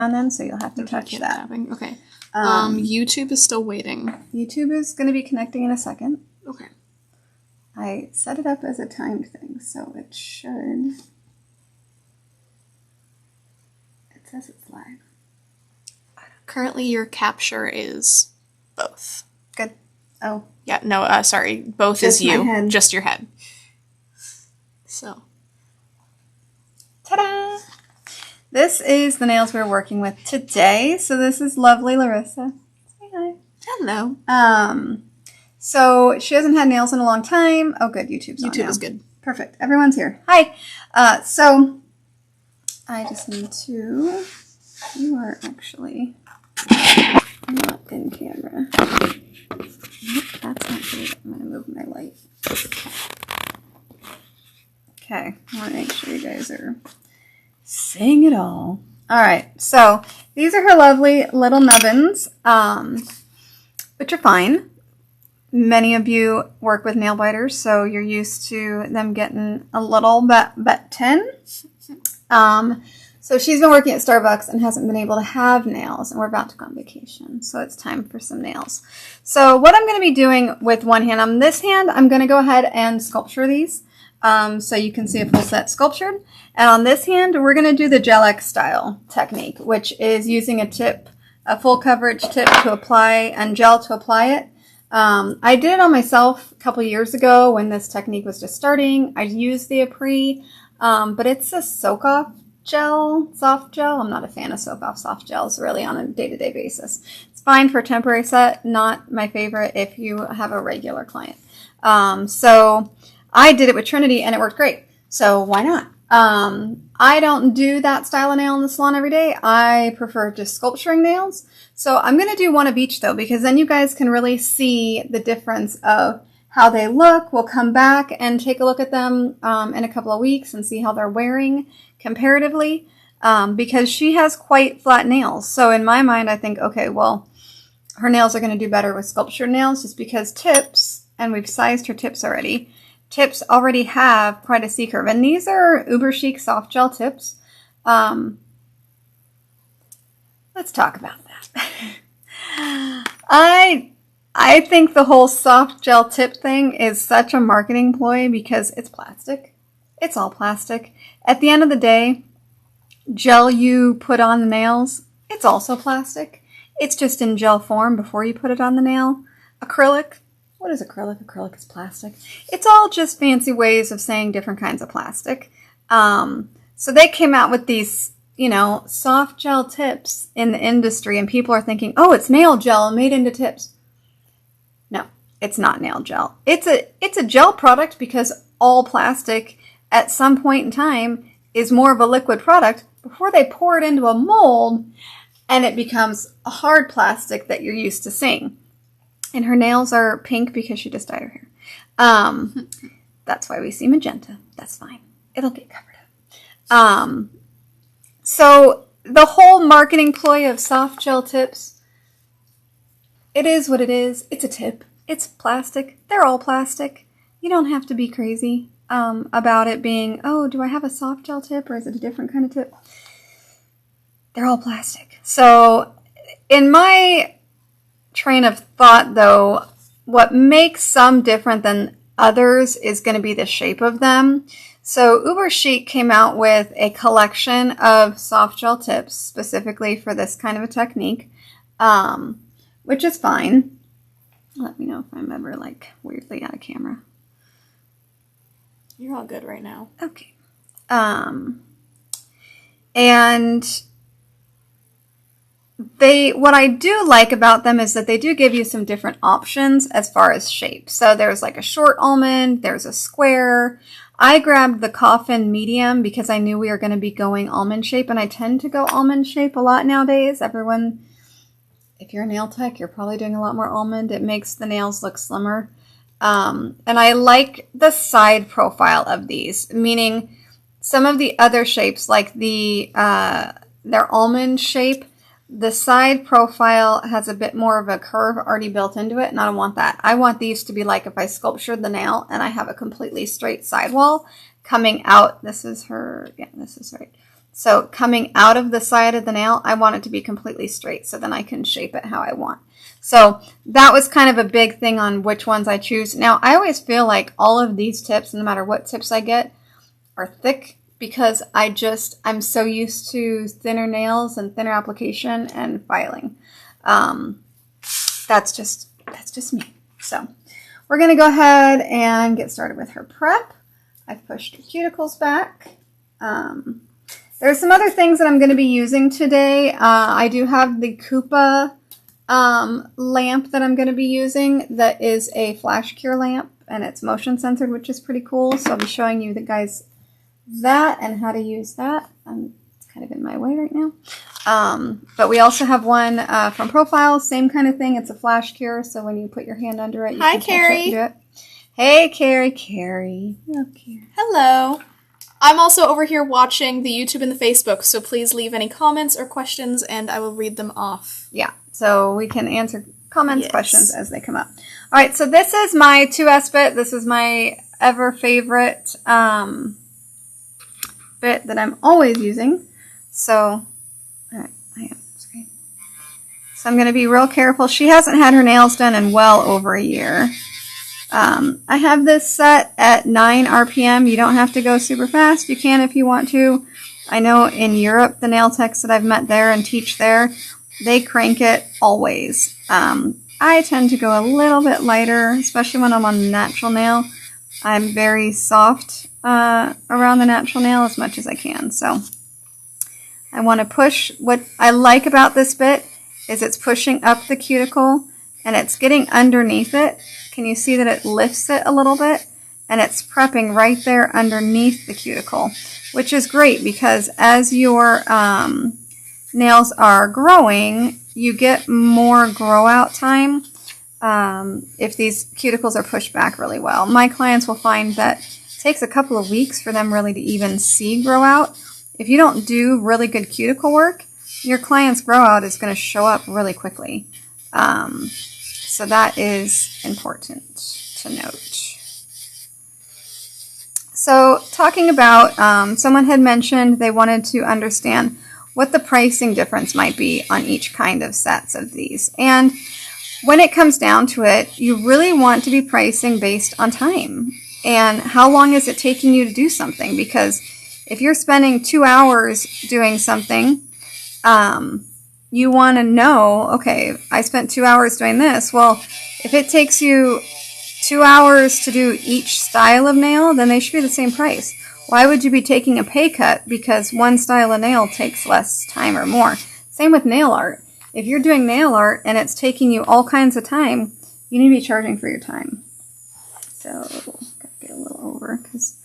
on them, so you'll have to touch that. Tapping. Okay. YouTube is still waiting. YouTube is going to be connecting in a second. Okay. I set it up as a timed thing, so it should. It says it's live. Currently, your capture is both. Good. Oh. Yeah, no, sorry. Both Just is you. my head. Just your head. So. Ta-da! This is the nails we're working with today. So this is lovely Larissa. Say hi. Hello. So she hasn't had nails in a long time. Oh, good. YouTube's on YouTube now. is good. Perfect. Everyone's here. Hi. So I just need to. You are actually not in camera. Nope, that's not good. I'm gonna move my light. Okay. I want to make sure you guys are seeing it all. All right. So these are her lovely little nubbins, which are fine. Many of you work with nail biters, so you're used to them getting a little bit tin. So she's been working at Starbucks and hasn't been able to have nails, and we're about to go on vacation, so it's time for some nails. So what I'm going to be doing with one hand, on this hand, I'm going to go ahead and sculpture these, so you can see a full set sculptured. And on this hand, we're going to do the Gel X style technique, which is using a tip, a full coverage tip to apply, and gel to apply it. I did it on myself a couple years ago when this technique was just starting. I used the Apres, but it's a soak-off gel, soft gel. I'm not a fan of soak-off soft gels really on a day-to-day basis. It's fine for a temporary set, not my favorite if you have a regular client. So I did it with Trinity and it worked great. So why not? I don't do that style of nail in the salon every day. I prefer just sculpturing nails. So I'm going to do one of each though, because then you guys can really see the difference of how they look. We'll come back and take a look at them in a couple of weeks and see how they're wearing comparatively, because she has quite flat nails. So in my mind, I think, okay, well, her nails are going to do better with sculptured nails just because tips, and we've sized her tips already, tips already have quite a C-curve. And these are uber chic soft gel tips. Let's talk about that. I think the whole soft gel tip thing is such a marketing ploy because it's plastic. It's all plastic. At the end of the day, gel you put on the nails, it's also plastic. It's just in gel form before you put it on the nail. Acrylic, what is acrylic? Acrylic is plastic. It's all just fancy ways of saying different kinds of plastic. So they came out with these, you know, soft gel tips in the industry, and people are thinking, oh, it's nail gel made into tips. No, it's not nail gel. It's a gel product because all plastic at some point in time is more of a liquid product before they pour it into a mold and it becomes a hard plastic that you're used to seeing. And her nails are pink because she just dyed her hair. That's why we see magenta. That's fine. It'll get covered up. So the whole marketing ploy of soft gel tips, it is what it is. It's a tip. It's plastic. They're all plastic. You don't have to be crazy about it being, oh, do I have a soft gel tip or is it a different kind of tip? They're all plastic. So in my train of thought, though, what makes some different than others is going to be the shape of them. So Uber Chic came out with a collection of soft gel tips specifically for this kind of a technique, which is fine. Let me know if I'm ever like weirdly out of camera. You're all good right now. Okay. And what I do like about them is that they do give you some different options as far as shape. So there's like a short almond, there's a square. I grabbed the coffin medium because I knew we were going to be going almond shape, and I tend to go almond shape a lot nowadays. Everyone, if you're a nail tech, you're probably doing a lot more almond. It makes the nails look slimmer. And I like the side profile of these, meaning some of the other shapes, like their almond shape, the side profile has a bit more of a curve already built into it, and I don't want that. I want these to be like if I sculptured the nail and I have a completely straight sidewall coming out. This is her, yeah, this is right. So coming out of the side of the nail, I want it to be completely straight so then I can shape it how I want. So that was kind of a big thing on which ones I choose. Now, I always feel like all of these tips, no matter what tips I get, are thick because I'm so used to thinner nails and thinner application and filing. That's just me. So we're going to go ahead and get started with her prep. I've pushed her cuticles back. There's some other things that I'm going to be using today. I do have the Coupa lamp that I'm going to be using that is a flash cure lamp, and it's motion censored, which is pretty cool. So I'll be showing you guys that and how to use that. It's kind of in my way right now. But we also have one from Profile, same kind of thing. It's a flash cure, so when you put your hand under it, you can touch it and do it. Hey, Carrie. Hello, Carrie. Hello. I'm also over here watching the YouTube and the Facebook, so please leave any comments or questions, and I will read them off. Yeah, so we can answer comments, questions as they come up. All right, so this is my 2S bit. This is my ever favorite bit that I'm always using. So, all right, I am screen. So I'm going to be real careful. She hasn't had her nails done in well over a year. I have this set at 9 RPM. You don't have to go super fast. You can if you want to. I know in Europe, the nail techs that I've met there and teach there, they crank it always. I tend to go a little bit lighter, especially when I'm on the natural nail. I'm very soft around the natural nail as much as I can. So I want to push. What I like about this bit is it's pushing up the cuticle and it's getting underneath it. Can you see that it lifts it a little bit? And it's prepping right there underneath the cuticle, which is great because as your nails are growing, you get more grow out time if these cuticles are pushed back really well. My clients will find that it takes a couple of weeks for them really to even see grow out. If you don't do really good cuticle work, your client's grow out is going to show up really quickly. So that is important to note. So talking about, someone had mentioned they wanted to understand what the pricing difference might be on each kind of sets of these. And when it comes down to it, you really want to be pricing based on time. And how long is it taking you to do something? Because if you're spending 2 hours doing something, you want to know, okay, I spent 2 hours doing this. Well, if it takes you 2 hours to do each style of nail, then they should be the same price. Why would you be taking a pay cut because one style of nail takes less time or more? Same with nail art. If you're doing nail art and it's taking you all kinds of time, you need to be charging for your time. So, gotta get a little over because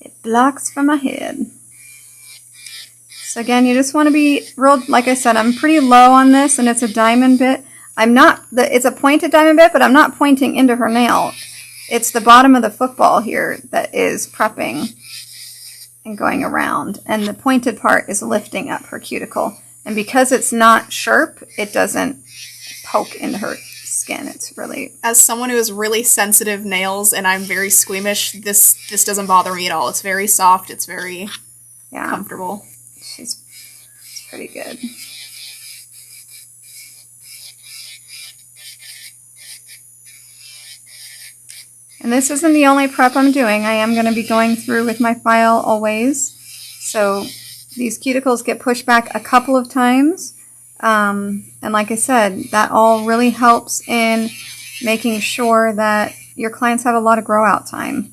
it blocks from my head. So again, you just want to be real, like I said, I'm pretty low on this and it's a diamond bit. It's a pointed diamond bit, but I'm not pointing into her nail. It's the bottom of the football here that is prepping and going around. And the pointed part is lifting up her cuticle. And because it's not sharp, it doesn't poke into her skin. It's really... As someone who has really sensitive nails and I'm very squeamish, this doesn't bother me at all. It's very soft. It's very comfortable. It's pretty good. And this isn't the only prep I'm doing. I am going to be going through with my file always. So these cuticles get pushed back a couple of times. And like I said, that all really helps in making sure that your clients have a lot of grow out time.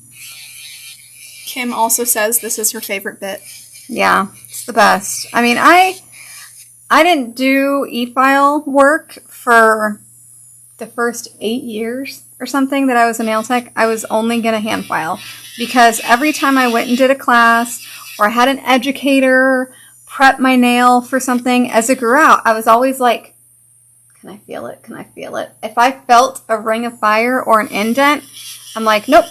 Kim also says this is her favorite bit. Yeah, it's the best. I mean, I didn't do e-file work for the first 8 years or something that I was a nail tech. I was only going to hand file because every time I went and did a class or I had an educator prep my nail for something as it grew out, I was always like, can I feel it? Can I feel it? If I felt a ring of fire or an indent, I'm like, nope,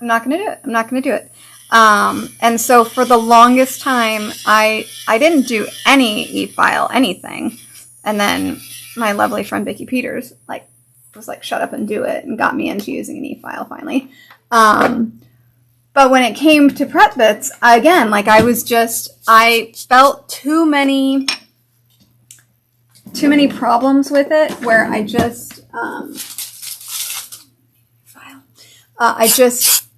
I'm not going to do it. I'm not going to do it. And so for the longest time, I didn't do any e-file, anything. And then my lovely friend Vicki Peters was like, shut up and do it, and got me into using an e-file finally. But when it came to prep bits, again, like I felt too many problems with it where I just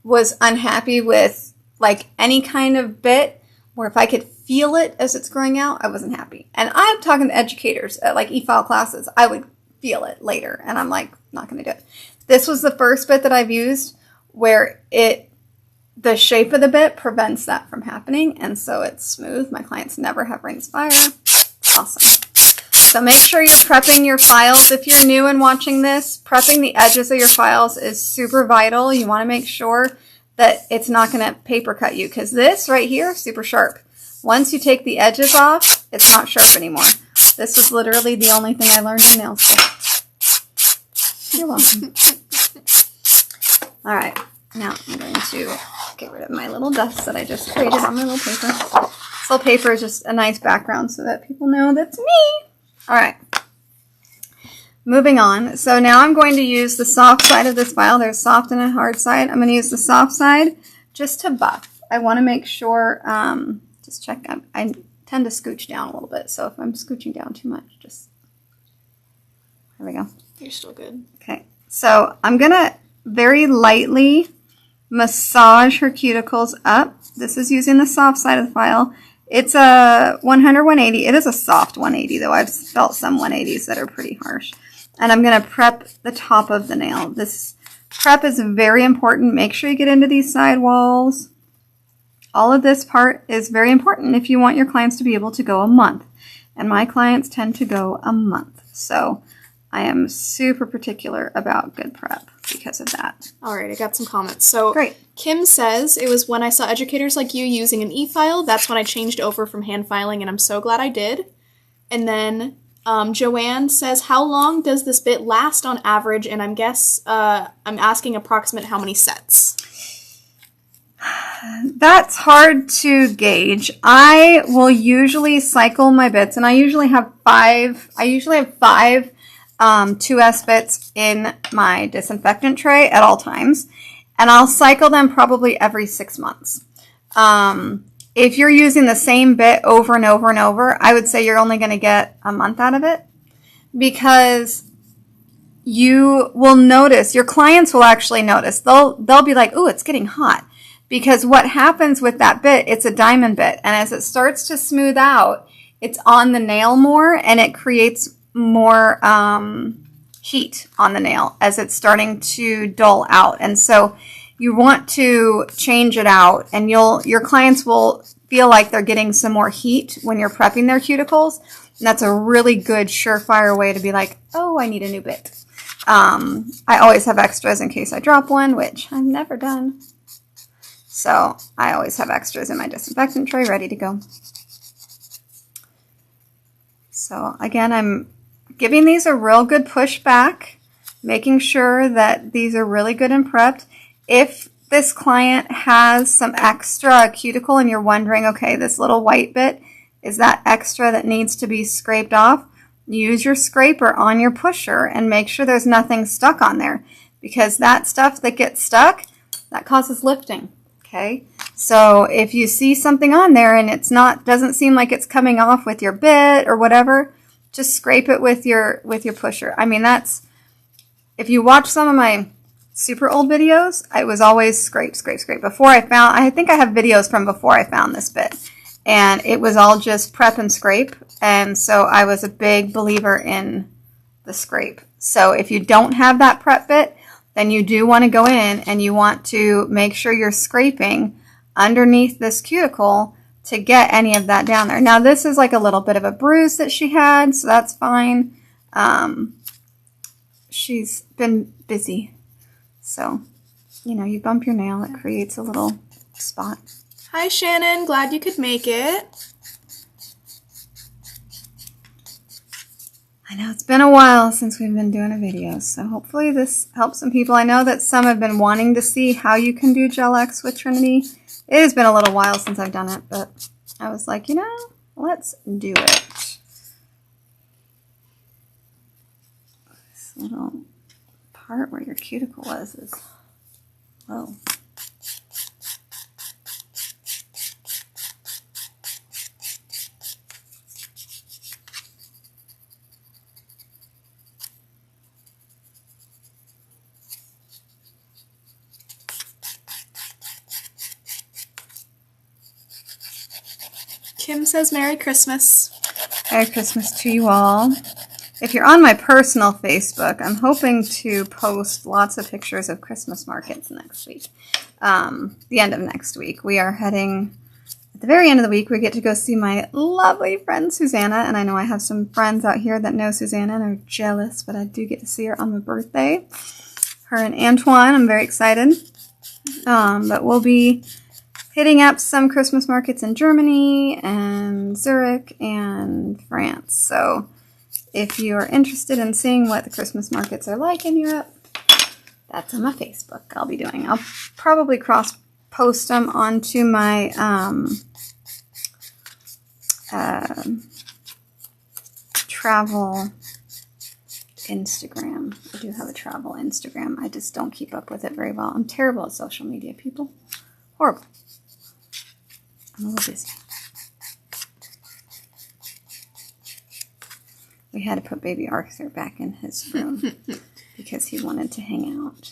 was unhappy with like any kind of bit where if I could feel it as it's growing out, I wasn't happy. And I'm talking to educators at like e-file classes. I would feel it later and I'm like, not going to do it. This was the first bit that I've used where the shape of the bit prevents that from happening, and so it's smooth. My clients never have rings fire. It's awesome. So make sure you're prepping your files. If you're new and watching this, prepping the edges of your files is super vital. You want to make sure that it's not going to paper cut you, because this right here, super sharp. Once you take the edges off, it's not sharp anymore. This was literally the only thing I learned in nail school. You're welcome. All right, now I'm going to get rid of my little dust that I just created on my little paper. This little paper is just a nice background so that people know that's me. All right. Moving on. So now I'm going to use the soft side of this file. There's soft and a hard side. I'm going to use the soft side just to buff. I want to make sure, just check. I tend to scooch down a little bit. So if I'm scooching down too much, just, there we go. You're still good. Okay. So I'm going to very lightly massage her cuticles up. This is using the soft side of the file. It's a 100-180. It is a soft 180, though. I've felt some 180s that are pretty harsh. And I'm going to prep the top of the nail. This prep is very important. Make sure you get into these side walls. All of this part is very important if you want your clients to be able to go a month. And my clients tend to go a month. So I am super particular about good prep because of that. All right, I got some comments. So great. Kim says, it was when I saw educators like you using an e-file, that's when I changed over from hand filing, and I'm so glad I did. And then Joanne says, how long does this bit last on average? And I'm asking approximate how many sets. That's hard to gauge. I will usually cycle my bits, and I usually have five 2S bits in my disinfectant tray at all times, and I'll cycle them probably every 6 months. If you're using the same bit over and over and over, I would say you're only going to get a month out of it, because you will notice, your clients will actually notice. They'll be like, ooh, it's getting hot. Because what happens with that bit, it's a diamond bit, and as it starts to smooth out, it's on the nail more, and it creates more heat on the nail as it's starting to dull out. And so you want to change it out, and your clients will feel like they're getting some more heat when you're prepping their cuticles. And that's a really good surefire way to be like, oh, I need a new bit. I always have extras in case I drop one, which I've never done. So I always have extras in my disinfectant tray ready to go. So again, I'm giving these a real good push back, making sure that these are really good and prepped. If this client has some extra cuticle and you're wondering, okay, this little white bit, is that extra that needs to be scraped off? Use your scraper on your pusher and make sure there's nothing stuck on there, because that stuff that gets stuck, that causes lifting. Okay, so if you see something on there and doesn't seem like it's coming off with your bit or whatever, just scrape it with your pusher. I mean, if you watch some of my super old videos, I was always scrape. I think I have videos from before I found this bit, and it was all just prep and scrape. And so I was a big believer in the scrape. So if you don't have that prep bit, then you do want to go in and you want to make sure you're scraping underneath this cuticle to get any of that down there. Now this is like a little bit of a bruise that she had, so that's fine. She's been busy. So, you bump your nail, it creates a little spot. Hi Shannon, glad you could make it. I know it's been a while since we've been doing a video, so hopefully this helps some people. I know that some have been wanting to see how you can do Gel X with Trinity. It has been a little while since I've done it, but I was like, let's do it. This little part where your cuticle was is low. Kim says Merry Christmas. Merry Christmas to you all. If you're on my personal Facebook, I'm hoping to post lots of pictures of Christmas markets next week. The end of next week. We are heading, at the very end of the week, we get to go see my lovely friend Susanna. And I know I have some friends out here that know Susanna and are jealous, but I do get to see her on my birthday. Her and Antoine, I'm very excited. But we'll be hitting up some Christmas markets in Germany and Zurich and France. So if you're interested in seeing what the Christmas markets are like in Europe, that's on my Facebook I'll be doing. I'll probably cross-post them onto my travel Instagram. I do have a travel Instagram. I just don't keep up with it very well. I'm terrible at social media, people. Horrible. I'm a little busy. We had to put baby Arthur back in his room because he wanted to hang out.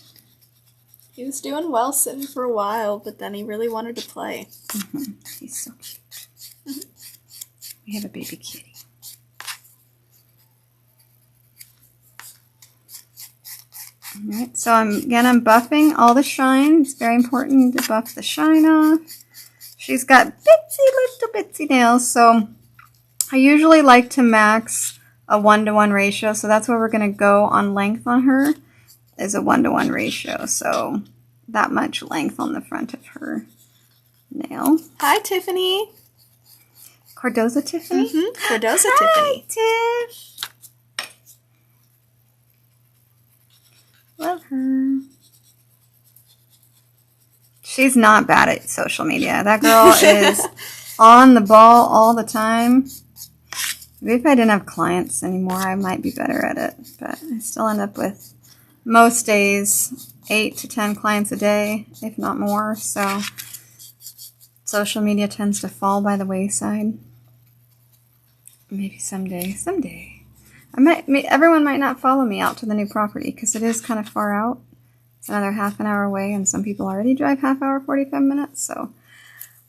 He was doing well sitting for a while, but then he really wanted to play. Mm-hmm. He's so cute. We have a baby kitty. Alright, so I'm buffing all the shine. It's very important to buff the shine off. She's got little bitsy nails, so I usually like to max a 1-to-1 ratio, so that's where we're going to go on length on her, is a 1-to-1 ratio, so that much length on the front of her nail. Hi, Tiffany. Cardoza Tiffany? Mm-hmm. Cardoza Hi, Tiffany. Tiff. Love her. She's not bad at social media. That girl is on the ball all the time. Maybe if I didn't have clients anymore, I might be better at it. But I still end up with, most days, 8 to 10 clients a day, if not more. So social media tends to fall by the wayside. Maybe someday. Everyone might not follow me out to the new property because it is kind of far out. It's another half an hour away, and some people already drive half hour, 45 minutes. So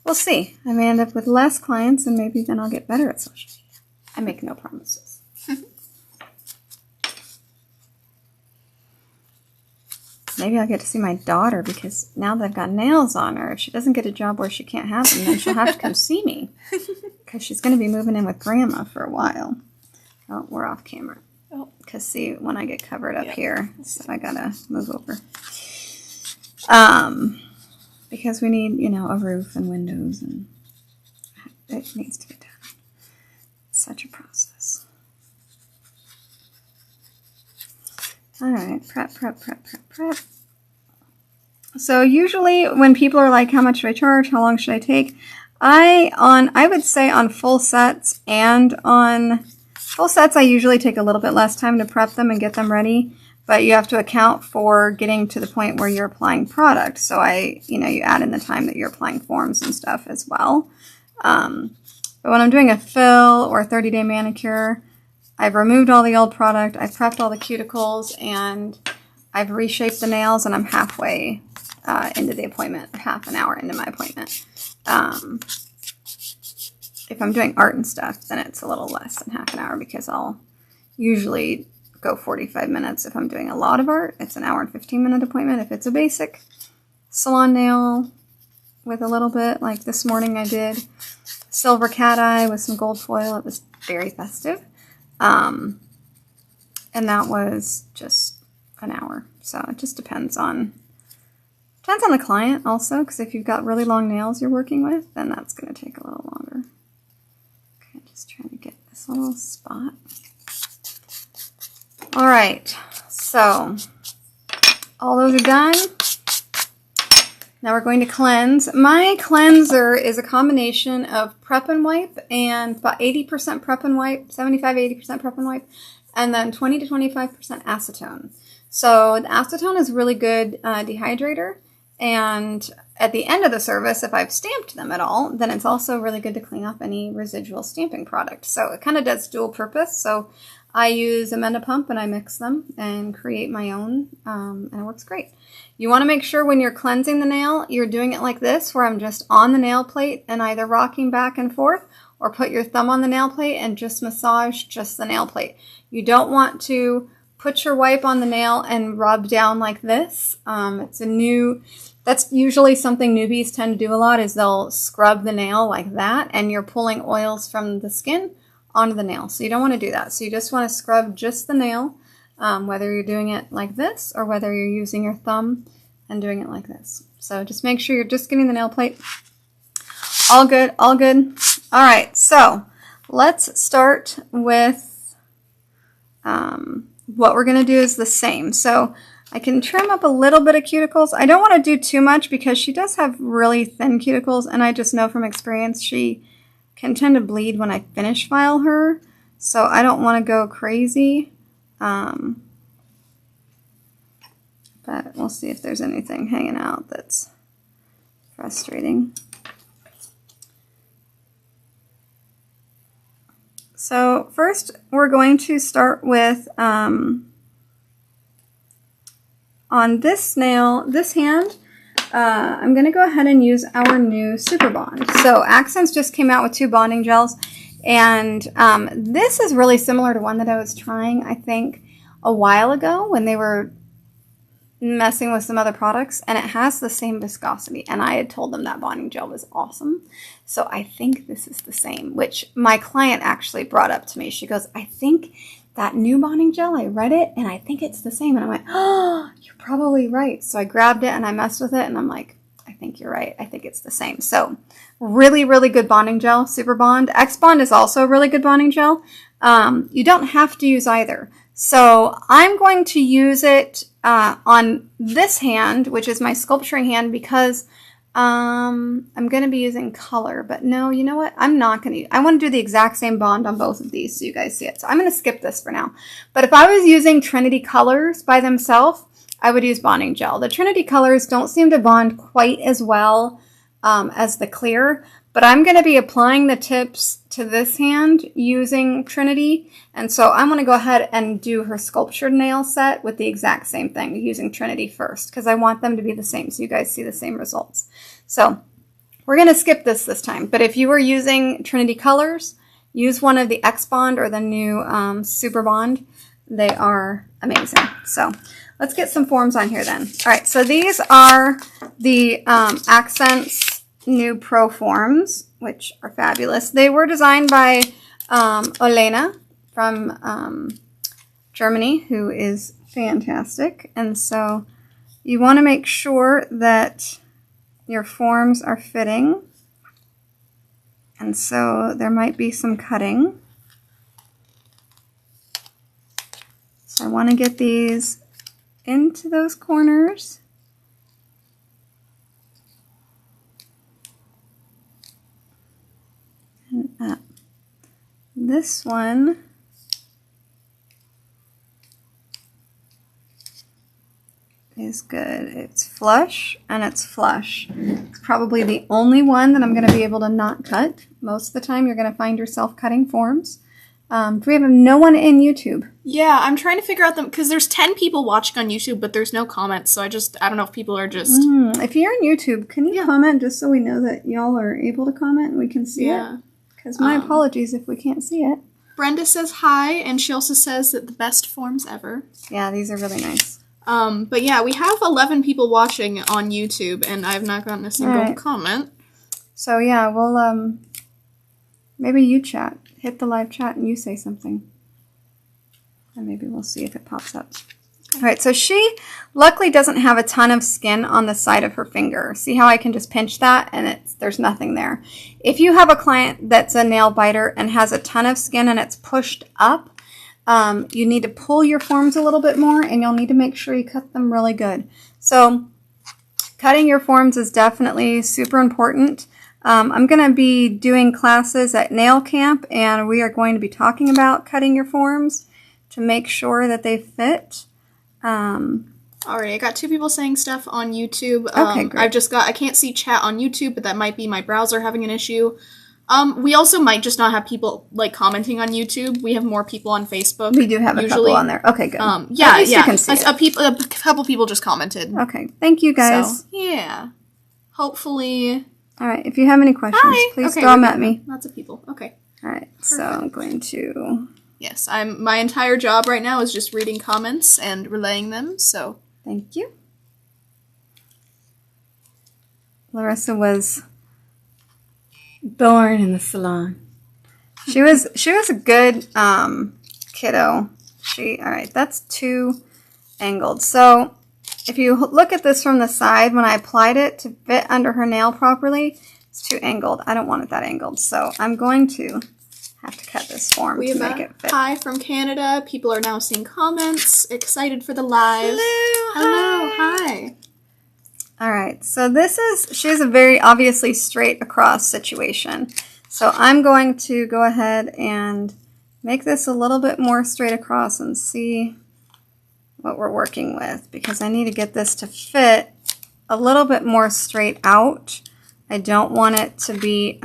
we'll see. I may end up with less clients, and maybe then I'll get better at social media. I make no promises. Maybe I'll get to see my daughter because now that I've got nails on her, if she doesn't get a job where she can't have them, then she'll have to come see me because she's going to be moving in with Grandma for a while. Oh, we're off camera. Oh. Because see, when I get covered up here, so I gotta move over. Because we need, a roof and windows, and it needs to get done. It's such a process. All right, prep. So usually when people are like, how much should I charge? How long should I take? I would say on full sets and on full sets, I usually take a little bit less time to prep them and get them ready, but you have to account for getting to the point where you're applying product. So you add in the time that you're applying forms and stuff as well. But when I'm doing a fill or a 30-day manicure, I've removed all the old product, I've prepped all the cuticles, and I've reshaped the nails, and I'm halfway into the appointment, or half an hour into my appointment. If I'm doing art and stuff, then it's a little less than half an hour because I'll usually go 45 minutes. If I'm doing a lot of art, it's an hour and 15-minute appointment. If it's a basic salon nail with a little bit, like this morning I did silver cat eye with some gold foil. It was very festive. And that was just an hour. So it just depends on the client also, because if you've got really long nails you're working with, then that's going to take a little longer. Okay, just trying to get this little spot. All right, so all those are done. Now we're going to cleanse. My cleanser is a combination of prep and wipe, and about 80% prep and wipe, 75-80% prep and wipe, and then 20 to 25% acetone. So the acetone is a really good dehydrator, and at the end of the service, if I've stamped them at all, then it's also really good to clean off any residual stamping product. So it kind of does dual purpose. So I use a Menda pump and I mix them and create my own, and it works great. You want to make sure when you're cleansing the nail, you're doing it like this, where I'm just on the nail plate and either rocking back and forth, or put your thumb on the nail plate and just massage just the nail plate. You don't want to put your wipe on the nail and rub down like this. That's usually something newbies tend to do a lot, is they'll scrub the nail like that, and you're pulling oils from the skin onto the nail. So you don't want to do that. So you just want to scrub just the nail, whether you're doing it like this or whether you're using your thumb and doing it like this. So just make sure you're just getting the nail plate. All good, all good. All right, so let's start with what we're going to do is the same. So I can trim up a little bit of cuticles. I don't want to do too much because she does have really thin cuticles, and I just know from experience she can tend to bleed when I finish file her. So I don't want to go crazy. But we'll see if there's anything hanging out that's frustrating. So first we're going to start with, on this nail, this hand, I'm going to go ahead and use our new Super Bond. So Akzentz just came out with 2 bonding gels, and this is really similar to one that I was trying, I think, a while ago when they were messing with some other products, and it has the same viscosity, and I had told them that bonding gel was awesome. So I think this is the same, which my client actually brought up to me. She goes, I think that new bonding gel, I read it and I think it's the same. And I went, oh, you're probably right. So I grabbed it and I messed with it, and I'm like, I think you're right. I think it's the same. So really, really good bonding gel, Super Bond. X Bond is also a really good bonding gel. You don't have to use either. So I'm going to use it on this hand, which is my sculpturing hand, because I'm going to be using color. But no, you know what? I'm not going to. I want to do the exact same bond on both of these so you guys see it. So I'm going to skip this for now. But if I was using Trinity colors by themselves, I would use bonding gel. The Trinity colors don't seem to bond quite as well as the clear, but I'm going to be applying the tips to this hand using Trinity, and so I'm going to go ahead and do her sculptured nail set with the exact same thing, using Trinity first, because I want them to be the same so you guys see the same results. So we're going to skip this time, but if you were using Trinity colors, use one of the X Bond or the new Super Bond. They are amazing. So let's get some forms on here then. All right, so these are the Akzentz new Pro forms, which are fabulous. They were designed by Olena from Germany, who is fantastic. And so you want to make sure that your forms are fitting. And so there might be some cutting. So I want to get these into those corners. And up. This one is good. It's flush and it's flush. It's probably the only one that I'm going to be able to not cut. Most of the time you're going to find yourself cutting forms. We have no one in YouTube. Yeah, I'm trying to figure out them because there's 10 people watching on YouTube, but there's no comments. So I don't know if people are just. If you're on YouTube, can you comment just so we know that y'all are able to comment and we can see it? Because my apologies if we can't see it. Brenda says hi, and she also says that the best forms ever. Yeah, these are really nice. But yeah, we have 11 people watching on YouTube, and I've not gotten a single comment. So yeah, we'll maybe you chat. Hit the live chat and you say something. And maybe we'll see if it pops up. Okay. All right, so she luckily doesn't have a ton of skin on the side of her finger. See how I can just pinch that and there's nothing there. If you have a client that's a nail biter and has a ton of skin and it's pushed up, you need to pull your forms a little bit more, and you'll need to make sure you cut them really good. So cutting your forms is definitely super important. I'm going to be doing classes at Nail Camp, and we are going to be talking about cutting your forms to make sure that they fit. Alright, I got 2 people saying stuff on YouTube. Okay, great. I can't see chat on YouTube, but that might be my browser having an issue. We also might just not have people, commenting on YouTube. We have more people on Facebook. We do have a couple on there. Okay, good. Yeah. You can see it. A couple people just commented. Okay, thank you guys. So, yeah. Hopefully All right. If you have any questions, Hi. please Okay, throw them we're at good me. now. Lots of people. Okay. All right. So I'm going to. Yes, my entire job right now is just reading comments and relaying them, so. Thank you. Larissa was born in the salon. She was a good kiddo. All right, that's too angled. So if you look at this from the side, when I applied it to fit under her nail properly, it's too angled. I don't want it that angled. So I'm going to have to cut this form to make it fit. Hi from Canada. People are now seeing comments, excited for the live. Hello, hi. All right, so she has a very obviously straight across situation. So I'm going to go ahead and make this a little bit more straight across and see what we're working with, because I need to get this to fit a little bit more straight out. I don't want it to be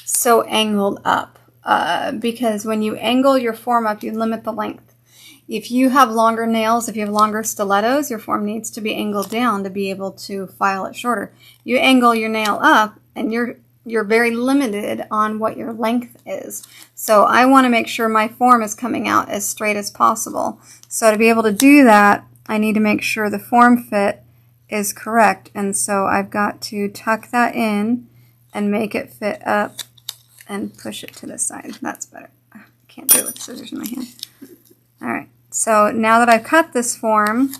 so angled up, because when you angle your form up, you limit the length. If you have longer nails, if you have longer stilettos, your form needs to be angled down to be able to file it shorter. You angle your nail up and you're very limited on what your length is. So I want to make sure my form is coming out as straight as possible. So to be able to do that, I need to make sure the form fit is correct. And so I've got to tuck that in and make it fit up and push it to the side. That's better. I can't do it with scissors in my hand. All right. So now that I've cut this form,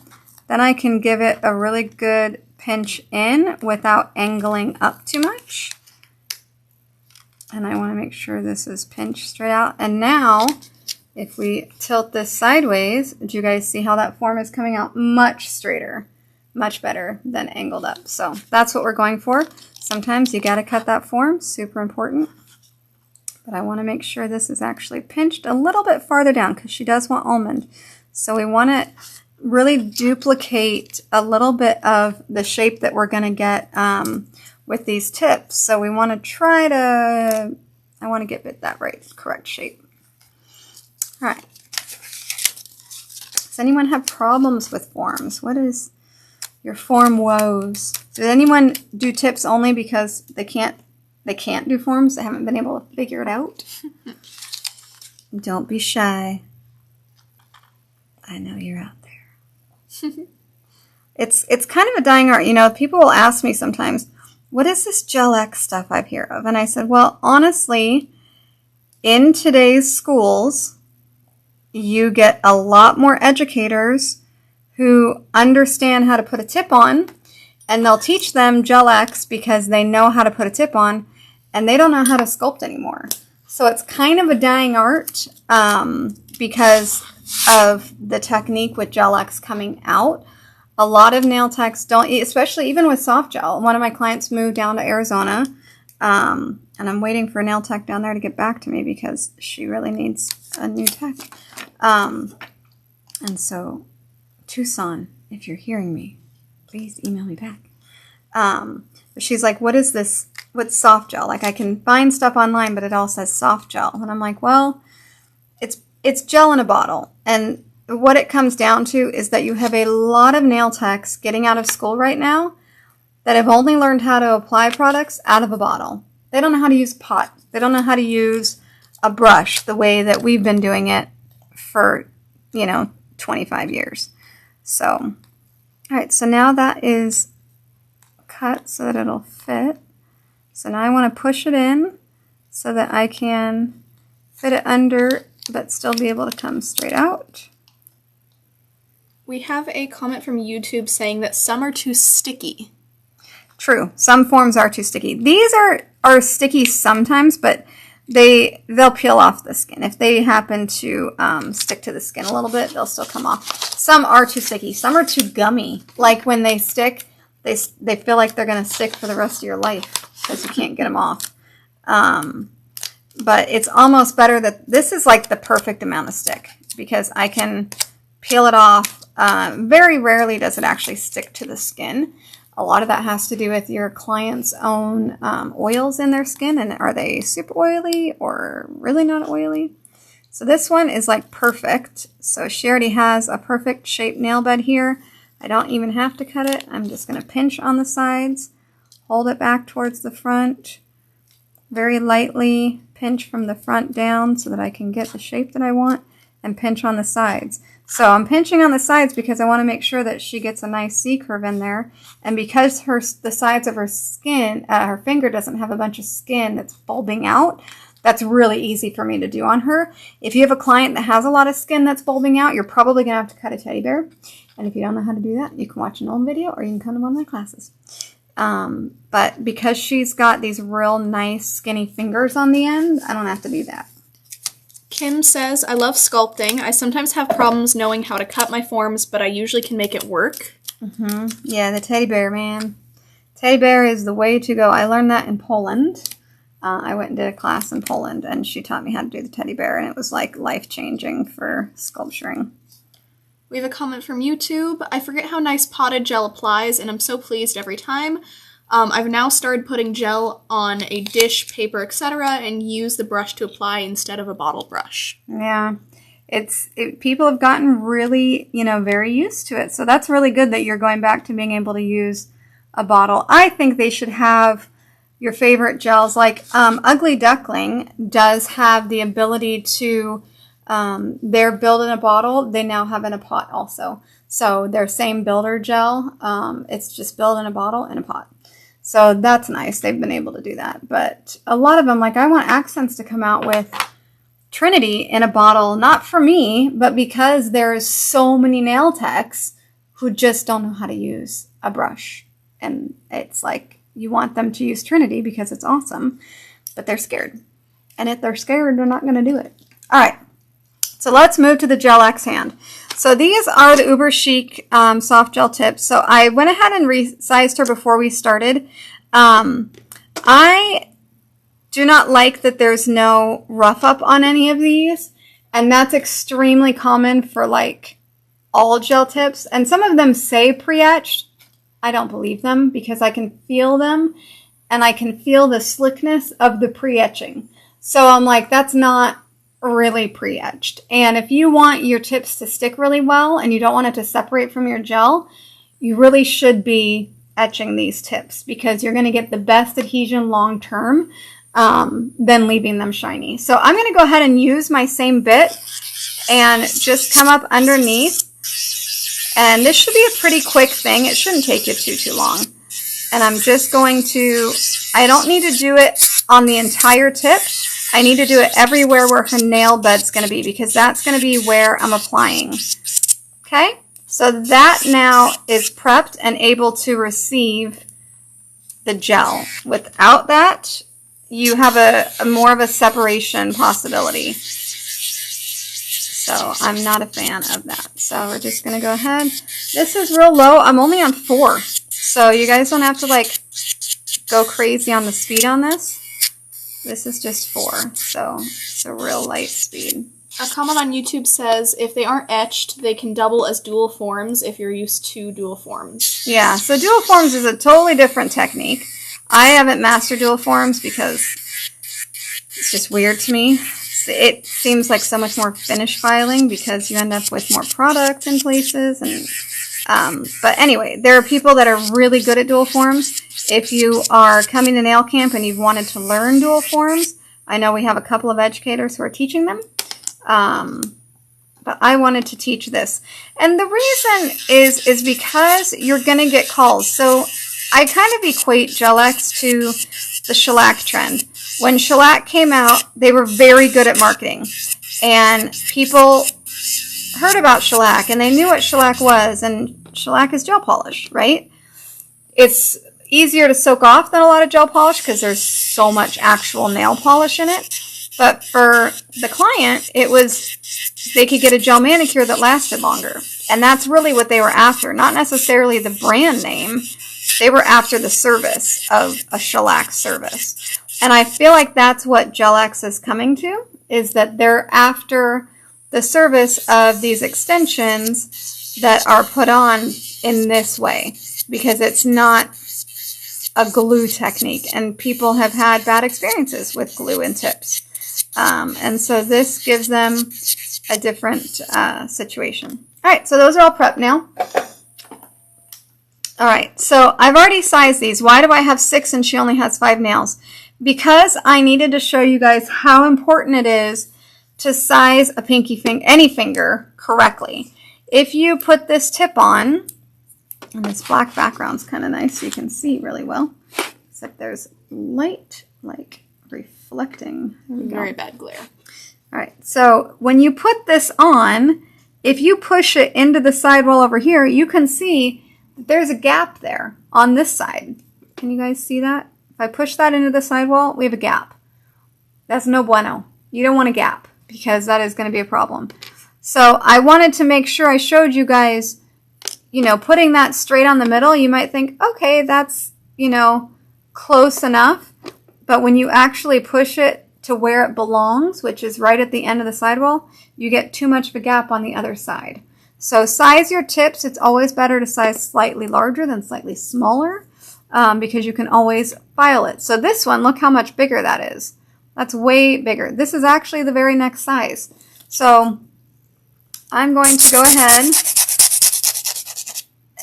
then I can give it a really good pinch in without angling up too much. And I want to make sure this is pinched straight out. And now, if we tilt this sideways, do you guys see how that form is coming out much straighter, much better than angled up? So that's what we're going for. Sometimes you got to cut that form, super important. But I want to make sure this is actually pinched a little bit farther down because she does want almond. So we want to really duplicate a little bit of the shape that we're going to get with these tips. So we want to try to, I want to get that right, correct shape. All right. Does anyone have problems with forms? What is your form woes? Did anyone do tips only because they can't do forms? They haven't been able to figure it out? Don't be shy. I know you're out there. It's kind of a dying art. You know, people will ask me sometimes, what is this Gel X stuff I hear of? And I said, well, honestly, in today's schools, you get a lot more educators who understand how to put a tip on, and they'll teach them Gel X because they know how to put a tip on, and they don't know how to sculpt anymore. So it's kind of a dying art because of the technique with Gel X coming out. A lot of nail techs don't, especially even with soft gel. One of my clients moved down to Arizona, and I'm waiting for a nail tech down there to get back to me because she really needs a new tech. And so, Tucson, if you're hearing me, please email me back. She's like, what is this? What's soft gel? Like, I can find stuff online, but it all says soft gel. And I'm like, well, it's gel in a bottle. And what it comes down to is that you have a lot of nail techs getting out of school right now that have only learned how to apply products out of a bottle. They don't know how to use a pot. They don't know how to use a brush the way that we've been doing it for, 25 years. So, all right, so now that is cut so that it'll fit. So now I want to push it in so that I can fit it under but still be able to come straight out. We have a comment from YouTube saying that some are too sticky. True. Some forms are too sticky. These are sticky sometimes, but they'll peel off the skin. If they happen to stick to the skin a little bit, they'll still come off. Some are too sticky. Some are too gummy. Like when they stick, they feel like they're going to stick for the rest of your life because you can't get them off. But it's almost better that this is like the perfect amount of stick because I can peel it off. Very rarely does it actually stick to the skin. A lot of that has to do with your client's own oils in their skin, and are they super oily or really not oily? So this one is like perfect. So she already has a perfect shaped nail bed here. I don't even have to cut it. I'm just going to pinch on the sides hold it back towards the front, very lightly pinch from the front down so that I can get the shape that I want, and pinch on the sides. So I'm pinching on the sides because I want to make sure that she gets a nice C-curve in there. And because the sides of her skin, her finger doesn't have a bunch of skin that's bulbing out, that's really easy for me to do on her. If you have a client that has a lot of skin that's bulbing out, you're probably going to have to cut a teddy bear. And if you don't know how to do that, you can watch an old video or you can come to one of my classes. But because she's got these real nice skinny fingers on the end, I don't have to do that. Kim says, I love sculpting. I sometimes have problems knowing how to cut my forms, but I usually can make it work. Yeah, the teddy bear, man. Teddy bear is the way to go. I learned that in Poland. I went and did a class in Poland, and she taught me how to do the teddy bear, and it was like life-changing for sculpturing. We have a comment from YouTube. I forget how nice potted gel applies, and I'm so pleased every time. I've now started putting gel on a dish, paper, etc., and use the brush to apply instead of a bottle brush. Yeah, people have gotten really, very used to it. So that's really good that you're going back to being able to use a bottle. I think they should have your favorite gels. Like Ugly Duckling does have the ability to, they're built in a bottle. They now have in a pot also. So their same builder gel, it's just built in a bottle in a pot. So that's nice. They've been able to do that. But a lot of them, like I want Akzentz to come out with Trinity in a bottle, not for me, but because there's so many nail techs who just don't know how to use a brush. And it's like you want them to use Trinity because it's awesome, but they're scared. And if they're scared, they're not going to do it. All right. So let's move to the Gel X hand. So these are the Uber Chic soft gel tips. So I went ahead and resized her before we started. I do not like that there's no rough up on any of these. And that's extremely common for like all gel tips. And some of them say pre-etched. I don't believe them because I can feel them and I can feel the slickness of the pre-etching. So I'm like, that's not really pre-etched. And if you want your tips to stick really well and you don't want it to separate from your gel, you really should be etching these tips because you're going to get the best adhesion long term than leaving them shiny. So I'm going to go ahead and use my same bit and just come up underneath. And this should be a pretty quick thing. It shouldn't take you too long. And I'm just going to, I don't need to do it on the entire tip. I need to do it everywhere where her nail bed's going to be because that's going to be where I'm applying. Okay? So that now is prepped and able to receive the gel. Without that, you have a more of a separation possibility. So I'm not a fan of that. So we're just going to go ahead. This is real low. I'm only on 4. So you guys don't have to like go crazy on the speed on this. This is just 4, so it's a real light speed. A comment on YouTube says, if they aren't etched, they can double as dual forms if you're used to dual forms. Yeah, so dual forms is a totally different technique. I haven't mastered dual forms because it's just weird to me. It seems like so much more finish filing because you end up with more product in places. But anyway, there are people that are really good at dual forms. If you are coming to nail camp and you've wanted to learn dual forms, I know we have a couple of educators who are teaching them. But I wanted to teach this. And the reason is because you're going to get calls. So I kind of equate Gel X to the shellac trend. When shellac came out, they were very good at marketing. And people heard about shellac and they knew what shellac was. And shellac is gel polish, right? It's easier to soak off than a lot of gel polish because there's so much actual nail polish in it. But for the client, it was, they could get a gel manicure that lasted longer. And that's really what they were after. Not necessarily the brand name. They were after the service of a shellac service. And I feel like that's what Gel X is coming to, is that they're after the service of these extensions that are put on in this way. Because it's not a glue technique. And people have had bad experiences with glue and tips. And so this gives them a different situation. All right, so those are all prepped now. All right, so I've already sized these. Why do I have 6 and she only has 5 nails? Because I needed to show you guys how important it is to size a any finger correctly. If you put this tip on, and this black background's kind of nice so you can see really well, except there's light like reflecting. There we go. Very bad glare. All right, so when you put this on, if you push it into the sidewall over here, you can see that there's a gap there on this side. Can you guys see that? If I push that into the sidewall, we have a gap. That's no bueno. You don't want a gap because that is going to be a problem. So I wanted to make sure I showed you guys, you know, putting that straight on the middle. You might think, okay, that's, you know, close enough. But when you actually push it to where it belongs, which is right at the end of the sidewall, you get too much of a gap on the other side. So size your tips. It's always better to size slightly larger than slightly smaller because you can always file it. So this one, look how much bigger that is. That's way bigger. This is actually the very next size. So I'm going to go ahead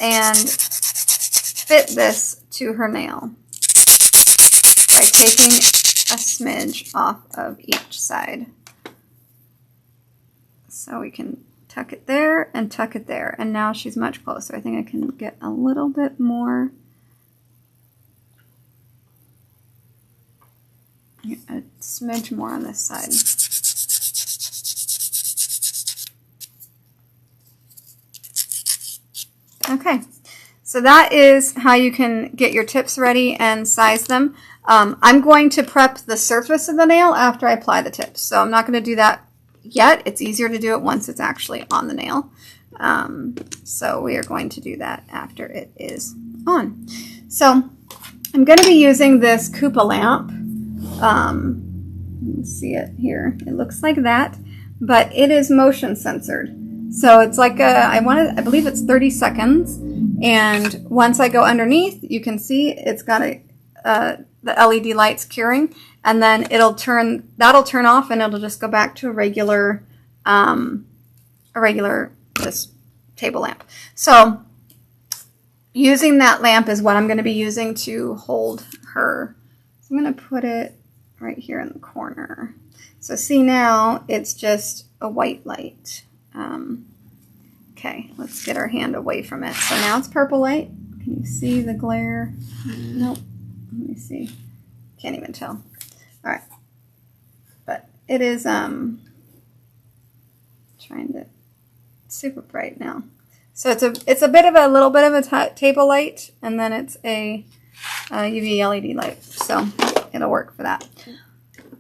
and fit this to her nail by taking a smidge off of each side. So we can tuck it there and tuck it there. And now she's much closer. I think I can get a little bit more. A smidge more on this side. Okay, so that is how you can get your tips ready and size them. I'm going to prep the surface of the nail after I apply the tips, so I'm not going to do that yet. It's easier to do it once it's actually on the nail. So we are going to do that after it is on. So I'm going to be using this Koopa lamp. You can see it here. It looks like that, but it is motion censored. So it's like I believe it's 30 seconds. And once I go underneath, you can see it's got the LED lights curing, and then that'll turn off, and it'll just go back to a regular just table lamp. So using that lamp is what I'm going to be using to hold her. So I'm going to put it right here in the corner. So see, now it's just a white light. Okay, let's get our hand away from it. So now it's purple light. Can you see the glare? Nope. Let me see. Can't even tell. All right. But it is trying to super bright now. So it's a little bit of a table light, and then it's a UV LED light. So it'll work for that.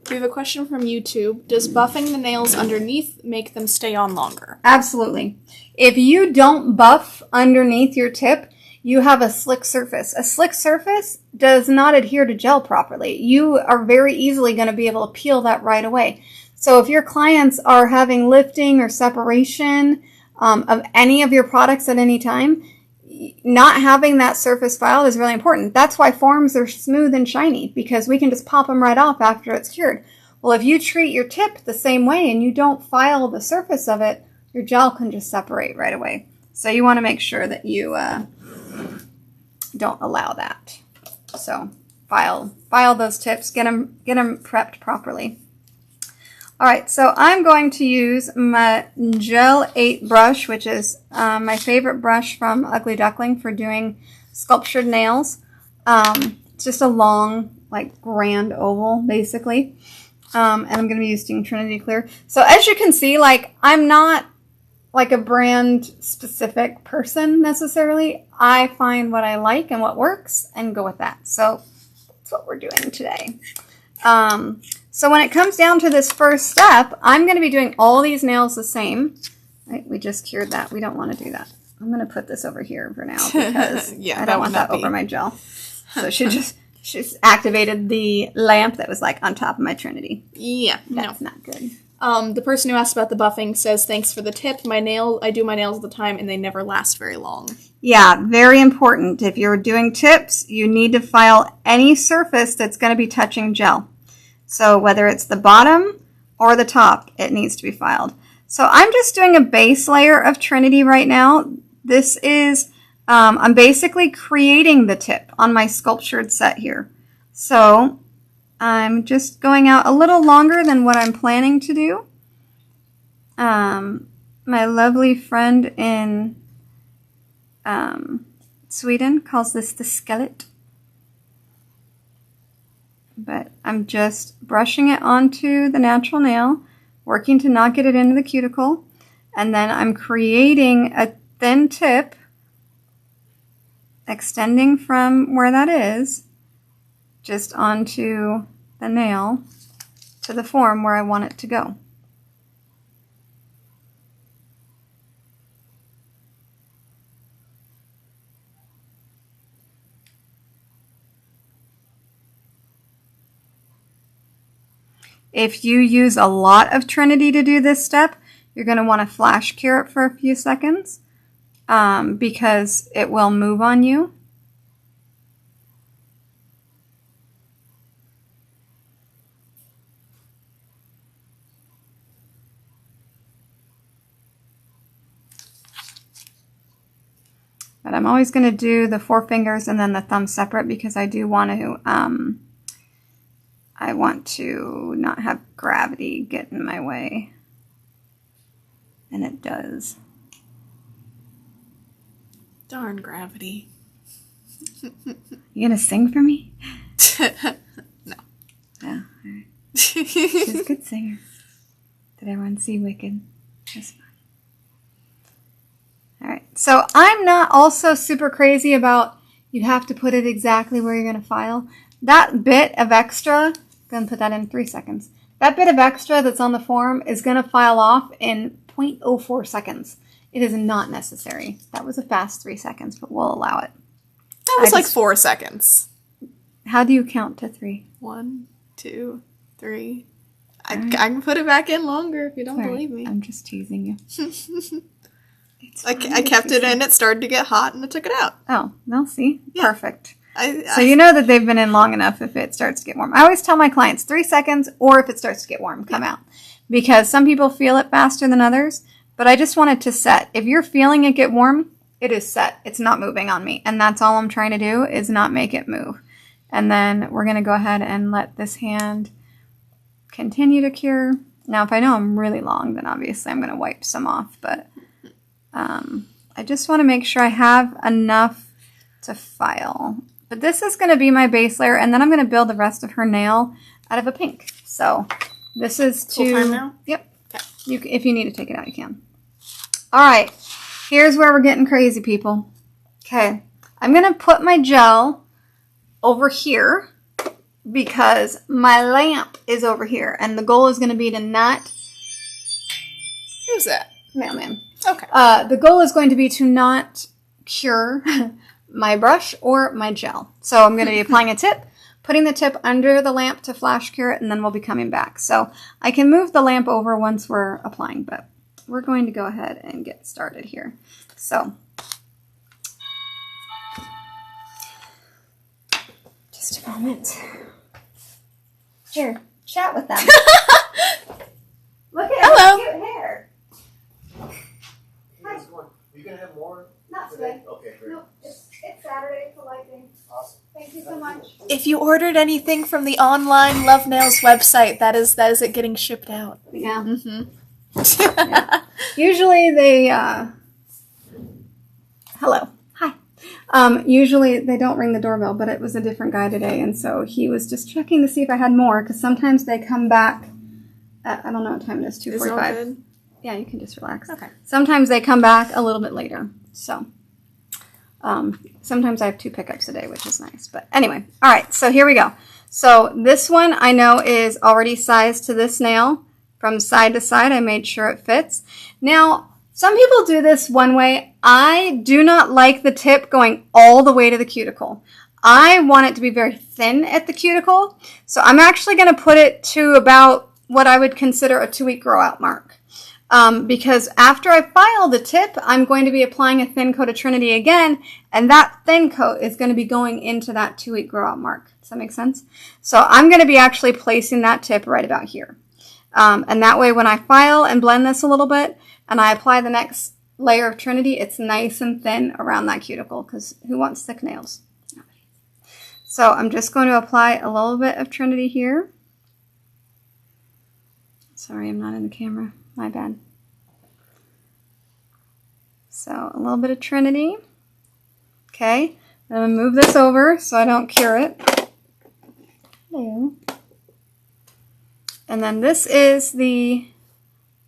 We have a question from YouTube. Does buffing the nails underneath make them stay on longer? Absolutely. If you don't buff underneath your tip, you have a slick surface. A slick surface does not adhere to gel properly. You are very easily going to be able to peel that right away. So if your clients are having lifting or separation of any of your products at any time, not having that surface filed is really important. That's why forms are smooth and shiny, because we can just pop them right off after it's cured. Well, if you treat your tip the same way and you don't file the surface of it, your gel can just separate right away. So you want to make sure that you don't allow that. So file those tips, get them prepped properly. All right, so I'm going to use my Gel 8 brush, which is my favorite brush from Ugly Duckling for doing sculptured nails. It's just a long, like, grand oval, basically. And I'm going to be using Trinity Clear. So as you can see, like, I'm not like a brand specific person necessarily. I find what I like and what works and go with that. So that's what we're doing today. So when it comes down to this first step, I'm going to be doing all these nails the same. Right? We just cured that. We don't want to do that. I'm going to put this over here for now because yeah, I don't want that over my gel. So she's activated the lamp that was like on top of my Trinity. Yeah, that's not good. The person who asked about the buffing says, thanks for the tip. I do my nails all the time and they never last very long. Yeah, very important. If you're doing tips, you need to file any surface that's going to be touching gel. So whether it's the bottom or the top, it needs to be filed. So I'm just doing a base layer of Trinity right now. This is I'm basically creating the tip on my sculptured set here. So I'm just going out a little longer than what I'm planning to do. My lovely friend in Sweden calls this the skeleton. But I'm just brushing it onto the natural nail, working to not get it into the cuticle. And then I'm creating a thin tip, extending from where that is, just onto the nail to the form where I want it to go. If you use a lot of Trinity to do this step, you're going to want to flash cure it for a few seconds because it will move on you. But I'm always going to do the 4 fingers and then the thumb separate because I do want to I want to not have gravity get in my way. And it does. Darn gravity. You gonna sing for me? No. Yeah. All right. She's a good singer. Did everyone see Wicked? That's fun. All right. So I'm not also super crazy about you have to put it exactly where you're gonna file. That bit of extra, I'm going to put that in 3 seconds. That bit of extra that's on the form is going to file off in 0.04 seconds. It is not necessary. That was a fast 3 seconds, but we'll allow it. That was like 4 seconds. How do you count to 3? 1, 2, 3. I Right. can put it back in longer if you don't Sorry, believe me. I'm just teasing you. I kept it in, it started to get hot, and I took it out. Oh, well, see? Yeah. Perfect. So you know that they've been in long enough if it starts to get warm. I always tell my clients 3 seconds or if it starts to get warm, come out. Because some people feel it faster than others, but I just want it to set. If you're feeling it get warm, it is set. It's not moving on me. And that's all I'm trying to do is not make it move. And then we're going to go ahead and let this hand continue to cure. Now, if I know I'm really long, then obviously I'm going to wipe some off. But I just want to make sure I have enough to file. But this is going to be my base layer, and then I'm going to build the rest of her nail out of a pink. So this is to... Full time now? Yep. Okay. If you need to take it out, you can. All right. Here's where we're getting crazy, people. Okay. I'm going to put my gel over here because my lamp is over here, and the goal is going to be to not... Who's that? Mailman. Okay. The goal is going to be to not cure my brush or my gel. So I'm going to be applying a tip, putting the tip under the lamp to flash cure it, and then we'll be coming back. So I can move the lamp over once we're applying, but we're going to go ahead and get started here. So just a moment. Here, chat with them. Look at Hello. her cute hair. Are you going to have more? Not today. Okay, great. No, it's Saturday for lightning. Awesome. Thank you so much. If you ordered anything from the online Love Nails website, that is it getting shipped out. Yeah. Mm-hmm. Usually they, hello. Hi. Usually they don't ring the doorbell, but it was a different guy today, and so he was just checking to see if I had more, because sometimes they come back at, I don't know what time it is, 2:45. Yeah, you can just relax. Okay. Sometimes they come back a little bit later, so sometimes I have 2 pickups a day, which is nice. But anyway, all right, so here we go. So this one I know is already sized to this nail from side to side. I made sure it fits. Now, some people do this one way. I do not like the tip going all the way to the cuticle. I want it to be very thin at the cuticle, so I'm actually going to put it to about what I would consider a 2-week grow out mark. Because after I file the tip, I'm going to be applying a thin coat of Trinity again, and that thin coat is going to be going into that 2-week grow out mark. Does that make sense? So I'm going to be actually placing that tip right about here. And that way when I file and blend this a little bit, and I apply the next layer of Trinity, it's nice and thin around that cuticle, because who wants thick nails? Nobody. So I'm just going to apply a little bit of Trinity here. Sorry, I'm not in the camera. My bad. So a little bit of Trinity. Okay, I'm going to move this over so I don't cure it. Hello. And then this is the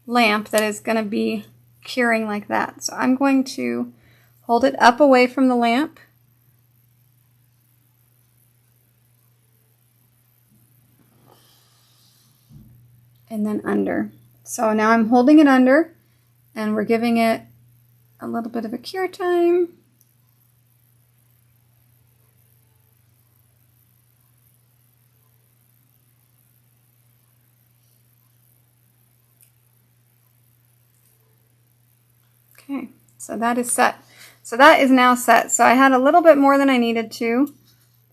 lamp that is going to be curing like that. So I'm going to hold it up away from the lamp. And then under. So now I'm holding it under, and we're giving it a little bit of a cure time. Okay, so that is set. So that is now set. So I had a little bit more than I needed to.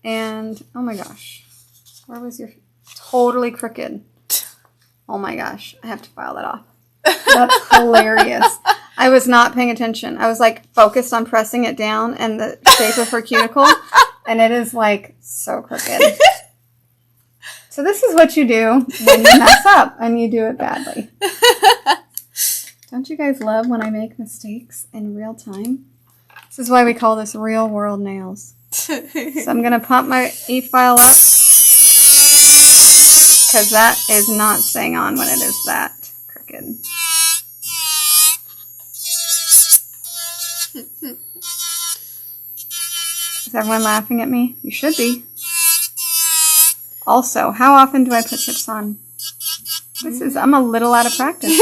And, oh my gosh. Where was your... Totally crooked. Oh my gosh. I have to file that off. That's hilarious. I was not paying attention. I was like focused on pressing it down and the shape of her cuticle. And it is like so crooked. So this is what you do when you mess up and you do it badly. Don't you guys love when I make mistakes in real time? This is why we call this real world nails. So I'm going to pump my e-file up, because that is not staying on when it is that crooked. Is everyone laughing at me? You should be. Also, how often do I put tips on? I'm a little out of practice.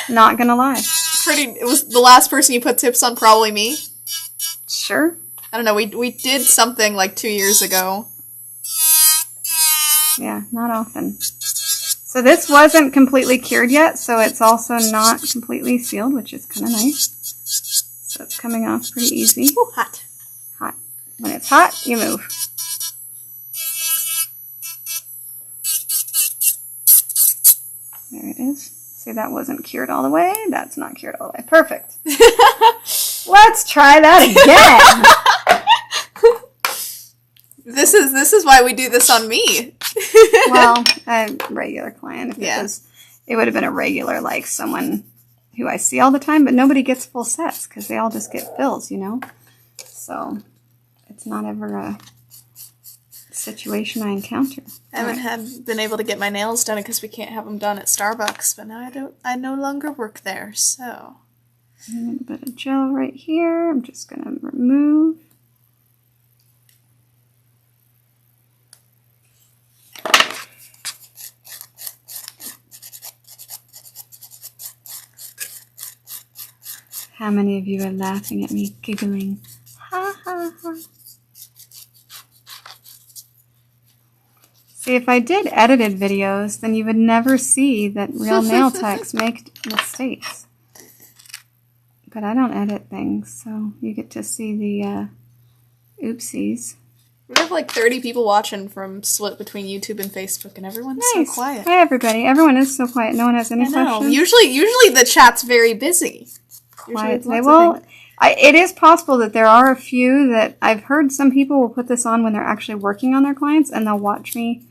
Not gonna lie. It was the last person you put tips on, probably me. Sure. I don't know, we did something like 2 years ago. Yeah, not often. So this wasn't completely cured yet, so it's also not completely sealed, which is kind of nice. So it's coming off pretty easy. Ooh, hot. Hot. When it's hot, you move. There it is. See, that wasn't cured all the way. That's not cured all the way. Perfect. Let's try that again. This is why we do this on me. Well, a regular client. If it would have been a regular, like someone who I see all the time, but nobody gets full sets because they all just get fills, you know? So it's not ever a situation I encounter. I haven't been able to get my nails done because we can't have them done at Starbucks, but now I no longer work there, so. A little bit of gel right here. I'm just going to remove. How many of you are laughing at me, giggling? Ha ha ha. See, if I did edited videos, then you would never see that real nail techs make mistakes. But I don't edit things, so you get to see the oopsies. We have like 30 people watching from split between YouTube and Facebook, and everyone's Nice. so quiet. Hi, everybody. Everyone is so quiet. No one has any questions. Usually the chat's very busy. Quiet today. Well, it is possible that there are a few that I've heard some people will put this on when they're actually working on their clients, and they'll watch me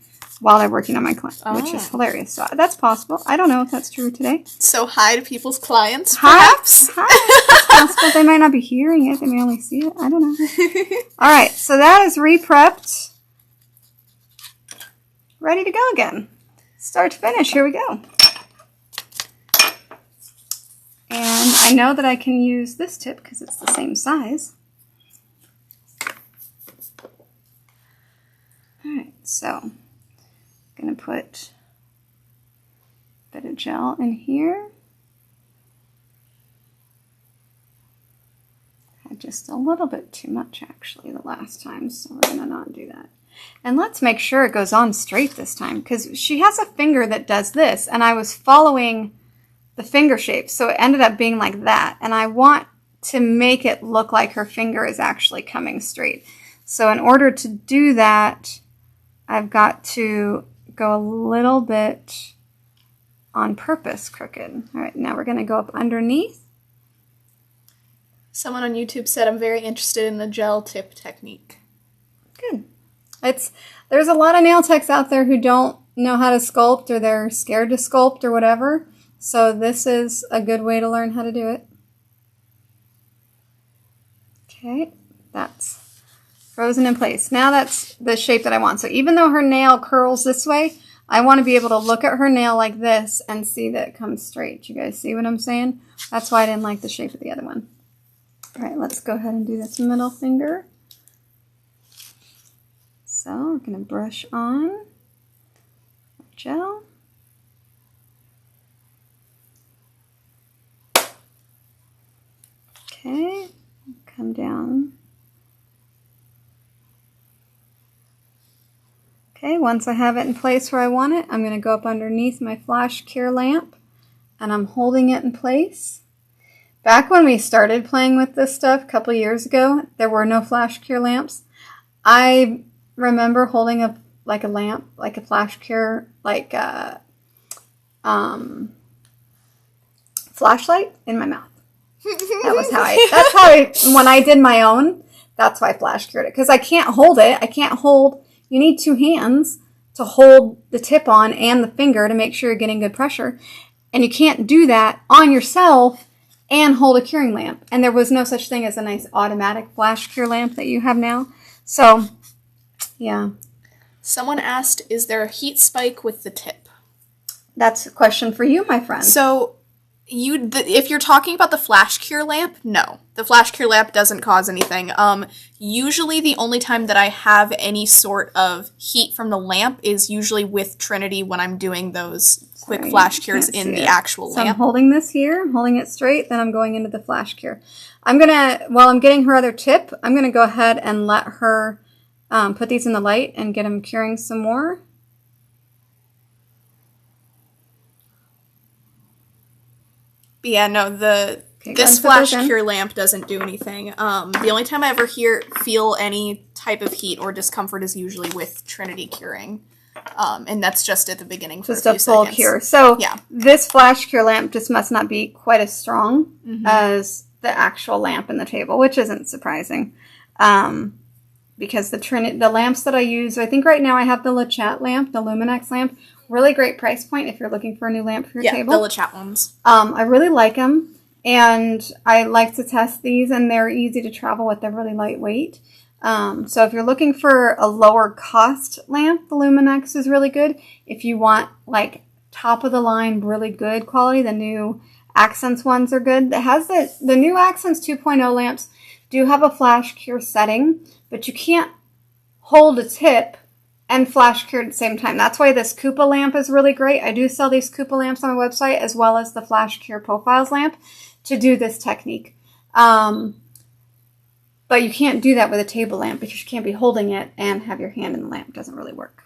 while they're working on my client, which is hilarious. So that's possible. I don't know if that's true today. So hi to people's clients, perhaps? Hi. It's possible. They might not be hearing it. They may only see it. I don't know. All right. So that is re-prepped. Ready to go again. Start to finish. Here we go. And I know that I can use this tip because it's the same size. All right. So I'm going to put a bit of gel in here. Had just a little bit too much actually the last time, so we're going to not do that. And let's make sure it goes on straight this time, because she has a finger that does this, and I was following the finger shape, so it ended up being like that. And I want to make it look like her finger is actually coming straight. So in order to do that, I've got to go a little bit on purpose crooked. All right, now we're going to go up underneath Someone on YouTube said, I'm very interested in the gel tip technique. Good. There's a lot of nail techs out there who don't know how to sculpt, or they're scared to sculpt or whatever. So this is a good way to learn how to do it. Okay, that's frozen in place. Now that's the shape that I want. So even though her nail curls this way, I want to be able to look at her nail like this and see that it comes straight. You guys see what I'm saying? That's why I didn't like the shape of the other one. All right, let's go ahead and do this middle finger. So we're going to brush on gel. Okay, come down. Okay, once I have it in place where I want it, I'm going to go up underneath my flash cure lamp, and I'm holding it in place. Back when we started playing with this stuff a couple years ago, there were no flash cure lamps. I remember holding a lamp, like a flash cure, like a flashlight in my mouth. That's how when I did my own, that's why I flash cured it. Because I can't hold it. You need two hands to hold the tip on and the finger to make sure you're getting good pressure. And you can't do that on yourself and hold a curing lamp. And there was no such thing as a nice automatic flash cure lamp that you have now. So, yeah. Someone asked, is there a heat spike with the tip? That's a question for you, my friend. So, if you're talking about the flash cure lamp, no. The flash cure lamp doesn't cause anything. Usually the only time that I have any sort of heat from the lamp is usually with Trinity when I'm doing those quick flash cures in the actual lamp. I'm holding this here, I'm holding it straight, then I'm going into the flash cure. While I'm getting her other tip, I'm going to go ahead and let her put these in the light and get them curing some more. But yeah, no, this flash cure lamp doesn't do anything. The only time I ever feel any type of heat or discomfort is usually with Trinity curing. And that's just at the beginning for just a few full seconds. Cure. So yeah. This flash cure lamp just must not be quite as strong as the actual lamp in the table, which isn't surprising. Because the lamps that I use, I think right now I have the Lachat lamp, the Luminex lamp. Really great price point if you're looking for a new lamp for your table. Yeah, the Lachat ones. I really like them, and I like to test these, and they're easy to travel with. They're really lightweight. So if you're looking for a lower cost lamp, the Luminex is really good. If you want like top of the line, really good quality, the new Akzentz ones are good. It has the new Akzentz 2.0 lamps do have a flash cure setting, but you can't hold a tip and flash cure at the same time. That's why this Koopa lamp is really great. I do sell these Koopa lamps on my website as well as the flash cure profiles lamp to do this technique. But you can't do that with a table lamp because you can't be holding it and have your hand in the lamp. It doesn't really work.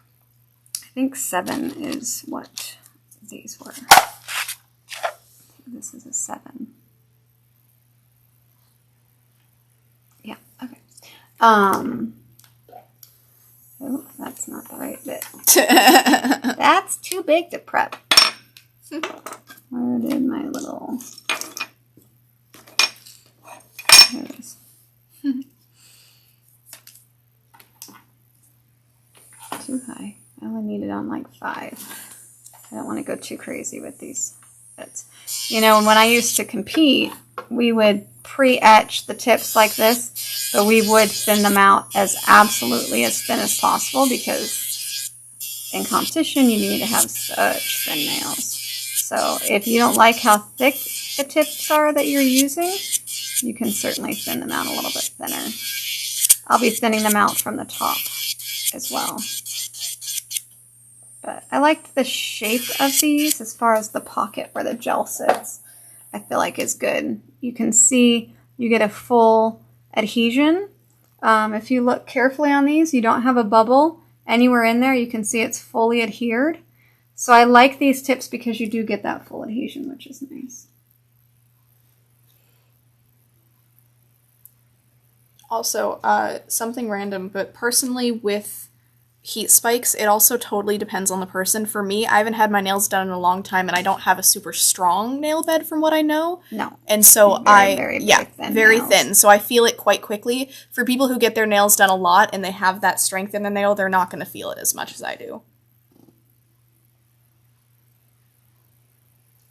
I think 7 is what these were. This is a 7. Yeah, okay. Oh, that's not the right bit. That's too big to prep. Where did my little... There it is. Too high. I only need it on like 5. I don't want to go too crazy with these bits. You know, when I used to compete, we would pre-etch the tips like this, but we would thin them out as absolutely as thin as possible because in competition you need to have such thin nails. So if you don't like how thick the tips are that you're using, you can certainly thin them out a little bit thinner. I'll be thinning them out from the top as well. But I like the shape of these as far as the pocket where the gel sits. I feel like is good. You can see you get a full adhesion. If you look carefully on these, you don't have a bubble anywhere in there. You can see it's fully adhered. So I like these tips because you do get that full adhesion, which is nice. Also, something random, but personally with heat spikes. It also totally depends on the person. For me, I haven't had my nails done in a long time, and I don't have a super strong nail bed from what I know. No. And so very thin very nails. thin. So I feel it quite quickly. For people who get their nails done a lot and they have that strength in the nail, they're not going to feel it as much as I do.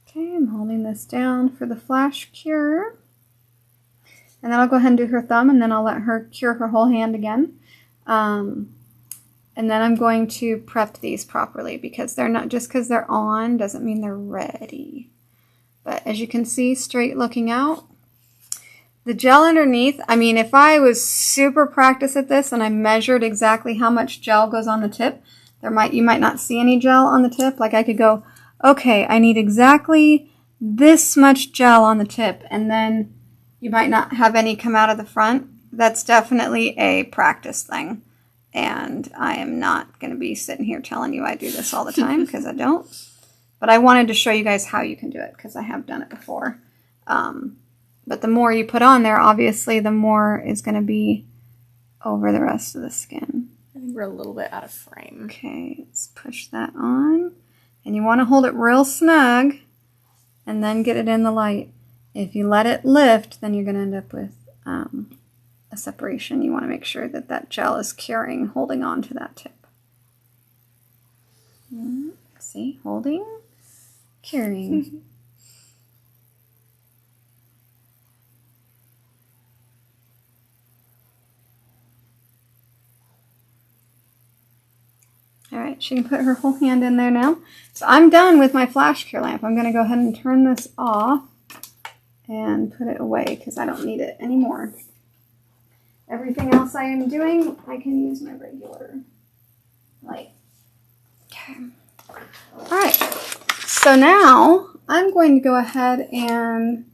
Okay, I'm holding this down for the flash cure. And then I'll go ahead and do her thumb, and then I'll let her cure her whole hand again. And then I'm going to prep these properly, because they're not, just because they're on doesn't mean they're ready. But as you can see, straight looking out. The gel underneath, I mean, if I was super practiced at this and I measured exactly how much gel goes on the tip, you might not see any gel on the tip. Like I could go, okay, I need exactly this much gel on the tip, and then you might not have any come out of the front. That's definitely a practice thing. And I am not going to be sitting here telling you I do this all the time, because I don't. But I wanted to show you guys how you can do it, because I have done it before. But the more you put on there, obviously, the more is going to be over the rest of the skin. I think we're a little bit out of frame. Okay, let's push that on. And you want to hold it real snug and then get it in the light. If you let it lift, then you're going to end up with a separation. You want to make sure that that gel is curing, holding on to that tip. See, holding, curing. All right, she can put her whole hand in there now. So I'm done with my flash cure lamp. I'm going to go ahead and turn this off and put it away, because I don't need it anymore. Everything else I am doing, I can use my regular light. Okay. All right. So now I'm going to go ahead and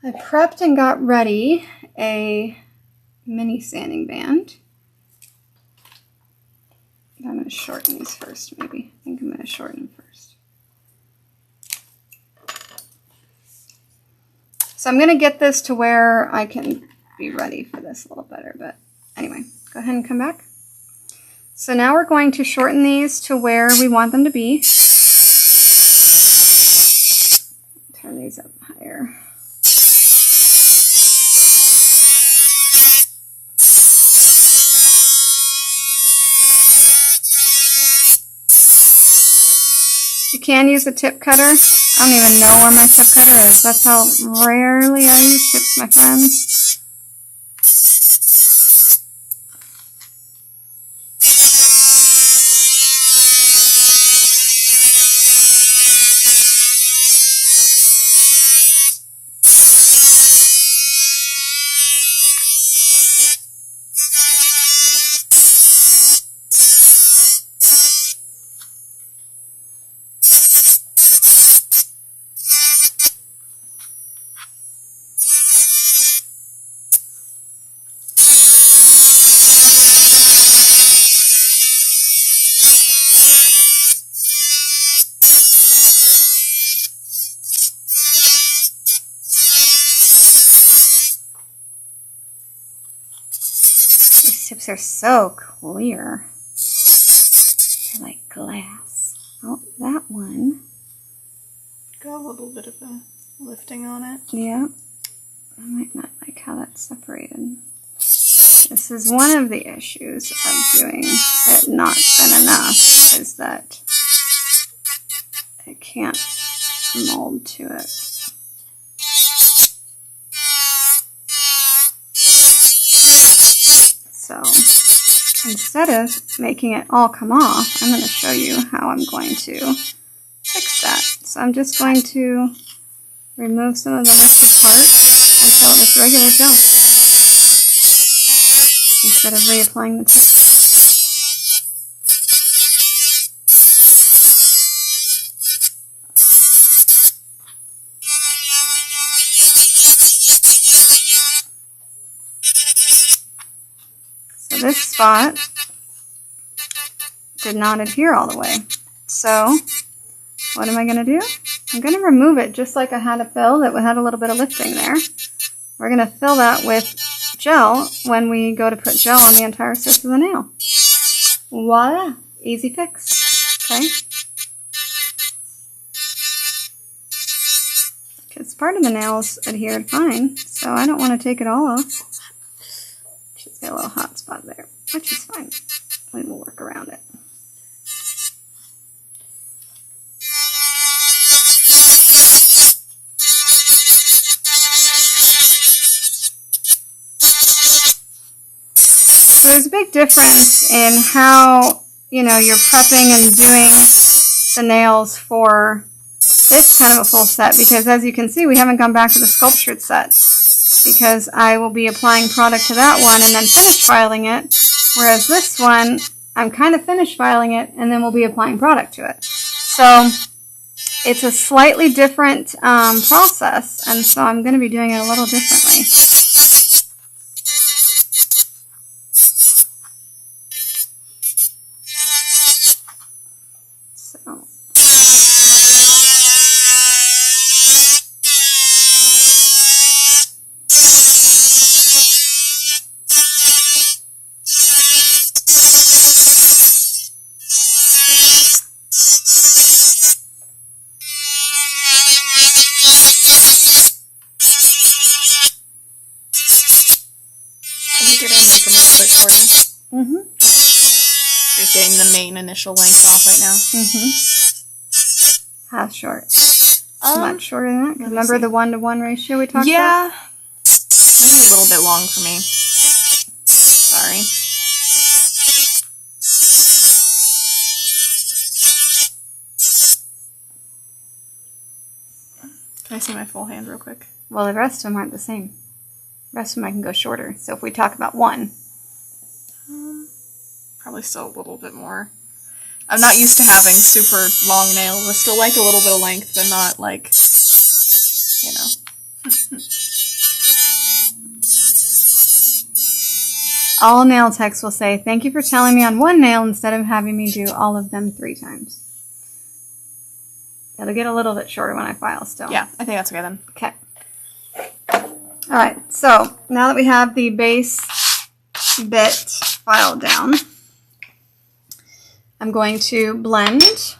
I prepped and got ready a mini sanding band. I'm going to shorten these first, maybe. I think I'm going to shorten them first. So I'm going to get this to where I can be ready for this a little better. But anyway, go ahead and come back. So now we're going to shorten these to where we want them to be. Turn these up higher. You can use a tip cutter. I don't even know where my tip cutter is. That's how rarely I use tips, my friends. Tips are so clear. They're like glass. Oh, that one. Got a little bit of a lifting on it. Yeah. I might not like how that's separated. This is one of the issues of doing it not thin enough, is that it can't mold to it. So instead of making it all come off, I'm going to show you how I'm going to fix that. So I'm just going to remove some of the lifted part until it's regular gel, instead of reapplying the tip. So this spot did not adhere all the way. So what am I going to do? I'm going to remove it just like I had a fill that had a little bit of lifting there. We're going to fill that with gel when we go to put gel on the entire surface of the nail. Voila, easy fix. Okay. Because part of the nails adhered fine, so I don't want to take it all off. She's got a little hot spot there, which is fine. We will work around it. So there's a big difference in how, you're prepping and doing the nails for this kind of a full set, because as you can see, we haven't gone back to the sculptured set because I will be applying product to that one and then finish filing it, whereas this one, I'm kind of finish filing it and then we'll be applying product to it. So it's a slightly different process, and so I'm going to be doing it a little differently. Just getting the main initial length off right now. How short? Much shorter than that. Remember the 1-to-1 ratio we talked about? Yeah. Maybe a little bit long for me. Sorry. Can I see my full hand real quick? Well, the rest of them aren't the same. The rest of them I can go shorter. So if we talk about one. Probably still a little bit more. I'm not used to having super long nails. I still like a little bit of length, but not like, All nail techs will say, thank you for telling me on one nail instead of having me do all of them 3 times. It'll get a little bit shorter when I file still. Yeah, I think that's okay then. Okay. Alright, so now that we have the base bit filed down, I'm going to blend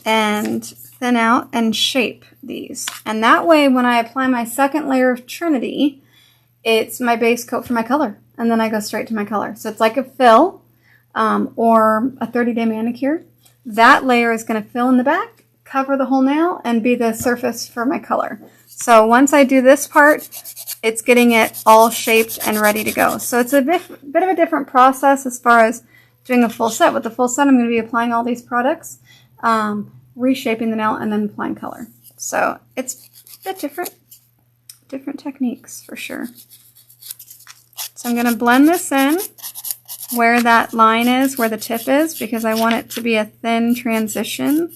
and thin out and shape these. And that way, when I apply my second layer of Trinity, it's my base coat for my color. And then I go straight to my color. So it's like a fill or a 30-day manicure. That layer is going to fill in the back, cover the whole nail, and be the surface for my color. So once I do this part, it's getting it all shaped and ready to go. So it's a bit of a different process as far as doing a full set. With the full set, I'm going to be applying all these products, reshaping the nail, and then applying color. So it's a bit different techniques for sure. So I'm going to blend this in where that line is, where the tip is, because I want it to be a thin transition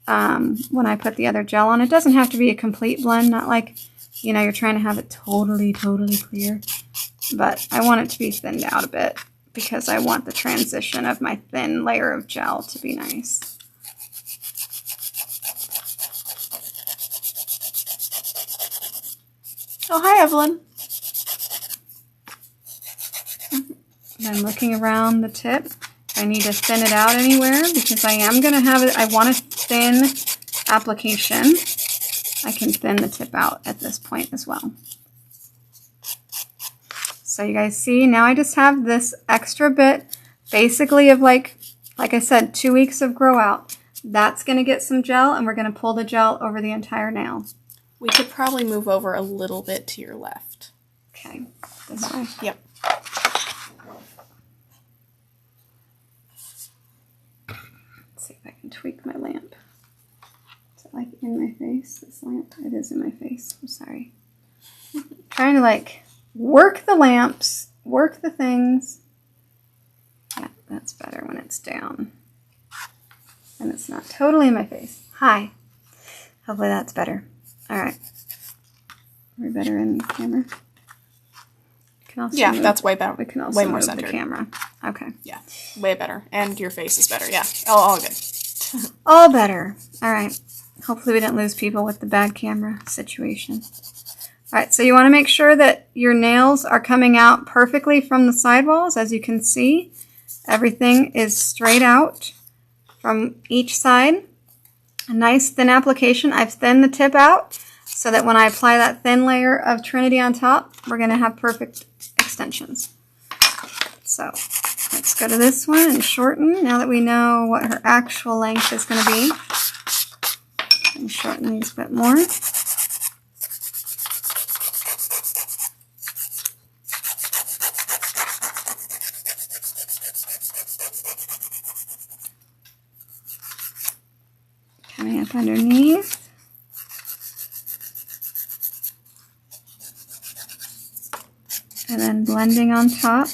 when I put the other gel on. It doesn't have to be a complete blend, not like, you're trying to have it totally clear, but I want it to be thinned out a bit because I want the transition of my thin layer of gel to be nice. Oh, hi, Evelyn. And I'm looking around the tip. I need to thin it out anywhere because I am going to have it. I want a thin application. I can thin the tip out at this point as well. So you guys see, now I just have this extra bit, basically of like I said, 2 weeks of grow out. That's going to get some gel, and we're going to pull the gel over the entire nail. We could probably move over a little bit to your left. Okay, this way. Yep. Let's see if I can tweak my lamp. Is it like in my face, this lamp? It is in my face, I'm sorry. Trying to work the lamps, work the things. Yeah, that's better when it's down. And it's not totally in my face. Hi. Hopefully that's better. Alright. Are we better in the camera? Yeah, that's way better. We can also way more move centered. the camera. Okay. Yeah, way better. And your face is better. Yeah, all good. All better. Alright. Hopefully we didn't lose people with the bad camera situation. Alright, so you want to make sure that your nails are coming out perfectly from the sidewalls, as you can see. Everything is straight out from each side. A nice thin application. I've thinned the tip out so that when I apply that thin layer of Trinity on top, we're going to have perfect extensions. So let's go to this one and shorten. Now that we know what her actual length is going to be, and shorten these a bit more. Coming up underneath. And then blending on top.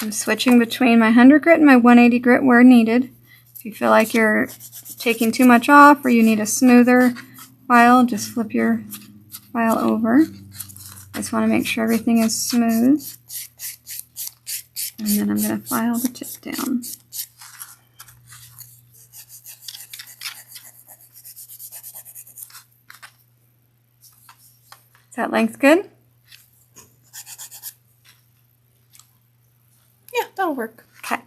I'm switching between my 100 grit and my 180 grit where needed. If you feel like you're taking too much off or you need a smoother file, just flip your file over. I just want to make sure everything is smooth. And then I'm going to file the tip down. Is that length good? Yeah, that'll work. Okay.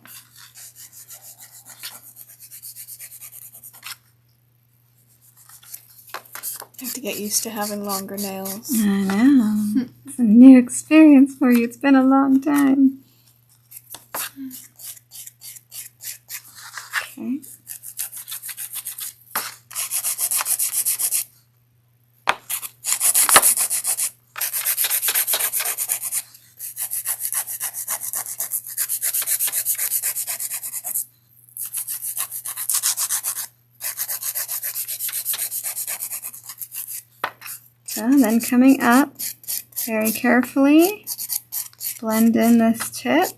I have to get used to having longer nails. I know. It's a new experience for you. It's been a long time. Okay. So then coming up, very carefully, blend in this tip.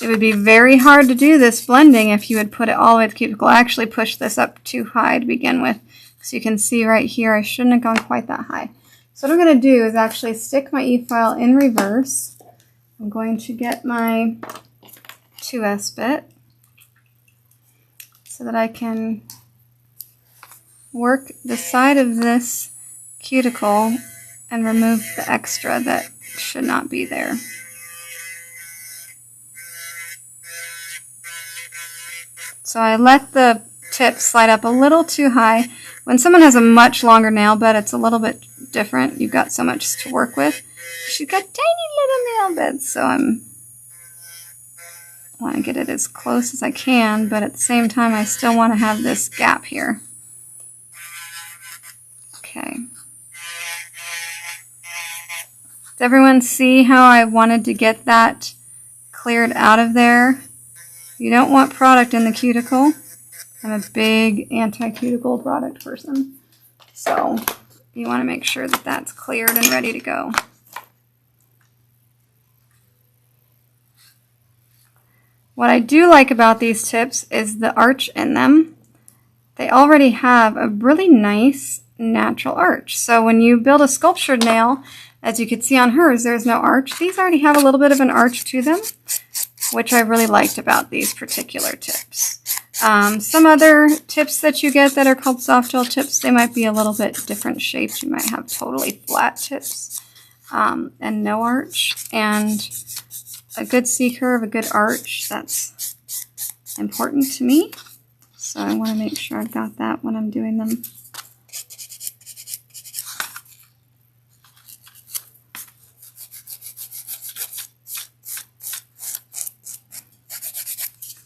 It would be very hard to do this blending if you would put it all the way to the cuticle. I actually pushed this up too high to begin with. So you can see right here, I shouldn't have gone quite that high. So what I'm going to do is actually stick my e-file in reverse. I'm going to get my 2S bit so that I can work the side of this cuticle and remove the extra that should not be there. So I let the tip slide up a little too high. When someone has a much longer nail bed, it's a little bit different. You've got so much to work with. She's got tiny little nail beds, so I want to get it as close as I can, but at the same time I still want to have this gap here. Okay. Does everyone see how I wanted to get that cleared out of there? You don't want product in the cuticle. I'm a big anti-cuticle product person. So you want to make sure that that's cleared and ready to go. What I do like about these tips is the arch in them. They already have a really nice natural arch. So when you build a sculptured nail, as you can see on hers, there's no arch. These already have a little bit of an arch to them, which I really liked about these particular tips. Some other tips that you get that are called soft gel tips, they might be a little bit different shapes. You might have totally flat tips and no arch. And a good C-curve, a good arch, that's important to me. So I want to make sure I've got that when I'm doing them.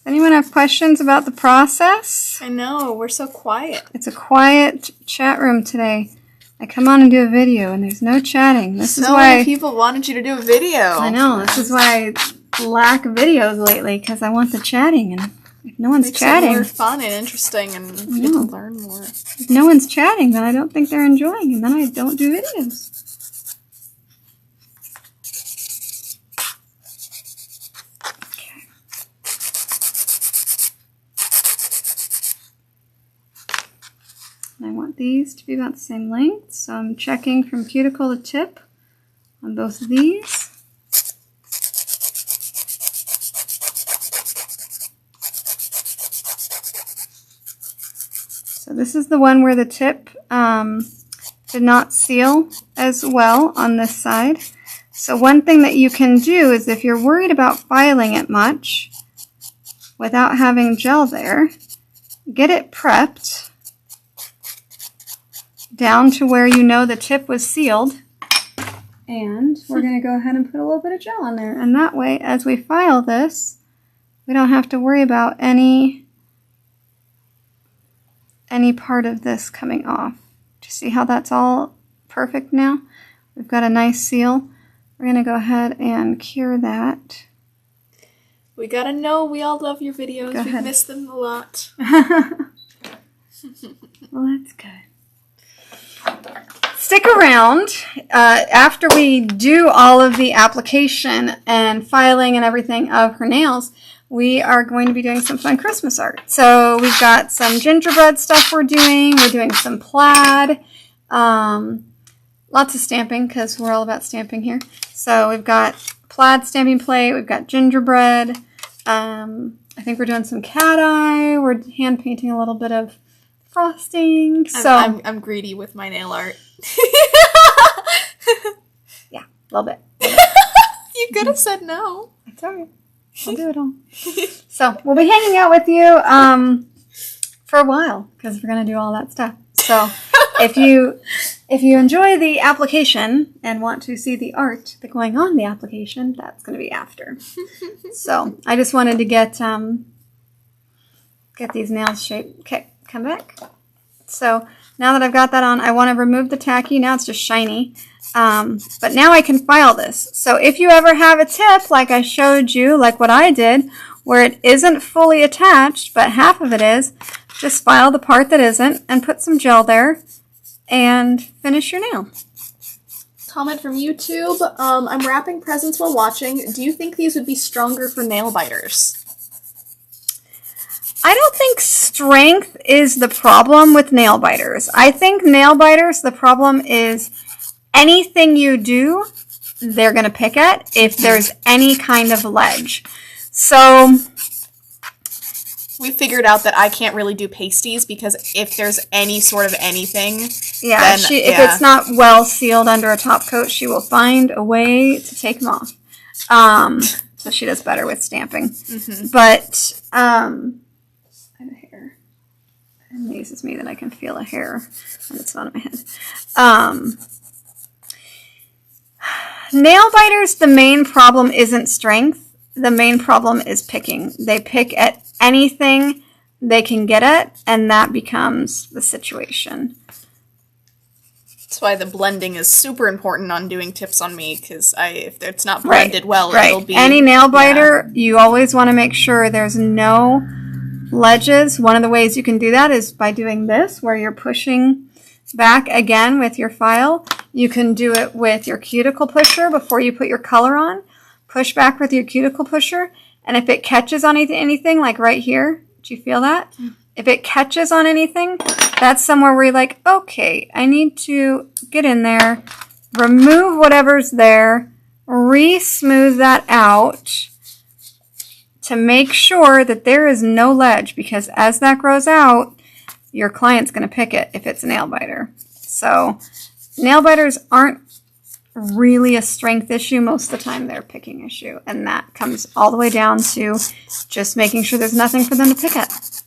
Anyone have questions about the process? I know, we're so quiet. It's a quiet chat room today. I come on and do a video and there's no chatting. This is why many people wanted you to do a video. I know, this is why I lack videos lately, because I want the chatting, and if no one's chatting, it more fun and interesting, and you get to learn more. If no one's chatting, then I don't think they're enjoying, and then I don't do videos. I want these to be about the same length, so I'm checking from cuticle to tip on both of these. this is the one where the tip did not seal as well on this side. So one thing that you can do is if you're worried about filing it much without having gel there, get it prepped down to where you know the tip was sealed. And we're going to go ahead and put a little bit of gel on there. And that way, as we file this, we don't have to worry about any part of this coming off. Do you see how that's all perfect now? We've got a nice seal. We're going to go ahead and cure that. We gotta know we all love your videos. We've missed them a lot. Well, that's good. Stick around. After we do all of the application and filing and everything of her nails, we are going to be doing some fun Christmas art. So we've got some gingerbread stuff we're doing. We're doing some plaid. Lots of stamping because we're all about stamping here. So we've got plaid stamping plate. We've got gingerbread. I think we're doing some cat eye. We're hand painting a little bit of frosting. So I'm greedy with my nail art. Yeah, a little bit. You could have said no. It's all right. I'll do it all. So we'll be hanging out with you for a while because we're going to do all that stuff. So if you enjoy the application and want to see the art that's going on the application, that's going to be after. So I just wanted to get these nails shaped. Okay, come back. So now that I've got that on, I want to remove the tacky. Now it's just shiny. But now I can file this. So if you ever have a tip like I showed you, like what I did, where it isn't fully attached, but half of it is, just file the part that isn't and put some gel there and finish your nail. Comment from YouTube. I'm wrapping presents while watching. Do you think these would be stronger for nail biters? I don't think strength is the problem with nail biters. I think nail biters, the problem is anything you do, they're going to pick at if there's any kind of ledge. So we figured out that I can't really do pasties because if there's any sort of anything, yeah, if it's not well sealed under a top coat, she will find a way to take them off. So she does better with stamping. Mm-hmm. But I have a hair. It amazes me that I can feel a hair when it's not on my head. Nail biters, the main problem isn't strength. The main problem is picking. They pick at anything they can get at, and that becomes the situation. That's why the blending is super important on doing tips on me, because if it's not blended well, it'll be... Any nail biter, you always want to make sure there's no ledges. One of the ways you can do that is by doing this, where you're pushing back again with your file. You can do it with your cuticle pusher before you put your color on. Push back with your cuticle pusher, and if it catches on anything, like right here, do you feel that? If it catches on anything, that's somewhere where you're like, okay, I need to get in there, remove whatever's there, re-smooth that out to make sure that there is no ledge, because as that grows out, your client's going to pick it if it's a nail biter. So nail biters aren't really a strength issue. Most of the time they're a picking issue, and that comes all the way down to just making sure there's nothing for them to pick at.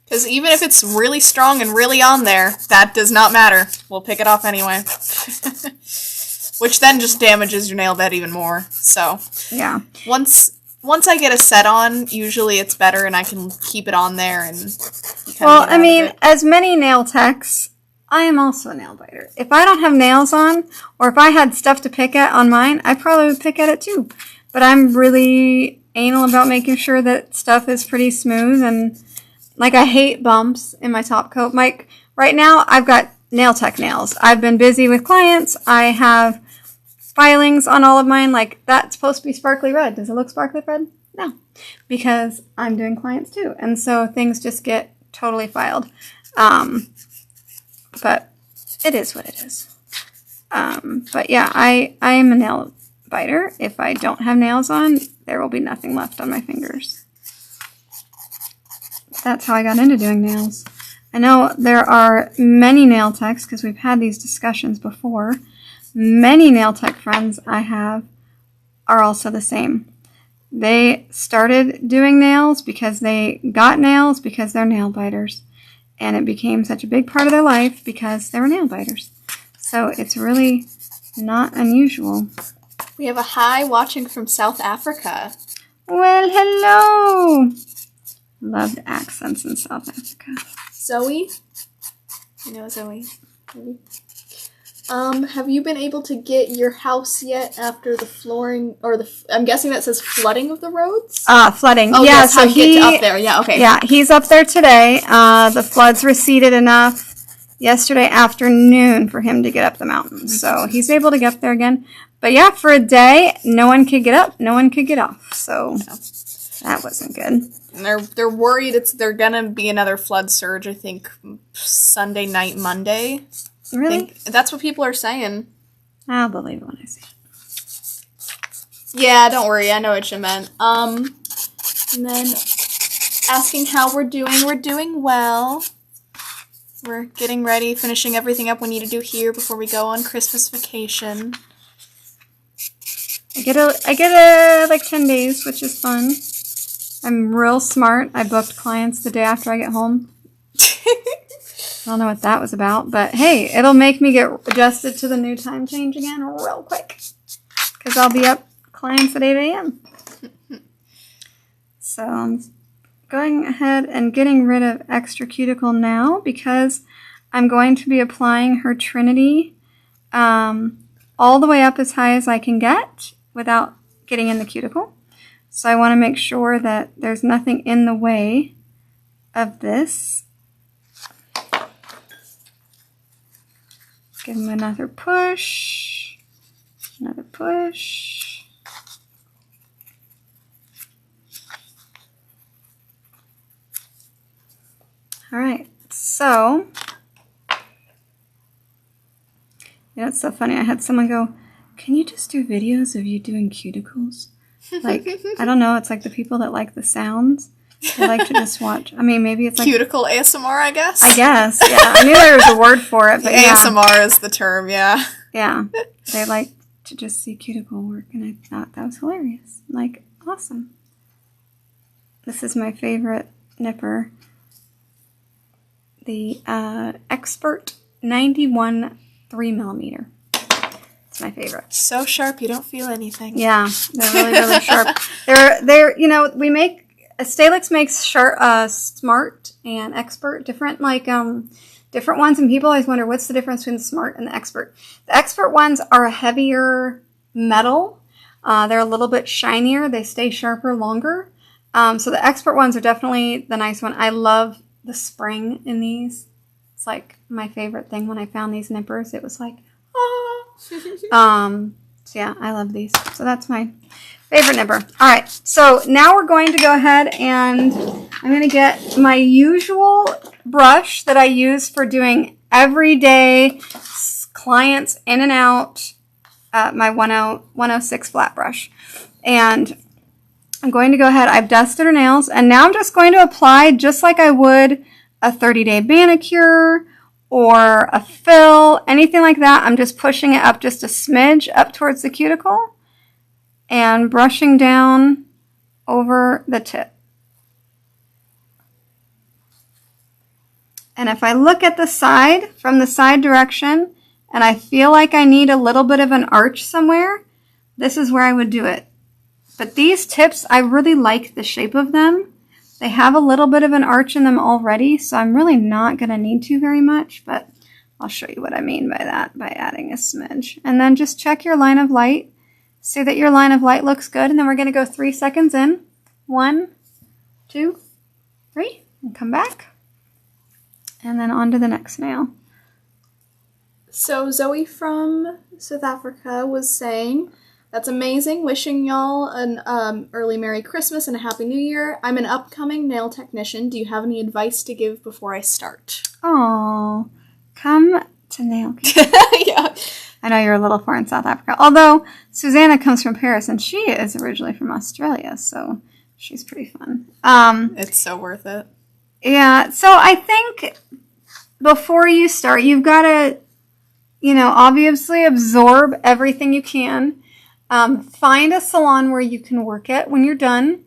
Because even if it's really strong and really on there, that does not matter. We'll pick it off anyway. Which then just damages your nail bed even more. So yeah, once I get a set on, usually it's better and I can keep it on there. And well, I mean, as many nail techs, I am also a nail biter. If I don't have nails on, or if I had stuff to pick at on mine, I probably would pick at it too. But I'm really anal about making sure that stuff is pretty smooth, and like I hate bumps in my top coat. Right now I've got nail tech nails. I've been busy with clients. I have filings on all of mine. Like, that's supposed to be sparkly red. Does it look sparkly red? No, because I'm doing clients too. And so things just get totally filed. But it is what it is. But yeah, I am a nail biter. If I don't have nails on, there will be nothing left on my fingers. That's how I got into doing nails. I know there are many nail techs, because we've had these discussions before. Many nail tech friends I have are also the same. They started doing nails because they got nails because they're nail biters. And it became such a big part of their life because they were nail biters. So it's really not unusual. We have a hi watching from South Africa. Well, hello! Loved accents in South Africa. Zoe? You know Zoe, maybe. Have you been able to get your house yet after the flooring, or I'm guessing that says flooding of the roads? Flooding. Oh, yeah, yes, so how to get up there. Yeah, okay. Yeah, he's up there today. The floods receded enough yesterday afternoon for him to get up the mountain. So he's able to get up there again. But yeah, for a day, no one could get up, no one could get off. So that wasn't good. And they're worried they're gonna be another flood surge, I think, Sunday night, Monday. Really? That's what people are saying. I'll believe it when I see it. Yeah, don't worry. I know what you meant. And then asking how we're doing. We're doing well. We're getting ready, finishing everything up we need to do here before we go on Christmas vacation. I get like 10 days, which is fun. I'm real smart. I booked clients the day after I get home. I don't know what that was about, but hey, it'll make me get adjusted to the new time change again real quick. Because I'll be up clients at 8 a.m. So I'm going ahead and getting rid of extra cuticle now because I'm going to be applying her Trinity all the way up as high as I can get without getting in the cuticle. So I want to make sure that there's nothing in the way of this. Give him another push. Another push. All right, so, yeah, it's so funny. I had someone go, can you just do videos of you doing cuticles? Like, I don't know, it's like the people that like the sounds. They like to just watch. I mean, maybe it's like... Cuticle ASMR, I guess? I guess, yeah. I knew there was a word for it, but yeah. ASMR is the term, yeah. Yeah. They like to just see cuticle work, and I thought that was hilarious. Like, awesome. This is my favorite nipper. The Expert 91 3mm. It's my favorite. So sharp, you don't feel anything. Yeah, they're really, really sharp. They're you know, we make... Stalix makes Smart and Expert different, like, different ones, and people always wonder what's the difference between the Smart and the Expert. The Expert ones are a heavier metal. They're a little bit shinier. They stay sharper longer. So the Expert ones are definitely the nice one. I love the spring in these. It's like my favorite thing when I found these nippers. It was like, ah. So yeah, I love these. So that's my favorite nipper. All right, so now we're going to go ahead and I'm going to get my usual brush that I use for doing everyday clients in and out, my 106 flat brush. And I'm going to go ahead, I've dusted her nails, and now I'm just going to apply just like I would a 30-day manicure or a fill, anything like that. I'm just pushing it up just a smidge up towards the cuticle and brushing down over the tip. And if I look at the side, from the side direction, and I feel like I need a little bit of an arch somewhere, this is where I would do it. But these tips, I really like the shape of them. They have a little bit of an arch in them already, so I'm really not going to need to very much, but I'll show you what I mean by that, by adding a smidge. And then just check your line of light. See that your line of light looks good, and then we're going to go 3 seconds in. 1, 2, 3, and come back. And then on to the next nail. So Zoe from South Africa was saying, that's amazing. Wishing y'all an early Merry Christmas and a Happy New Year. I'm an upcoming nail technician. Do you have any advice to give before I start? Oh, come to nail. Yeah. I know you're a little far in South Africa. Although Susanna comes from Paris and she is originally from Australia, so she's pretty fun. It's so worth it. Yeah, so I think before you start, you've got to, obviously absorb everything you can. Find a salon where you can work at when you're done,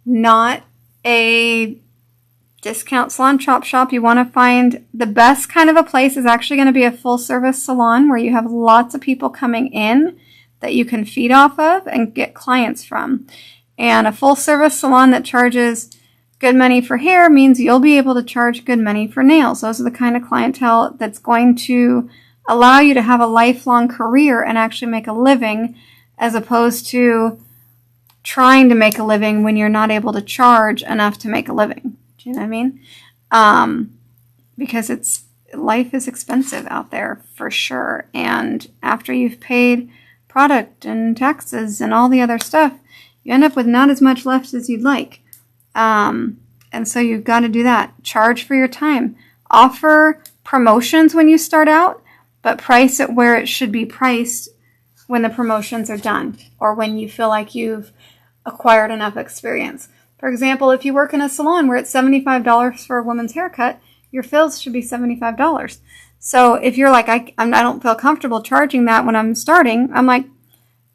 not a discount salon chop shop. You want to find the best kind of a place is actually going to be a full service salon where you have lots of people coming in that you can feed off of and get clients from. And a full service salon that charges good money for hair means you'll be able to charge good money for nails. Those are the kind of clientele that's going to allow you to have a lifelong career and actually make a living, as opposed to trying to make a living when you're not able to charge enough to make a living. Do you know what I mean? Because life is expensive out there for sure. And after you've paid product and taxes and all the other stuff, you end up with not as much left as you'd like. And so you've got to do that. Charge for your time. Offer promotions when you start out, but price it where it should be priced when the promotions are done or when you feel like you've acquired enough experience. For example, if you work in a salon where it's $75 for a woman's haircut, your fills should be $75. So if you're like, I don't feel comfortable charging that when I'm starting, I'm like,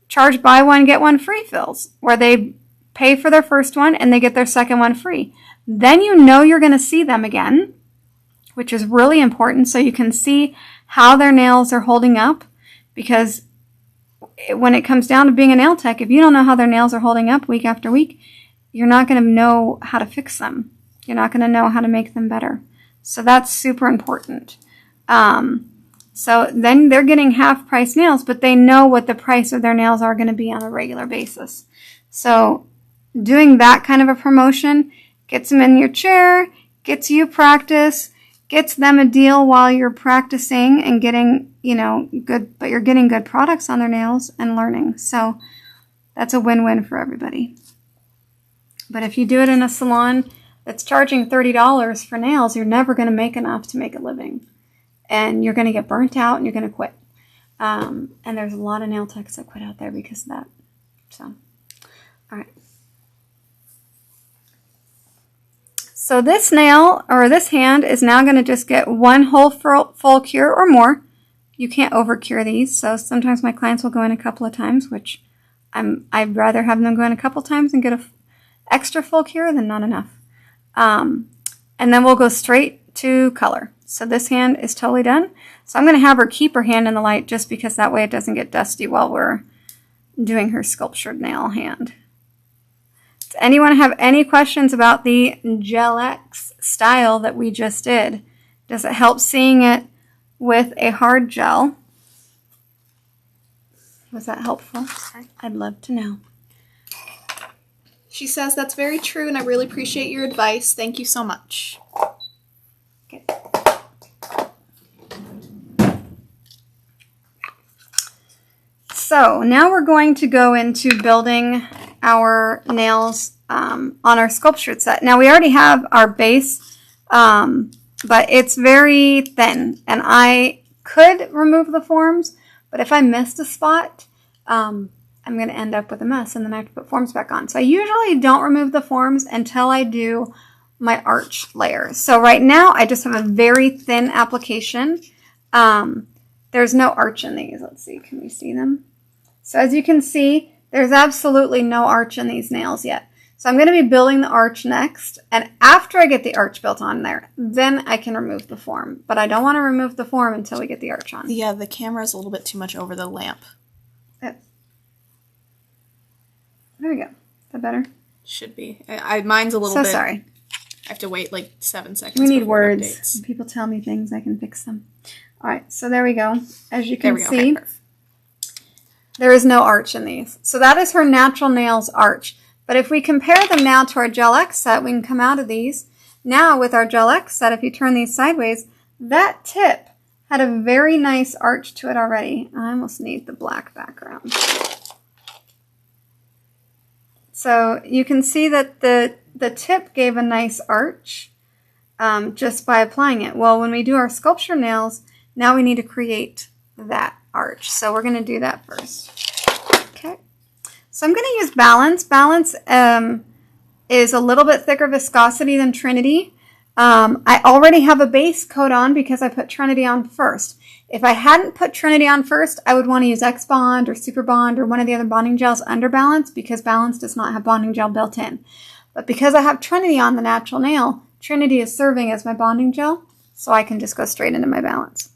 charge buy one, get one free fills, where they pay for their first one and they get their second one free. Then you're going to see them again, which is really important, so you can see how their nails are holding up. Because when it comes down to being a nail tech, if you don't know how their nails are holding up week after week, you're not going to know how to fix them. You're not going to know how to make them better. So that's super important. So then they're getting half price nails, but they know what the price of their nails are going to be on a regular basis. So doing that kind of a promotion gets them in your chair, gets you practice, gets them a deal while you're practicing and getting, good, but you're getting good products on their nails and learning. So that's a win-win for everybody. But if you do it in a salon that's charging $30 for nails, you're never going to make enough to make a living. And you're going to get burnt out and you're going to quit. And there's a lot of nail techs that quit out there because of that. So, all right. So this nail, or this hand, is now going to just get one whole full cure or more. You can't over cure these, so sometimes my clients will go in a couple of times, which I'd rather have them go in a couple times and get a extra full cure than not enough. And then we'll go straight to color. So this hand is totally done. So I'm going to have her keep her hand in the light just because that way it doesn't get dusty while we're doing her sculptured nail hand. Does anyone have any questions about the Gel X style that we just did? Does it help seeing it with a hard gel? Was that helpful? I'd love to know. She says, that's very true, and I really appreciate your advice. Thank you so much. Okay. So now we're going to go into building our nails on our sculptured set. Now we already have our base, but it's very thin, and I could remove the forms, but if I missed a spot, I'm going to end up with a mess, and then I have to put forms back on. So I usually don't remove the forms until I do my arch layer. So right now I just have a very thin application. There's no arch in these. Let's see, can we see them? So as you can see, there's absolutely no arch in these nails yet. So I'm going to be building the arch next, and after I get the arch built on there, then I can remove the form. But I don't want to remove the form until we get the arch on. Yeah, the camera's a little bit too much over the lamp. There we go. Is that better? Should be. Mine's a little bit. So sorry. I have to wait like 7 seconds. We need words. When people tell me things, I can fix them. All right, so there we go. As you can see, okay, there is no arch in these. So that is her natural nails arch. But if we compare them now to our Gel X set, we can come out of these. Now with our Gel X set, if you turn these sideways, that tip had a very nice arch to it already. I almost need the black background. So you can see that the tip gave a nice arch just by applying it. Well, when we do our sculpture nails, now we need to create that arch. So we're going to do that first. Okay. So I'm going to use Balance. Balance is a little bit thicker viscosity than Trinity. I already have a base coat on because I put Trinity on first. If I hadn't put Trinity on first, I would want to use X Bond or Super Bond or one of the other bonding gels under Balance because Balance does not have bonding gel built in. But because I have Trinity on the natural nail, Trinity is serving as my bonding gel, so I can just go straight into my Balance.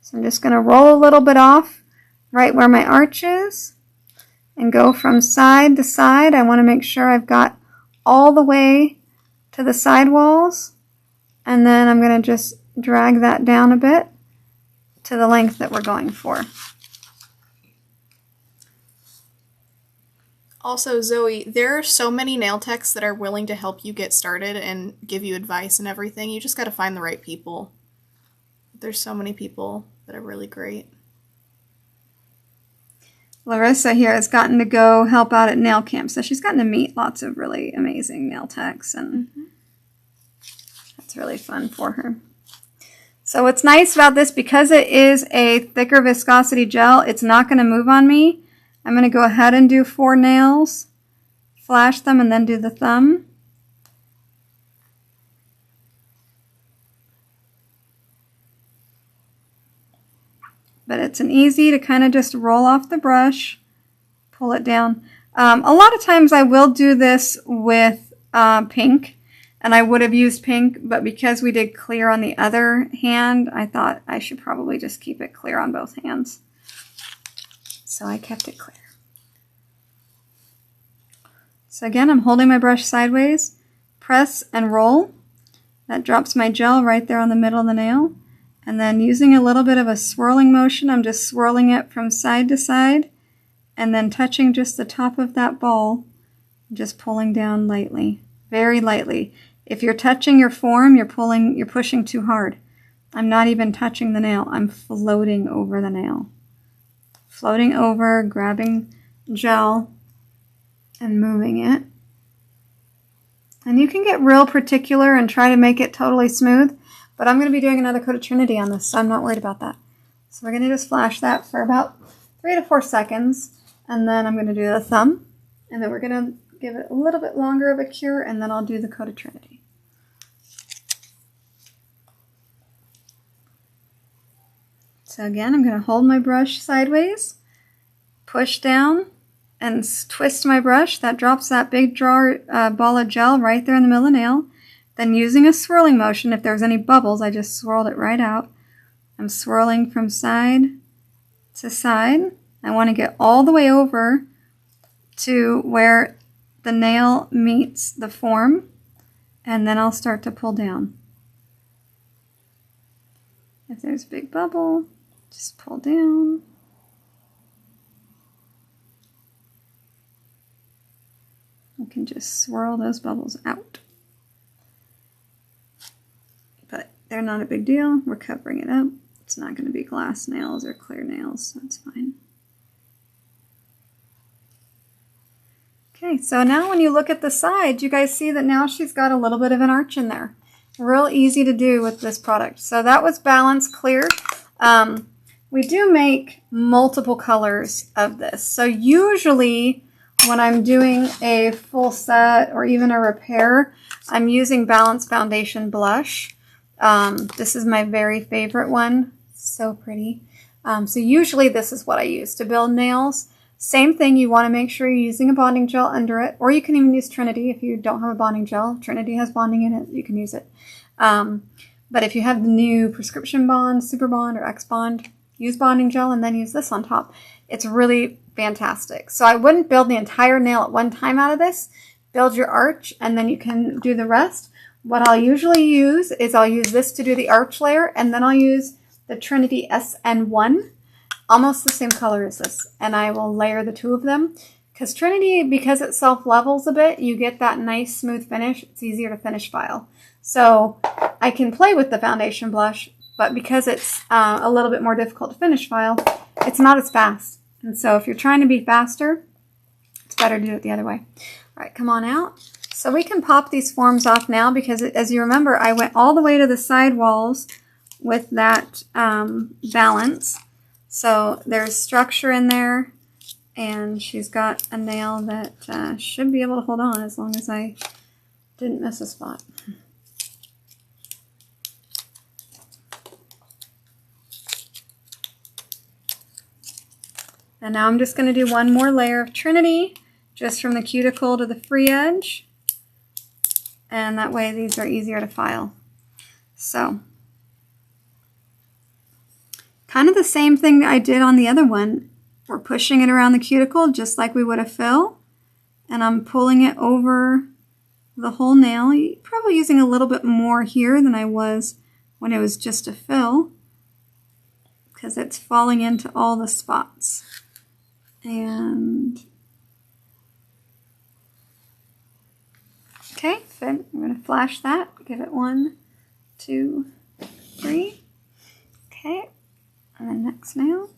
So I'm just going to roll a little bit off right where my arch is and go from side to side. I want to make sure I've got all the way to the side walls, and then I'm going to just drag that down a bit to the length that we're going for. Also, Zoe, there are so many nail techs that are willing to help you get started and give you advice and everything. You just got to find the right people. There's so many people that are really great. Larissa here has gotten to go help out at nail camp, so she's gotten to meet lots of really amazing nail techs, and that's really fun for her. So what's nice about this, because it is a thicker viscosity gel, it's not going to move on me. I'm going to go ahead and do 4 nails, flash them, and then do the thumb. But it's an easy to kind of just roll off the brush, pull it down. A lot of times I will do this with pink, and I would have used pink, but because we did clear on the other hand, I thought I should probably just keep it clear on both hands. So I kept it clear. So again, I'm holding my brush sideways, press and roll. That drops my gel right there on the middle of the nail. And then using a little bit of a swirling motion, I'm just swirling it from side to side and then touching just the top of that ball, just pulling down lightly, very lightly. If you're touching your form, you're pushing too hard. I'm not even touching the nail. I'm floating over the nail. Floating over, grabbing gel and moving it. And you can get real particular and try to make it totally smooth. But I'm going to be doing another coat of Trinity on this, so I'm not worried about that. So we're going to just flash that for about 3 to 4 seconds, and then I'm going to do the thumb, and then we're going to give it a little bit longer of a cure, and then I'll do the coat of Trinity. So again, I'm going to hold my brush sideways, push down, and twist my brush. That drops that big ball of gel right there in the middle of the nail. Then using a swirling motion, if there's any bubbles, I just swirled it right out. I'm swirling from side to side. I want to get all the way over to where the nail meets the form, and then I'll start to pull down. If there's a big bubble, just pull down. You can just swirl those bubbles out. But they're not a big deal. We're covering it up. It's not going to be glass nails or clear nails, so it's fine. Okay, so now when you look at the side, you guys see that now she's got a little bit of an arch in there. Real easy to do with this product. So that was Balance Clear. We do make multiple colors of this. So usually when I'm doing a full set or even a repair, I'm using Balance Foundation Blush. This is my very favorite one. So pretty. So usually this is what I use to build nails. Same thing, you want to make sure you're using a bonding gel under it, or you can even use Trinity if you don't have a bonding gel. Trinity has bonding in it, you can use it. But if you have the new prescription bond, Super Bond, or X Bond, use bonding gel and then use this on top. It's really fantastic. So I wouldn't build the entire nail at one time out of this. Build your arch and then you can do the rest. What I'll usually use is I'll use this to do the arch layer, and then I'll use the Trinity SN1, almost the same color as this, and I will layer the two of them. Because Trinity, because it self-levels a bit, you get that nice smooth finish. It's easier to finish file. So I can play with the foundation blush, but because it's a little bit more difficult to finish file, it's not as fast. And so if you're trying to be faster, it's better to do it the other way. All right, come on out. So we can pop these forms off now because, as you remember, I went all the way to the side walls with that balance. So there's structure in there, and she's got a nail that should be able to hold on as long as I Didn't miss a spot. And now I'm just going to do one more layer of Trinity, just from the cuticle to the free edge. And that way these are easier to file. So, kind of the same thing that I did on the other one. We're pushing it around the cuticle just like we would a fill. And I'm pulling it over the whole nail. Probably using a little bit more here than I was when it was just a fill, because it's falling into all the spots. And okay, so I'm going to flash that. Give it 1, 2, 3. Okay, and then next nail.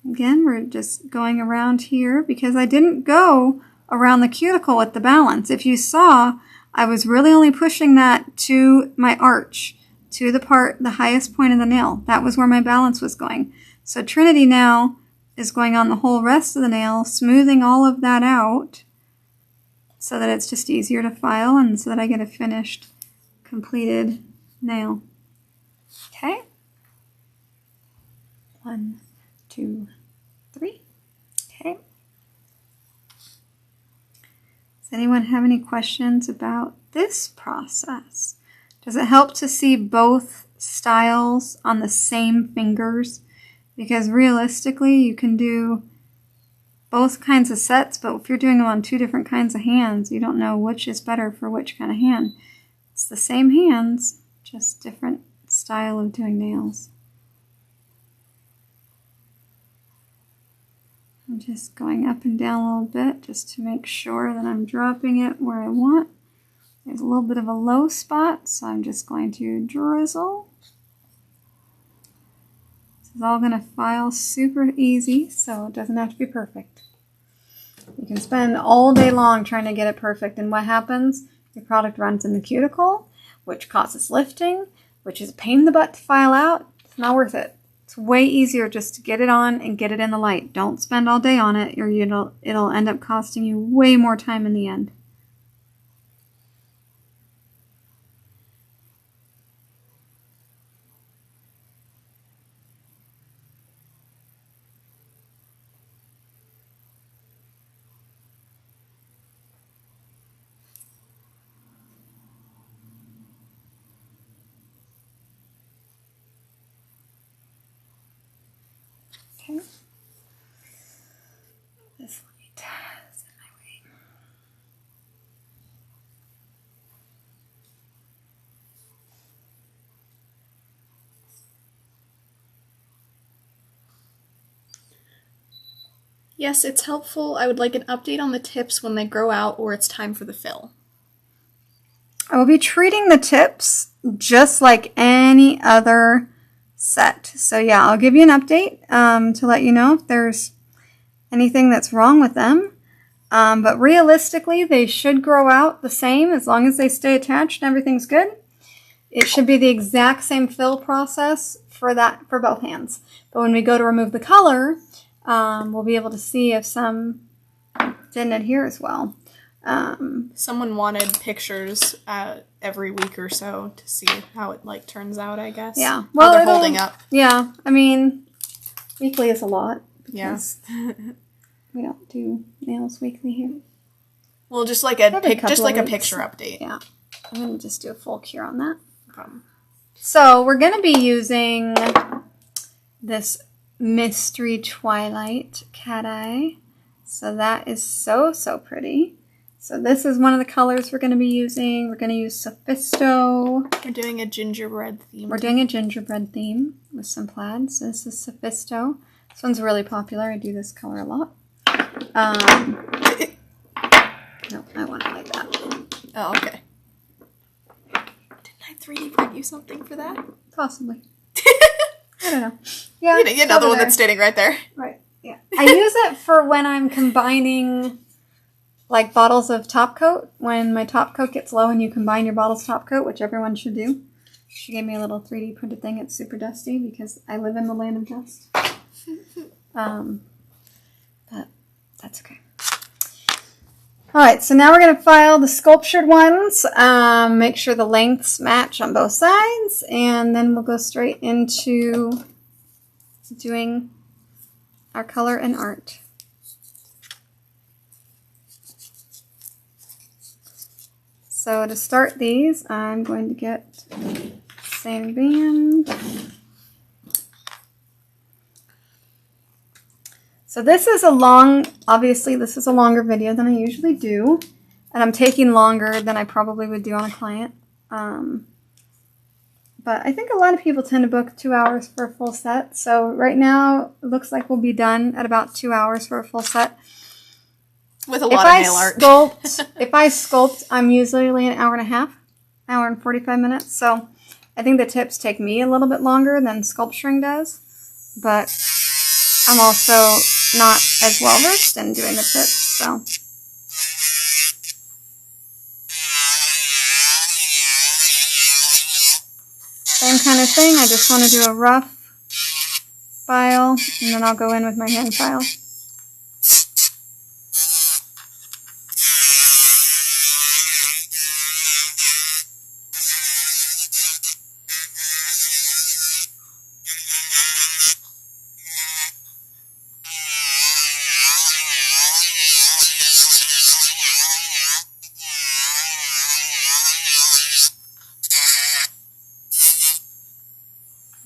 Again, we're just going around here because I didn't go around the cuticle with the balance. If you saw, I was really only pushing that to my arch, to the highest point of the nail. That was where my balance was going. So Trinity now is going on the whole rest of the nail, smoothing all of that out so that it's just easier to file and so that I get a finished, completed nail. Okay. 1, 2, 3. Okay. Does anyone have any questions about this process? Does it help to see both styles on the same fingers? Because realistically, you can do both kinds of sets, but if you're doing them on 2 different kinds of hands, you don't know which is better for which kind of hand. It's the same hands, just different style of doing nails. I'm just going up and down a little bit just to make sure that I'm dropping it where I want. There's a little bit of a low spot, so I'm just going to drizzle. This is all going to file super easy, so it doesn't have to be perfect. You can spend all day long trying to get it perfect, and what happens? Your product runs in the cuticle, which causes lifting, which is a pain in the butt to file out. It's not worth it. It's way easier just to get it on and get it in the light. Don't spend all day on it, or it'll end up costing you way more time in the end. Okay. This light is in my way. Yes, it's helpful. I would like an update on the tips when they grow out or it's time for the fill. I will be treating the tips just like any other set. So yeah, I'll give you an update to let you know if there's anything that's wrong with them. But realistically, they should grow out the same as long as they stay attached and everything's good. It should be the exact same fill process for both hands. But when we go to remove the color, we'll be able to see if some didn't adhere as well. Someone wanted pictures every week or so to see how it turns out, I guess. Yeah. Well, they're holding up. Yeah. I mean, weekly is a lot. Yeah. We don't do nails weekly here. Well, just like a weeks. picture update. Yeah. I'm going to just do a full cure on that. So we're going to be using this Mystery Twilight cat eye. So that is so pretty. So this is one of the colors we're going to be using. We're going to use Sophisto. We're doing a gingerbread theme. We're doing a gingerbread theme with some plaid. So this is Sophisto. This one's really popular. I do this color a lot. No, I want it like that. Oh, okay. Didn't I 3D print you something for that? Possibly. I don't know. Yeah. Another one that's standing right there. Right. Yeah. I use it for when I'm combining like bottles of top coat. When my top coat gets low and you combine your bottles top coat, which everyone should do. She gave me a little 3D printed thing. It's super dusty because I live in the land of dust. But that's okay. Alright, so now we're going to file the sculptured ones, make sure the lengths match on both sides, and then we'll go straight into doing our color and art. So to start these, I'm going to get same band. So this is obviously this is a longer video than I usually do, and I'm taking longer than I probably would do on a client. But I think a lot of people tend to book 2 hours for a full set. So right now, it looks like we'll be done at about 2 hours for a full set. With a lot of nail art. If I sculpt, I'm usually an hour and a half, hour and 45 minutes. So I think the tips take me a little bit longer than sculpturing does, but I'm also not as well versed in doing the tips, so. Same kind of thing, I just want to do a rough file, and then I'll go in with my hand file.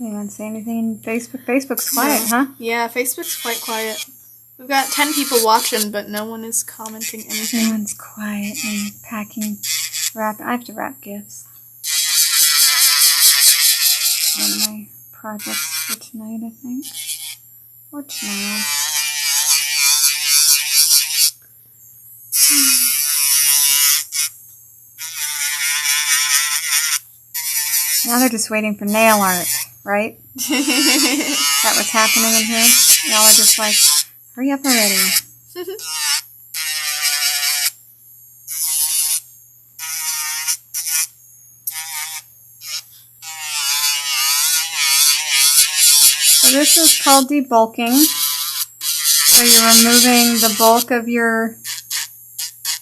Anyone say anything in Facebook? Facebook's quiet, huh? Yeah, Facebook's quite quiet. We've got 10 people watching, but no one is commenting anything. Everyone's quiet and packing, wrap. I have to wrap gifts. One of my projects for tonight, I think. Or tomorrow. Now they're just waiting for nail art, right? Is that what's happening in here? Y'all are just like, hurry up already. So this is called debulking. So you're removing the bulk of your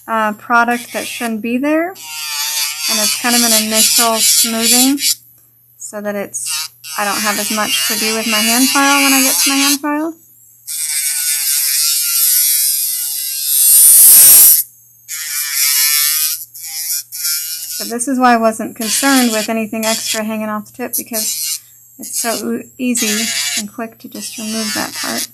product that shouldn't be there. And it's kind of an initial smoothing so that I don't have as much to do with my hand file when I get to my hand file. So this is why I wasn't concerned with anything extra hanging off the tip, because it's so easy and quick to just remove that part.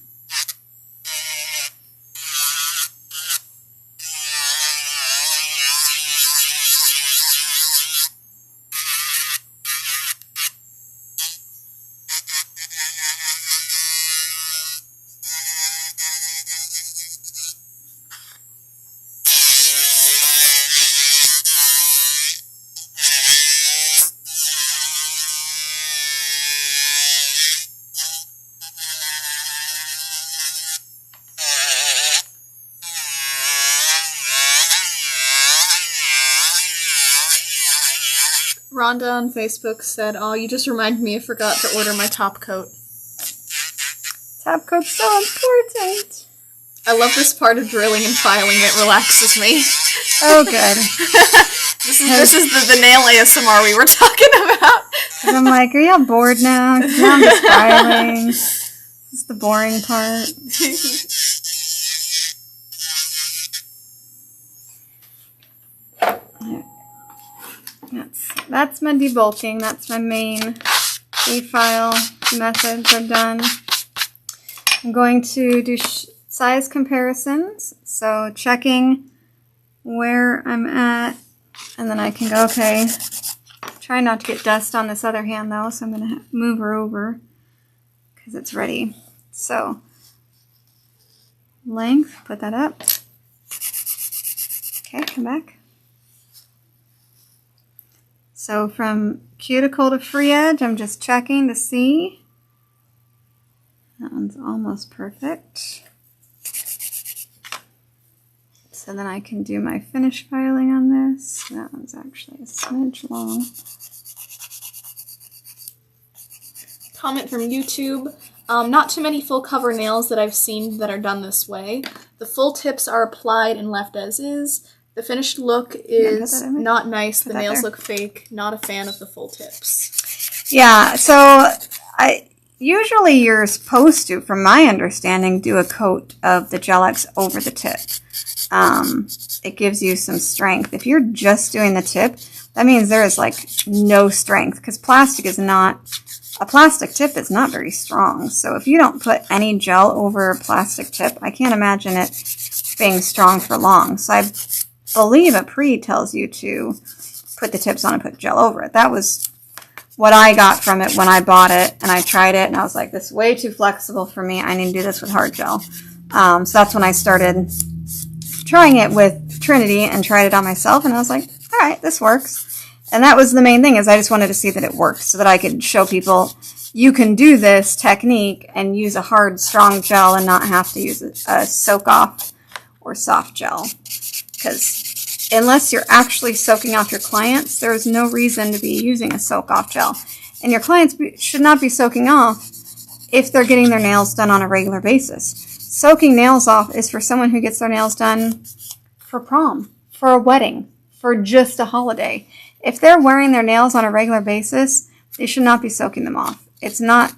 Rhonda on Facebook said, "Oh, you just reminded me I forgot to order my top coat." Top coat's so important. I love this part of drilling and filing. It relaxes me. Oh, good. This is the nail ASMR we were talking about. I'm like, are y'all bored now? Now I'm just filing. This is the boring part. That's my debulking. That's my main e-file methods I've done. I'm going to do size comparisons. So checking where I'm at, and then I can go, okay, try not to get dust on this other hand though, so I'm going to move her over because it's ready. So length, put that up. Okay, come back. So from cuticle to free edge, I'm just checking to see. That one's almost perfect. So then I can do my finish filing on this. That one's actually a smidge long. Comment from YouTube. Not too many full cover nails that I've seen that are done this way. The full tips are applied and left as is. The finished look is not nice. The nails look fake. Not a fan of the full tips. Yeah, so usually you're supposed to, from my understanding, do a coat of the Gel-X over the tip. It gives you some strength. If you're just doing the tip, that means there is like no strength, because a plastic tip is not very strong. So if you don't put any gel over a plastic tip, I can't imagine it being strong for long. So I believe Apres tells you to put the tips on and put gel over it. That was what I got from it when I bought it, and I tried it, and I was like, this is way too flexible for me. I need to do this with hard gel. So that's when I started trying it with Trinity and tried it on myself, and I was like, all right, this works. And that was the main thing, is I just wanted to see that it worked so that I could show people you can do this technique and use a hard, strong gel and not have to use a soak-off or soft gel. Because unless you're actually soaking off your clients, there's no reason to be using a soak-off gel. And your clients should not be soaking off if they're getting their nails done on a regular basis. Soaking nails off is for someone who gets their nails done for prom, for a wedding, for just a holiday. If they're wearing their nails on a regular basis, they should not be soaking them off. It's not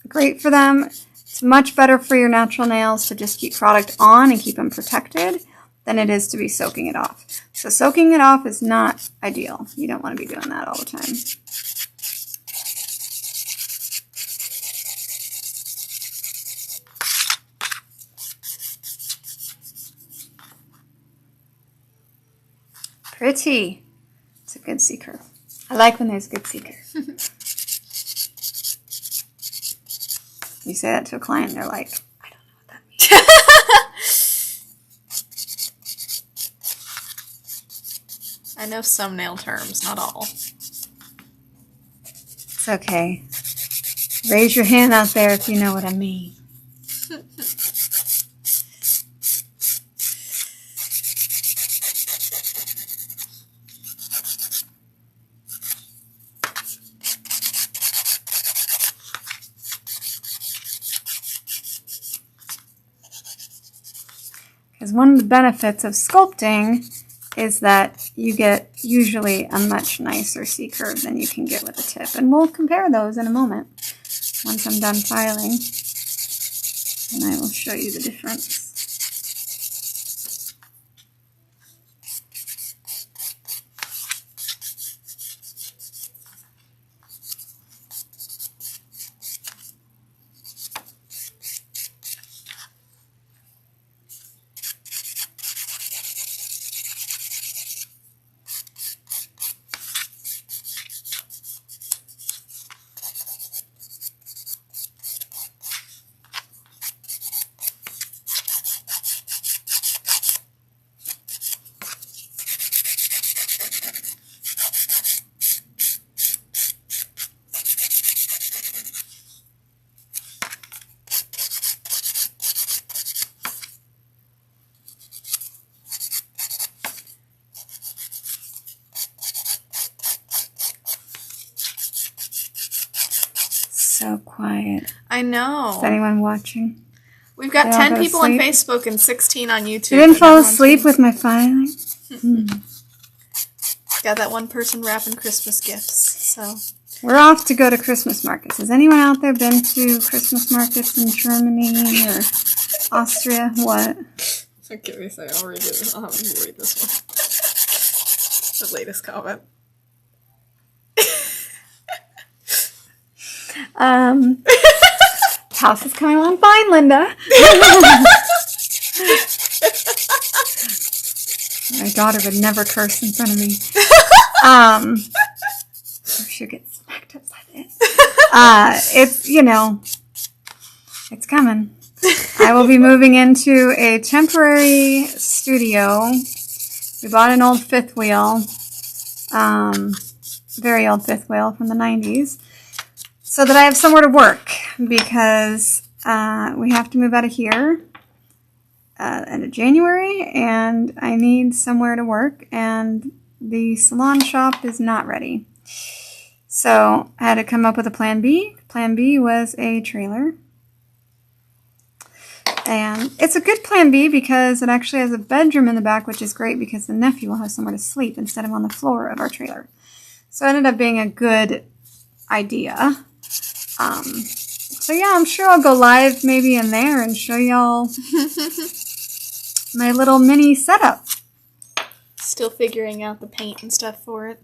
great for them. It's much better for your natural nails to just keep product on and keep them protected than it is to be soaking it off. So soaking it off is not ideal. You don't want to be doing that all the time. Pretty. It's a good seeker. I like when there's a good seeker. You say that to a client, they're like, I don't know what that means. I know some nail terms, not all. It's okay. Raise your hand out there if you know what I mean. Because one of the benefits of sculpting is that you get usually a much nicer C-curve than you can get with a tip. And we'll compare those in a moment once I'm done filing. And I will show you the difference. So quiet. I know. Is anyone watching? We've got 10 people on Facebook and 16 on YouTube. You didn't fall asleep with my filing? Got that one person wrapping Christmas gifts, so. We're off to go to Christmas markets. Has anyone out there been to Christmas markets in Germany or Austria? What? Okay, wait a second. I'll read it. I'll have you read this one. The latest comment. House is coming along fine, Linda. My daughter would never curse in front of me. Or she'll get smacked upside the head. It's, it's coming. I will be moving into a temporary studio. We bought an old fifth wheel, very old fifth wheel from the 90s. So that I have somewhere to work, because we have to move out of here end of January, and I need somewhere to work, and the salon shop is not ready. So I had to come up with a plan B. Plan B was a trailer, And it's a good plan B because it actually has a bedroom in the back, which is great because the nephew will have somewhere to sleep instead of on the floor of our trailer. So it ended up being a good idea. So yeah, I'm sure I'll go live maybe in there and show y'all my little mini setup. Still figuring out the paint and stuff for it.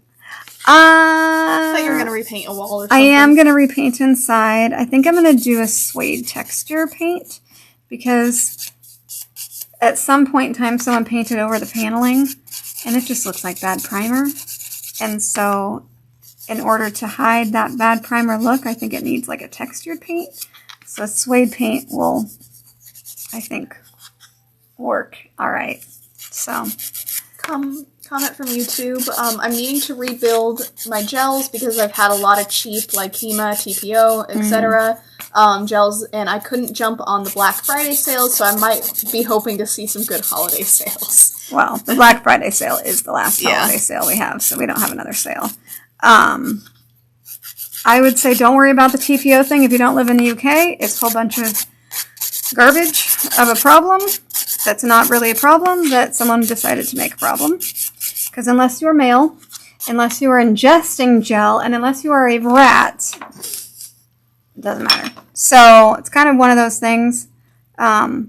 I thought you were going to repaint a wall or something. I am going to repaint inside. I think I'm going to do a suede texture paint because at some point in time someone painted over the paneling and it just looks like bad primer. And so in order to hide that bad primer look, I think it needs like a textured paint. So suede paint will, I think, work all right. So comment from YouTube. I'm needing to rebuild my gels because I've had a lot of cheap like Hema, TPO, etc. Gels, and I couldn't jump on the Black Friday sales, so I might be hoping to see some good holiday sales. Well, the Black Friday sale is the last holiday sale we have, so we don't have another sale. I would say don't worry about the TPO thing if you don't live in the UK. It's a whole bunch of garbage of a problem that's not really a problem that someone decided to make a problem. Because unless you're male, unless you are ingesting gel, and unless you are a rat, it doesn't matter. So it's kind of one of those things that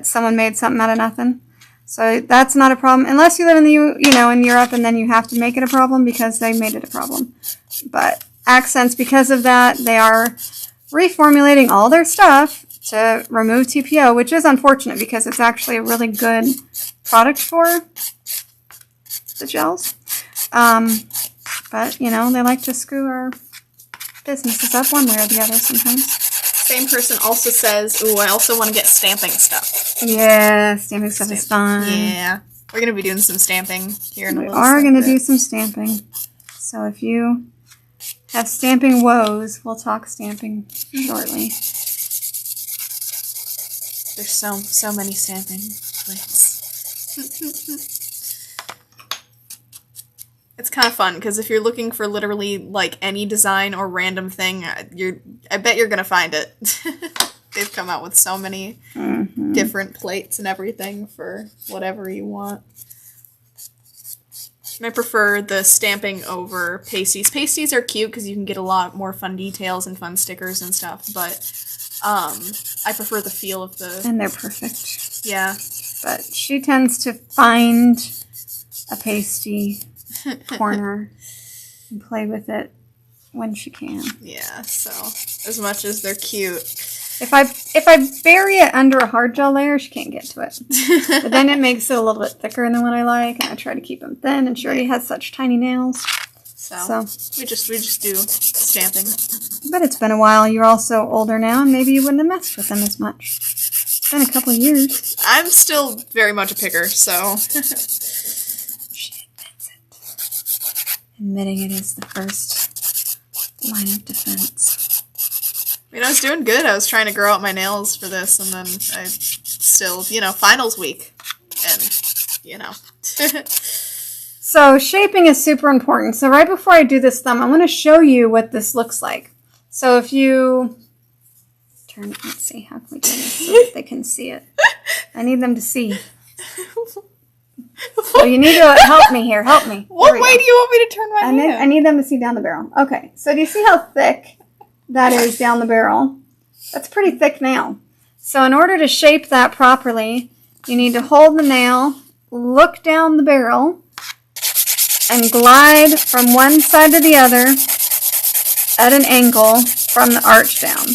someone made something out of nothing. So that's not a problem unless you live in the in Europe, and then you have to make it a problem because they made it a problem. But Akzentz, because of that, they are reformulating all their stuff to remove TPO, which is unfortunate because it's actually a really good product for the gels. But, they like to screw our businesses up one way or the other sometimes. Same person also says, ooh, I also want to get stamping stuff. Yeah, stamping stuff is fun. Yeah. We're going to be doing some stamping here in a little bit. We are going to do some stamping. So if you have stamping woes, we'll talk stamping shortly. There's so many stamping plates. It's kind of fun because if you're looking for literally like any design or random thing, I bet you're gonna find it. They've come out with so many different plates and everything for whatever you want. And I prefer the stamping over pasties. Pasties are cute because you can get a lot more fun details and fun stickers and stuff, but I prefer the feel of the... And they're perfect. Yeah. But she tends to find a pasty corner and play with it when she can. Yeah, so as much as they're cute. If I bury it under a hard gel layer, she can't get to it. But then it makes it a little bit thicker than what I like, and I try to keep them thin, and she already has such tiny nails. So we just do stamping. But it's been a while. You're also older now, and maybe you wouldn't have messed with them as much. It's been a couple of years. I'm still very much a picker, so... She admits it. Admitting it is the first line of defense. I mean, I was doing good. I was trying to grow out my nails for this, and then I still, finals week. And, So, shaping is super important. So, right before I do this thumb, I want to show you what this looks like. So, if you turn, let's see, how can we do this so that they can see it? I need them to see. So, you need to help me here. Help me. What way do you want me to turn my hand? I need them to see down the barrel. Okay, so do you see how thick that is down the barrel? That's pretty thick nail. So in order to shape that properly, you need to hold the nail, look down the barrel, and glide from one side to the other at an angle from the arch down.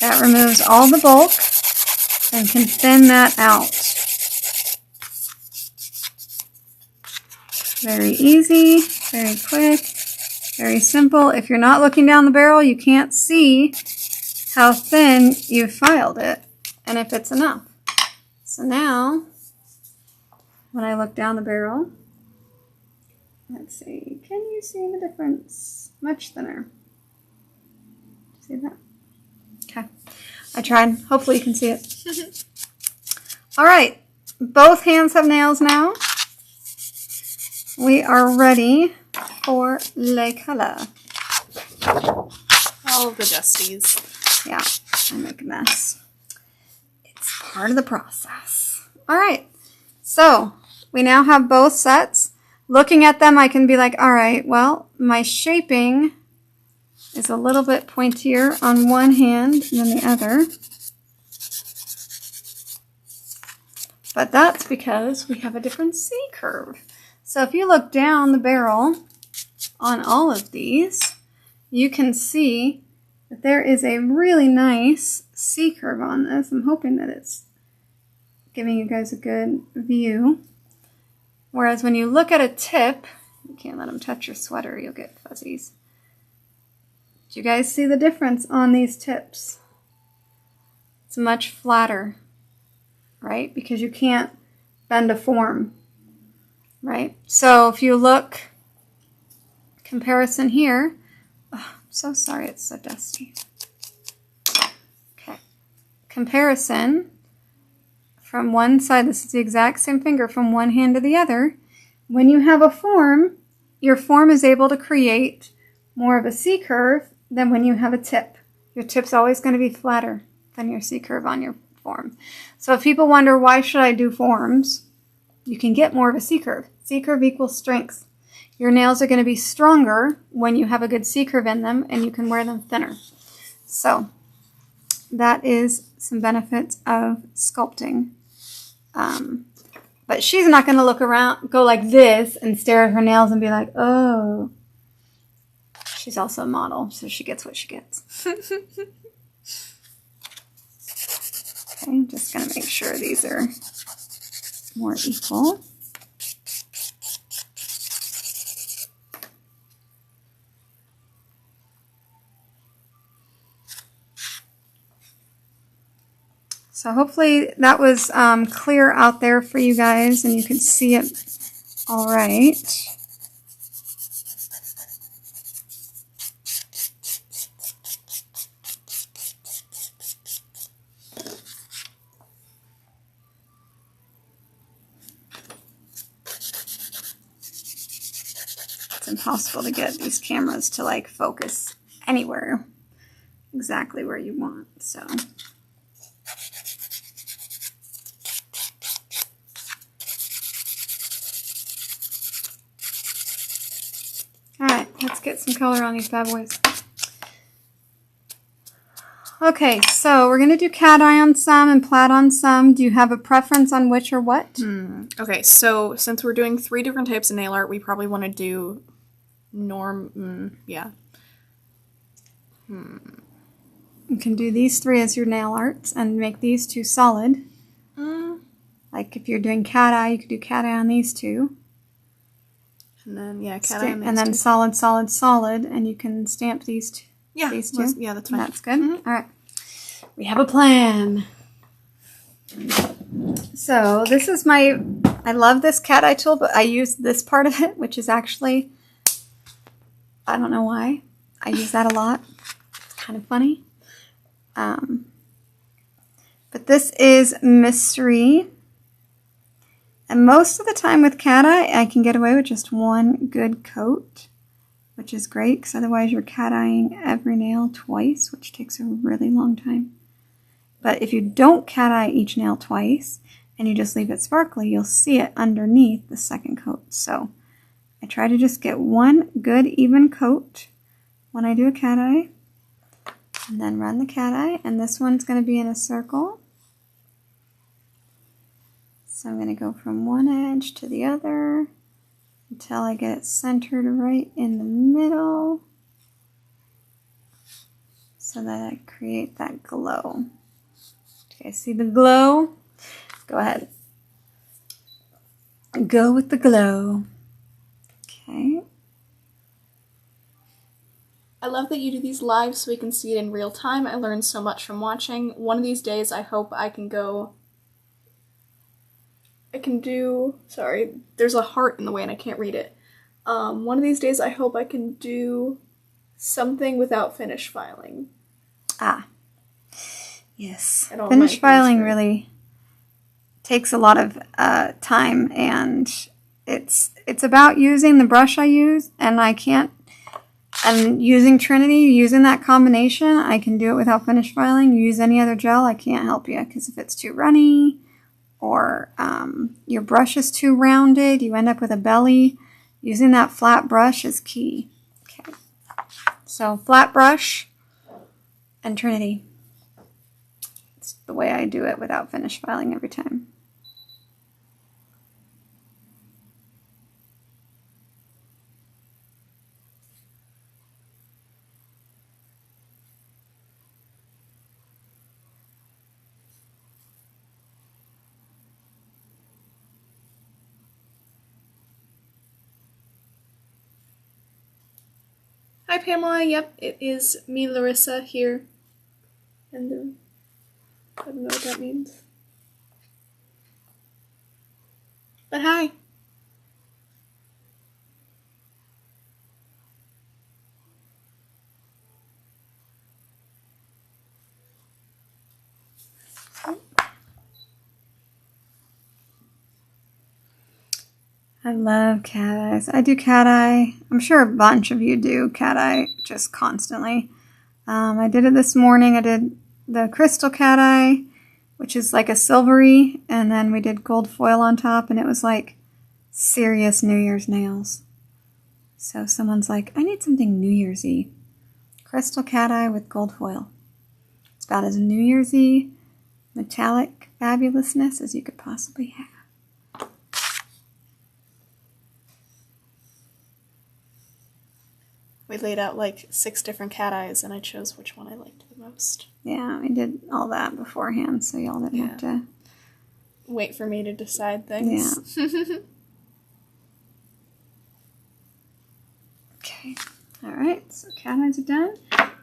That removes all the bulk and can thin that out. Very easy, very quick, very simple. If you're not looking down the barrel, you can't see how thin you've filed it and if it's enough. So now, when I look down the barrel, let's see, can you see the difference? Much thinner. See that? Okay, I tried. Hopefully you can see it. All right, both hands have nails now. We are ready for le color. All of the Justies. Yeah, I make a mess. It's part of the process. All right, so we now have both sets. Looking at them, I can be like, all right, well, my shaping is a little bit pointier on one hand than the other. But that's because we have a different C curve. So if you look down the barrel on all of these, you can see that there is a really nice C curve on this. I'm hoping that it's giving you guys a good view. Whereas when you look at a tip, you can't let them touch your sweater, you'll get fuzzies. Do you guys see the difference on these tips? It's much flatter, right? Because you can't bend a form, right? So if you look, comparison here, oh, I'm so sorry it's so dusty. Okay, comparison from one side, this is the exact same finger from one hand to the other. When you have a form, your form is able to create more of a C curve than when you have a tip. Your tip's always going to be flatter than your C curve on your form. So if people wonder, why should I do forms? You can get more of a C curve. C curve equals strength. Your nails are going to be stronger when you have a good C curve in them, and you can wear them thinner. So that is some benefits of sculpting. But she's not going to look around, go like this and stare at her nails and be like, oh. She's also a model, so she gets what she gets. Okay, I'm just going to make sure these are more equal. So hopefully that was clear out there for you guys and you can see it all right. It's impossible to get these cameras to like focus anywhere exactly where you want, so. Alright, let's get some color on these bad boys. Okay, so we're going to do cat eye on some and plaid on some. Do you have a preference on which or what? Okay, so since we're doing 3 different types of nail art, we probably want to do yeah. You can do these 3 as your nail arts and make these 2 solid. Like if you're doing cat eye, you could do cat eye on these 2. And then, yeah, cat eye on these and then 2. solid, solid, solid, and you can stamp these 2. Yeah, these 2. Yeah, that's fine. That's good. All right. We have a plan. So this is I love this cat eye tool, but I use this part of it, which is actually, I don't know why. I use that a lot. It's kind of funny. But this is Mystery. And most of the time with cat eye, I can get away with just one good coat, which is great because otherwise you're cat eyeing every nail twice, which takes a really long time. But if you don't cat eye each nail twice and you just leave it sparkly, you'll see it underneath the second coat. So I try to just get one good even coat when I do a cat eye and then run the cat eye. And this one's going to be in a circle. So I'm going to go from one edge to the other until I get it centered right in the middle so that I create that glow. Okay, see the glow? Go ahead. Go with the glow. Okay. I love that you do these live so we can see it in real time. I learned so much from watching. One of these days I hope I can do, sorry, there's a heart in the way and I can't read it. One of these days I hope I can do something without finish filing. Yes. Finish filing really takes a lot of time, and it's about using the brush I use, and I can't And using Trinity, using that combination, I can do it without finish filing. You use any other gel, I can't help you, because if it's too runny or your brush is too rounded, you end up with a belly. Using that flat brush is key. Okay, so flat brush and Trinity. It's the way I do it without finish filing every time. Hi, Pamela. Yep, it is me, Larissa, here. And I don't know what that means. But hi. I love cat eyes. I do cat eye. I'm sure a bunch of you do cat eye just constantly. I did it this morning. I did the crystal cat eye, which is like a silvery, and then we did gold foil on top, and it was like serious New Year's nails. So someone's like, I need something New Year's-y. Crystal cat eye with gold foil. It's about as New Year's-y metallic fabulousness as you could possibly have. We laid out like 6 different cat eyes, and I chose which one I liked the most. Yeah, we did all that beforehand, so y'all didn't have to wait for me to decide things. Yeah. Okay. All right, so cat eyes are done.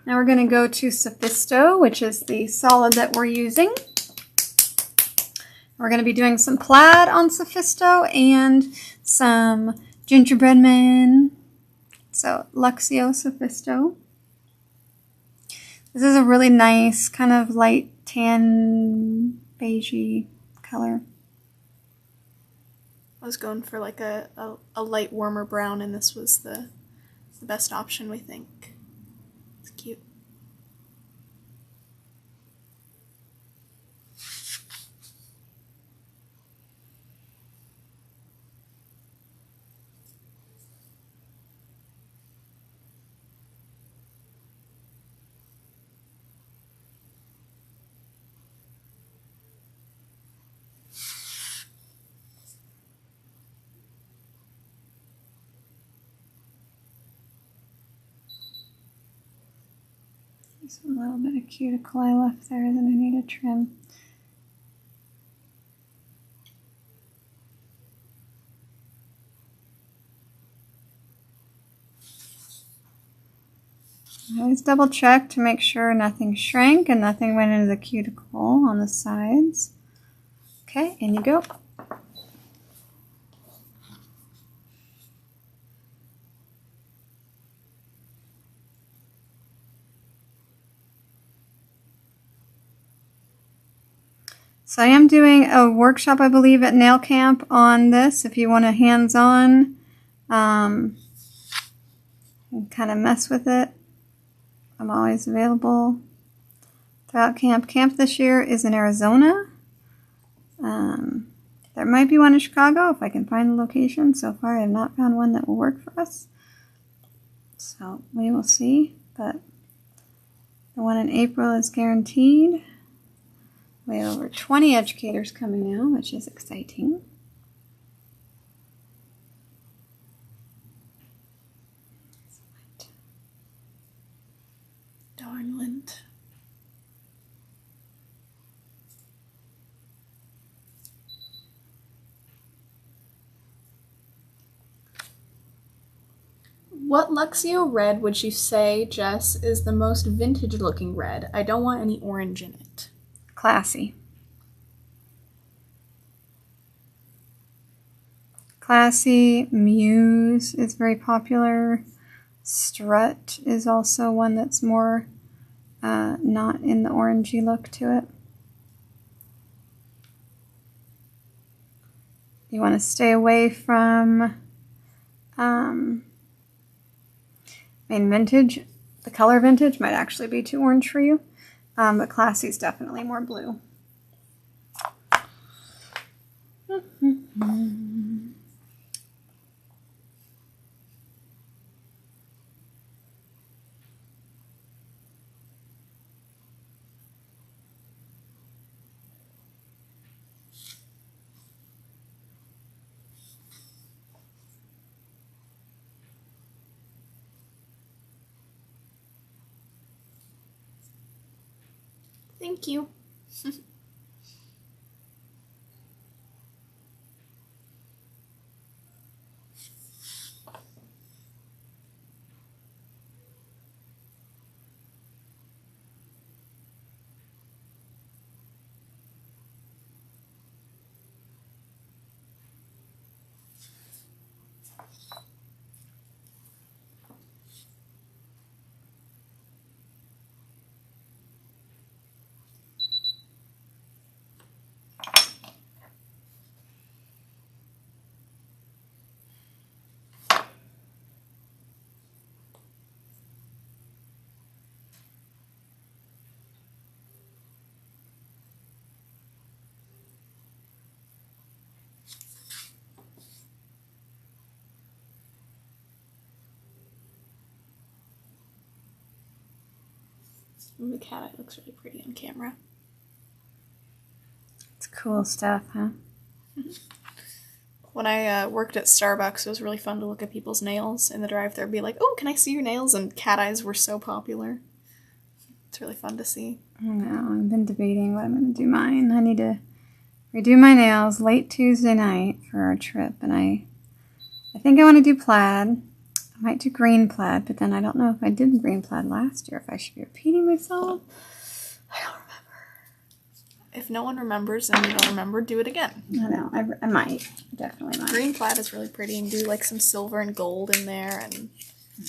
Now we're going to go to Sophisto, which is the solid that we're using. We're going to be doing some plaid on Sophisto and some gingerbread men. So Luxio Sophisto. This is a really nice kind of light tan beigey color. I was going for like a light warmer brown, and this was the best option, we think. It's cute. There's a little bit of cuticle I left there that I need to trim. I always double check to make sure nothing shrank and nothing went into the cuticle on the sides. Okay, in you go. So I am doing a workshop, I believe, at Nail Camp on this. If you want a hands-on and kind of mess with it, I'm always available throughout camp. Camp this year is in Arizona. There might be one in Chicago if I can find the location. So far, I have not found one that will work for us. So we will see. But the one in April is guaranteed. We have over 20 educators coming now, which is exciting. Darn lint. What Luxio red would you say, Jess, is the most vintage looking red? I don't want any orange in it. Classy. Classy. Muse is very popular. Strut is also one that's more not in the orangey look to it. You want to stay away from I mean, vintage, the color vintage might actually be too orange for you, but classy is definitely more blue. Thank you. The cat eye looks really pretty on camera. It's cool stuff, huh? When I worked at Starbucks, it was really fun to look at people's nails in the drive-thru and be like, oh, can I see your nails? And cat eyes were so popular. It's really fun to see. I know. I've been debating what I'm going to do mine. I need to redo my nails late Tuesday night for our trip, and I think I want to do plaid. I might do green plaid, but then I don't know if I did green plaid last year, if I should be repeating myself. I don't remember. If no one remembers and you don't remember, do it again. I know. I might. Definitely might. Green plaid is really pretty, and do like some silver and gold in there. And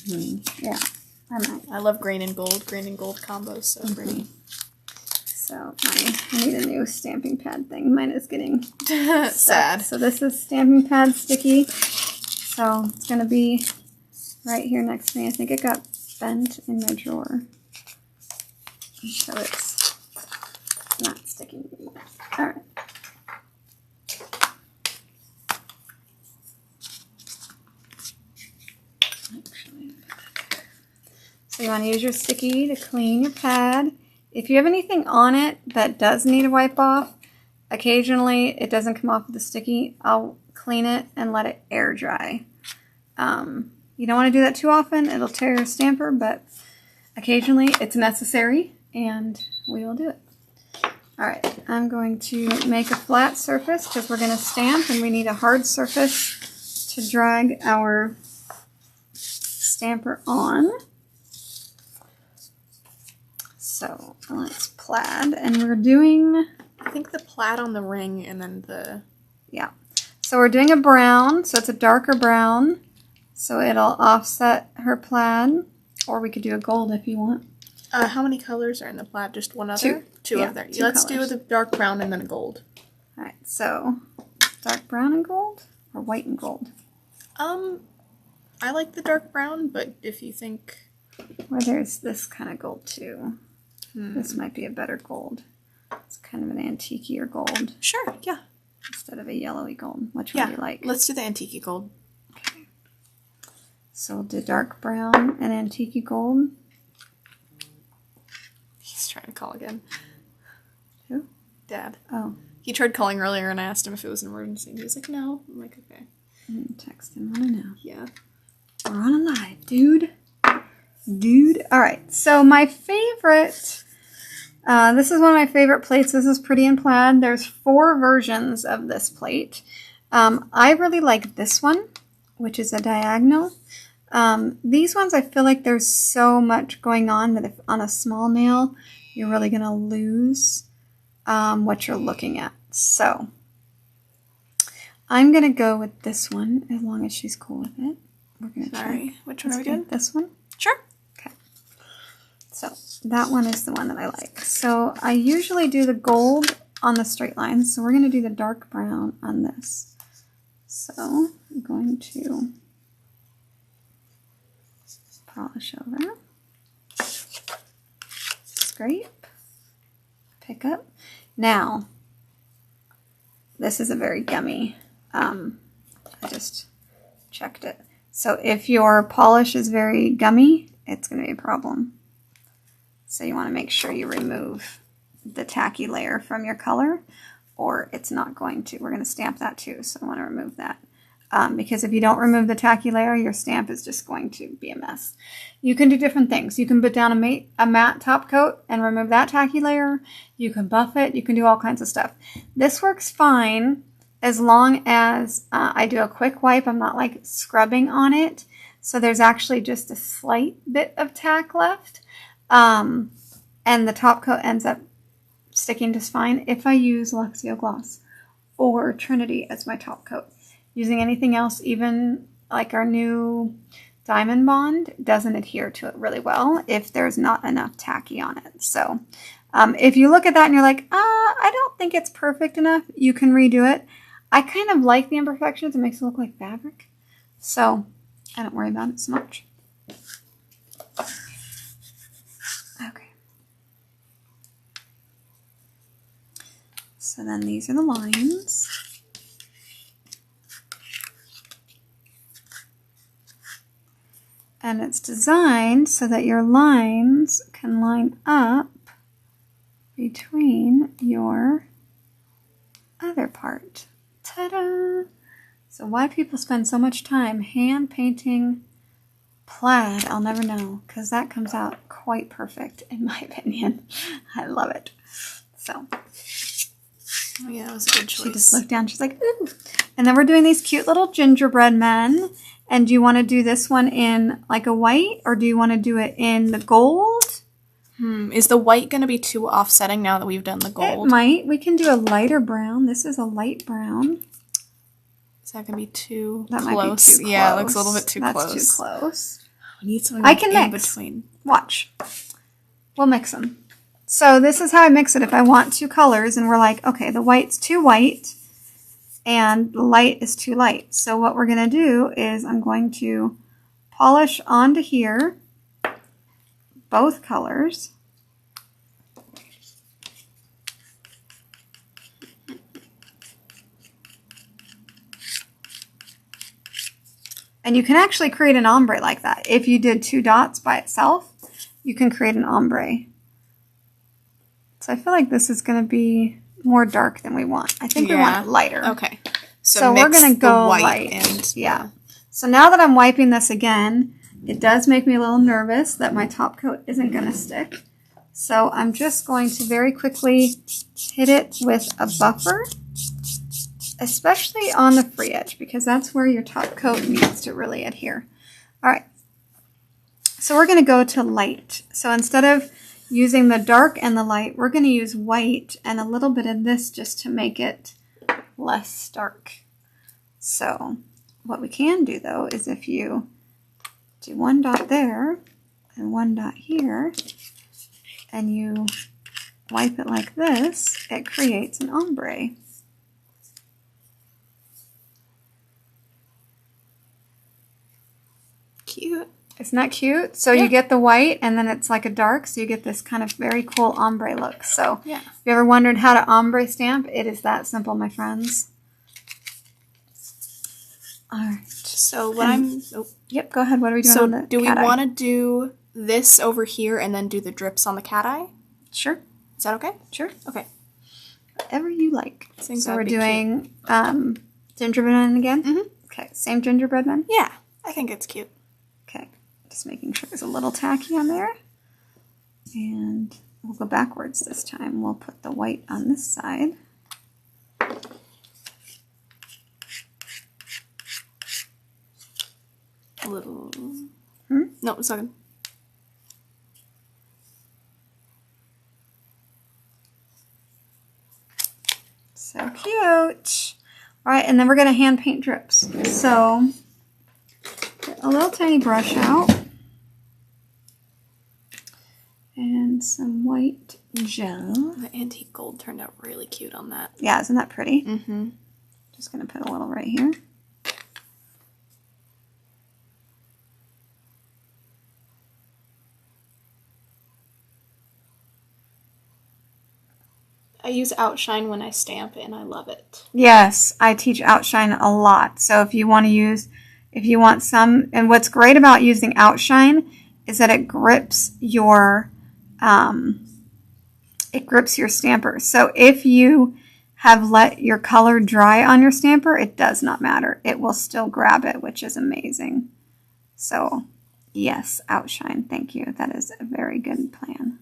yeah, I might. I love green and gold. Green and gold combo is so pretty. So I need a new stamping pad thing. Mine is getting sad. So this is stamping pad sticky. So it's going to be right here next to me. I think it got bent in my drawer. So it's not sticking to me. All right. So you want to use your sticky to clean your pad. If you have anything on it that does need a wipe off, occasionally it doesn't come off with the sticky, I'll clean it and let it air dry. You don't want to do that too often. It'll tear your stamper, but occasionally it's necessary, and we will do it. All right, I'm going to make a flat surface because we're going to stamp, and we need a hard surface to drag our stamper on. So let's plaid, and we're doing... I think the plaid on the ring and then the... Yeah. So we're doing a brown, so it's a darker brown. So it'll offset her plaid, or we could do a gold if you want. How many colors are in the plaid? Just one other? Two yeah, of them. Two Let's colors. do the dark brown and then a gold. All right, so dark brown and gold, or white and gold? I like the dark brown, but if you think... Or there's this kind of gold too. This might be a better gold. It's kind of an antique-y gold. Sure, yeah. Instead of a yellowy gold. Which one do you like? Let's do the antique gold. Okay. So we'll do dark brown and antique gold. He's trying to call again. Who? Dad. Oh. He tried calling earlier and I asked him if it was an emergency. And he was like, no. I'm like, okay. I'm gonna text him on it now. Yeah. We're on a live, dude. Alright, so my favorite, this is one of my favorite plates. This is Pretty in Plaid. There's 4 versions of this plate. I really like this one, which is a diagonal. These ones, I feel like there's so much going on that if on a small nail, you're really going to lose what you're looking at. So, I'm going to go with this one, as long as she's cool with it. We're going to try. Which one are we doing? This one? Sure. Okay. So, that one is the one that I like. So, I usually do the gold on the straight lines. So, we're going to do the dark brown on this. So, I'm going to Polish over. Scrape. Pick up. Now, this is a very gummy. I just checked it. So if your polish is very gummy, it's going to be a problem. So you want to make sure you remove the tacky layer from your color, or it's not going to. We're going to stamp that too, so I want to remove that. Because if you don't remove the tacky layer, your stamp is just going to be a mess. You can do different things. You can put down a matte top coat and remove that tacky layer. You can buff it. You can do all kinds of stuff. This works fine as long as I do a quick wipe. I'm not like scrubbing on it. So there's actually just a slight bit of tack left. And the top coat ends up sticking just fine if I use Luxio Gloss or Trinity as my top coat. Using anything else, even like our new Diamond Bond, doesn't adhere to it really well if there's not enough tacky on it. So if you look at that and you're like, I don't think it's perfect enough, you can redo it. I kind of like the imperfections. It makes it look like fabric. So I don't worry about it so much. Okay. So then these are the lines. And it's designed so that your lines can line up between your other part. Ta-da! So why people spend so much time hand painting plaid, I'll never know, because that comes out quite perfect in my opinion. I love it. So. Oh yeah, that was a good choice. She just looked down, she's like, ooh. And then we're doing these cute little gingerbread men. And do you want to do this one in like a white, or do you want to do it in the gold? Is the white going to be too offsetting now that we've done the gold? It might. We can do a lighter brown. This is a light brown. Is that going to be too that close? Might be too close. Yeah, it looks a little bit too That's close. That's too close. We need something I can in mix. between. Watch. We'll mix them. So this is how I mix it. If I want two colors and we're like, okay, the white's too white and the light is too light. So what we're going to do is I'm going to polish onto here both colors. And you can actually create an ombre like that. If you did two dots by itself, you can create an ombre. So I feel like this is going to be more dark than we want. I think we want it lighter. Okay. So we're going to go light. And yeah. So now that I'm wiping this again, it does make me a little nervous that my top coat isn't going to stick. So I'm just going to very quickly hit it with a buffer, especially on the free edge, because that's where your top coat needs to really adhere. All right. So we're going to go to light. So instead of using the dark and the light, we're going to use white and a little bit of this just to make it less dark. So what we can do though is if you do one dot there and one dot here and you wipe it like this, it creates an ombre. Cute. Isn't that cute? So you get the white and then it's like a dark, so you get this kind of very cool ombre look. So if you ever wondered how to ombre stamp, it is that simple, my friends. All right. So what Yep, go ahead. What are we doing on the do we cat eye? want to do this over here and then do the drips on the cat eye? Sure. Is that okay? Sure. Okay. Whatever you like. So we're doing gingerbread men again? Mm-hmm. Okay, same gingerbread men? Yeah, I think it's cute. Okay, just making sure there's a little tacky on there. And we'll go backwards this time. We'll put the white on this side. A little... No, it's not good. So cute. All right, and then we're going to hand paint drips. So get a little tiny brush out and some white gel. The antique gold turned out really cute on that. Yeah, isn't that pretty? Mm-hmm. Just going to put a little right here. I use Outshine when I stamp, and I love it. Yes, I teach Outshine a lot. So if you want some, and what's great about using Outshine is that it grips your stamper. So if you have let your color dry on your stamper, it does not matter. It will still grab it, which is amazing. So yes, Outshine. Thank you. That is a very good plan.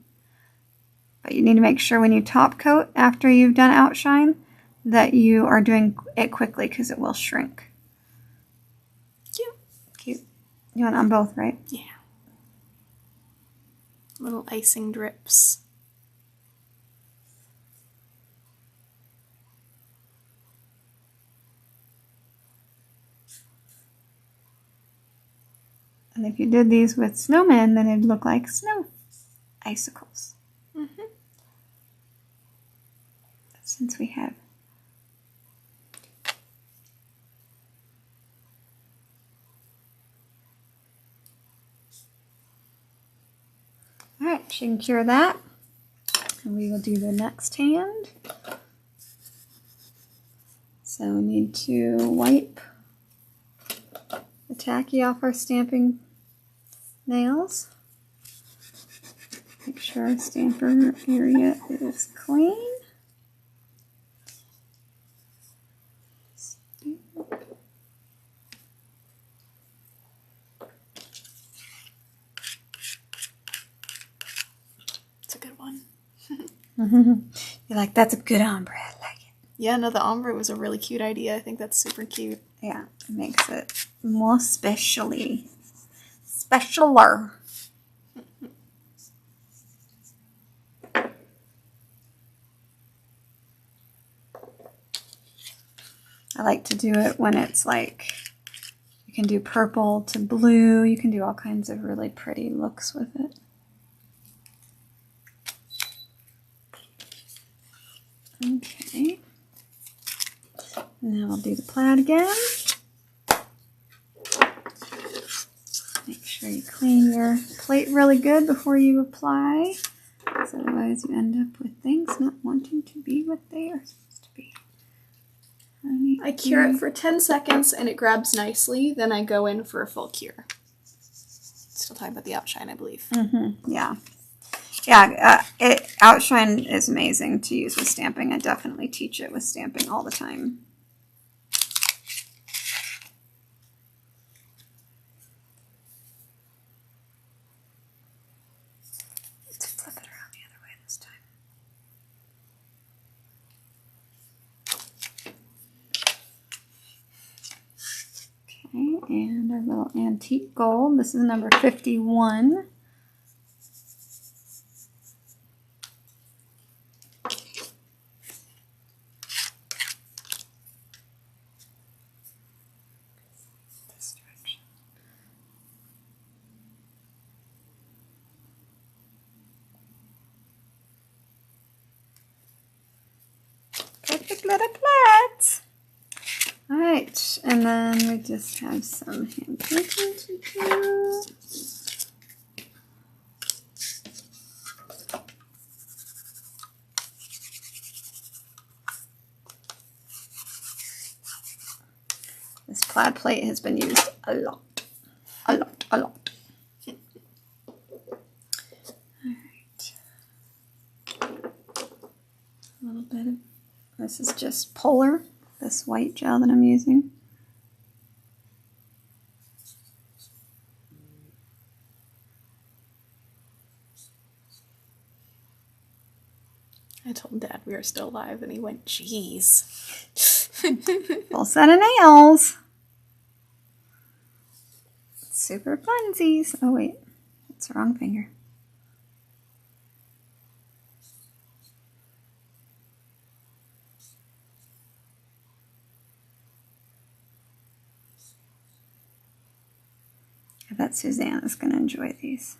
But you need to make sure when you top coat after you've done Outshine that you are doing it quickly because it will shrink. Cute. Cute. You want it on both, right? Yeah. Little icing drips. And if you did these with snowmen, then it'd look like snow icicles. Mm-hmm. Since we have all right, she can cure that. And we will do the next hand. So we need to wipe the tacky off our stamping nails. Make sure our stamper area is clean. It's a good one. You're like, that's a good ombre. I like it. Yeah, no, the ombre was a really cute idea. I think that's super cute. Yeah, it makes it more specialer. I like to do it when it's like, you can do purple to blue. You can do all kinds of really pretty looks with it. Okay. Now I'll do the plaid again. Make sure you clean your plate really good before you apply, because otherwise you end up with things not wanting to be what they are supposed to be. I cure it for 10 seconds and it grabs nicely, then I go in for a full cure. Still talking about the Outshine, I believe. Mm-hmm. Yeah. Yeah, Outshine is amazing to use with stamping. I definitely teach it with stamping all the time. Let's flip it around the other way this time. Okay, and our little antique gold. This is number 51. This direction. Perfect little plaids. All right, and then we just have some hand painting to do. This plaid plate has been used a lot. A lot. All right. A little bit of, this is just Polar, this white gel that I'm using. I told Dad we were still alive and he went, "Jeez." Full set of nails. Super funsies. Oh wait, that's the wrong finger. I bet Suzanne is going to enjoy these.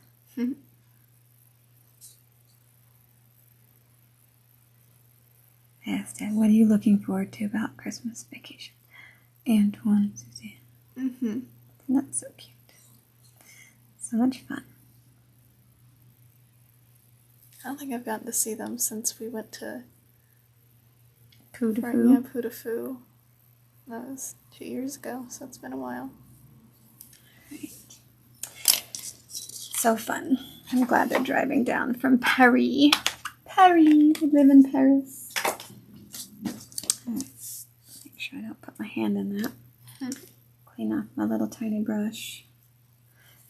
Yes, Dad, what are you looking forward to about Christmas vacation? Antoine and Suzanne. Mm-hmm. That's so cute. So much fun. I don't think I've gotten to see them since we went to Coup de Or, fou. yeah, Pou de Fou. That was 2 years ago, so it's been a while. So fun. I'm glad they're driving down from Paris. Paris. We live in Paris. Make sure I don't put my hand in that. Clean off my little tiny brush.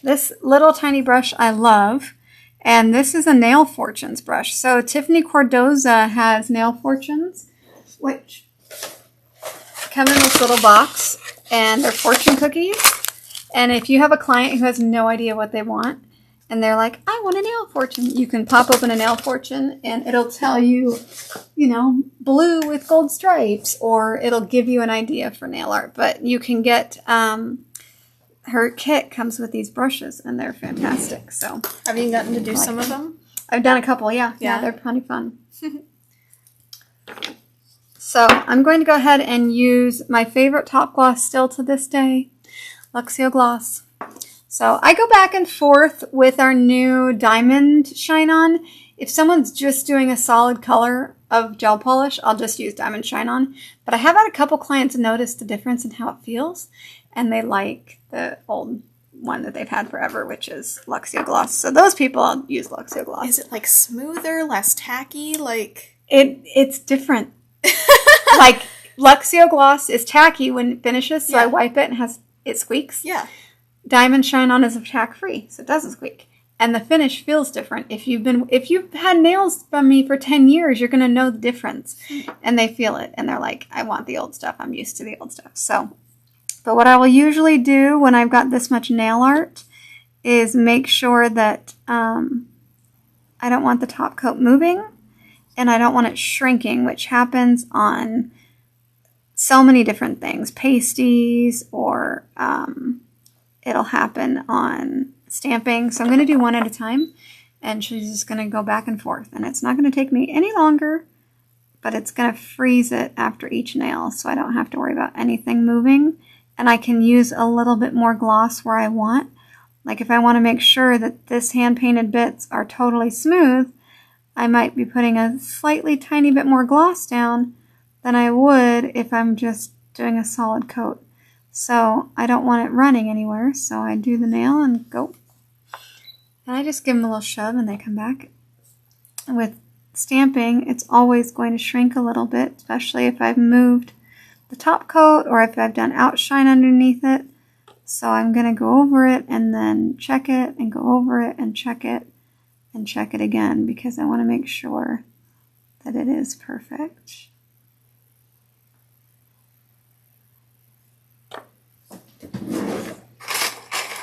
This little tiny brush I love. And this is a Nail Fortunes brush. So Tiffany Cordoza has Nail Fortunes, which come in this little box. And they're fortune cookies. And if you have a client who has no idea what they want, and they're like, I want a nail fortune, you can pop open a nail fortune and it'll tell you, you know, blue with gold stripes, or it'll give you an idea for nail art. But you can get, her kit comes with these brushes and they're fantastic. So Have you gotten to do some of them? I've done a couple, yeah. Yeah? Yeah, they're plenty fun. So I'm going to go ahead and use my favorite top gloss still to this day, Luxio Gloss. So I go back and forth with our new Diamond Shine On. If someone's just doing a solid color of gel polish, I'll just use Diamond Shine On. But I have had a couple clients notice the difference in how it feels, and they like the old one that they've had forever, which is Luxio Gloss. So those people, I'll use Luxio Gloss. Is it like smoother, less tacky? Like It's different. Like Luxio Gloss is tacky when it finishes, so Yeah. I wipe it and it squeaks. Yeah. Diamond Shine On is attack free, so it doesn't squeak. And the finish feels different. If you've had nails from me for 10 years, you're gonna know the difference. And they feel it and they're like, I want the old stuff. I'm used to the old stuff. So, but what I will usually do when I've got this much nail art is make sure that I don't want the top coat moving and I don't want it shrinking, which happens on so many different things, pasties, or it'll happen on stamping. So I'm going to do one at a time, and she's just going to go back and forth. And it's not going to take me any longer, but it's going to freeze it after each nail, so I don't have to worry about anything moving. And I can use a little bit more gloss where I want. Like if I want to make sure that this hand-painted bits are totally smooth, I might be putting a slightly tiny bit more gloss down than I would if I'm just doing a solid coat. So I don't want it running anywhere, so I do the nail and go. And I just give them a little shove and they come back. And with stamping, it's always going to shrink a little bit, especially if I've moved the top coat or if I've done outshine underneath it. So I'm going to go over it and then check it and go over it and check it again, because I want to make sure that it is perfect.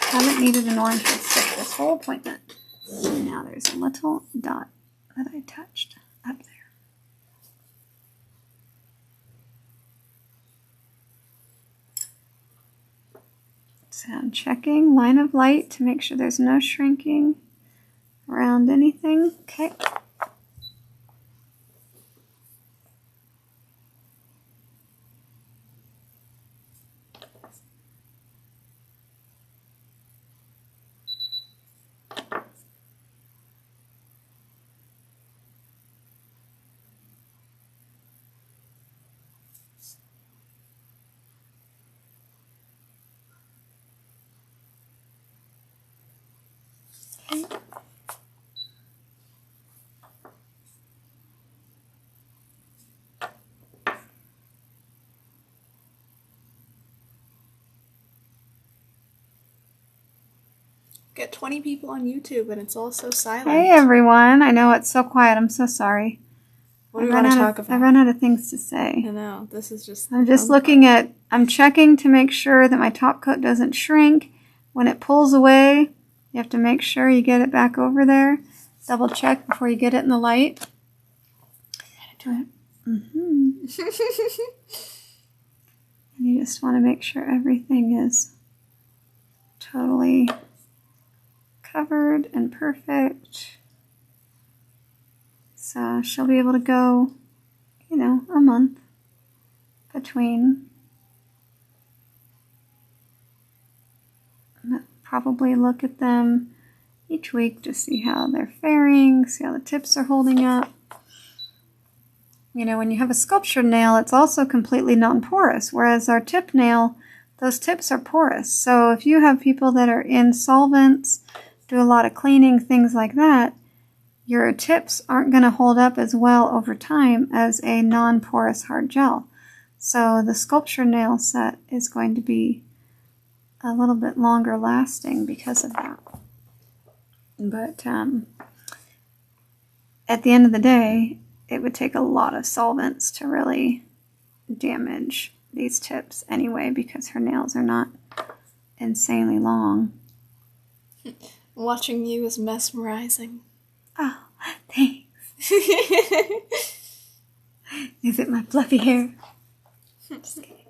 Haven't needed an orange lipstick this whole appointment. And now there's a little dot that I touched up there. So I'm checking line of light to make sure there's no shrinking around anything. Okay. Get 20 people on YouTube and it's all so silent. Hey everyone. I know it's so quiet. I'm so sorry. What do we want to talk I about? run out of things to say. I know. This is just... I'm just I'm checking to make sure that my top coat doesn't shrink. When it pulls away, you have to make sure you get it back over there. Double check before you get it in the light. Mm-hmm. And you just want to make sure everything is totally covered and perfect. So she'll be able to go, a month between. Probably look at them each week to see how they're faring, see how the tips are holding up. you know, when you have a sculptured nail, it's also completely non-porous, whereas our tip nail, those tips are porous. So if you have people that are in solvents, do a lot of cleaning, things like that, your tips aren't going to hold up as well over time as a non-porous hard gel. So the sculpture nail set is going to be a little bit longer lasting because of that. But at the end of the day, it would take a lot of solvents to really damage these tips anyway, because her nails are not insanely long. Watching you is mesmerizing. Oh, thanks. Is it my fluffy hair? Just kidding.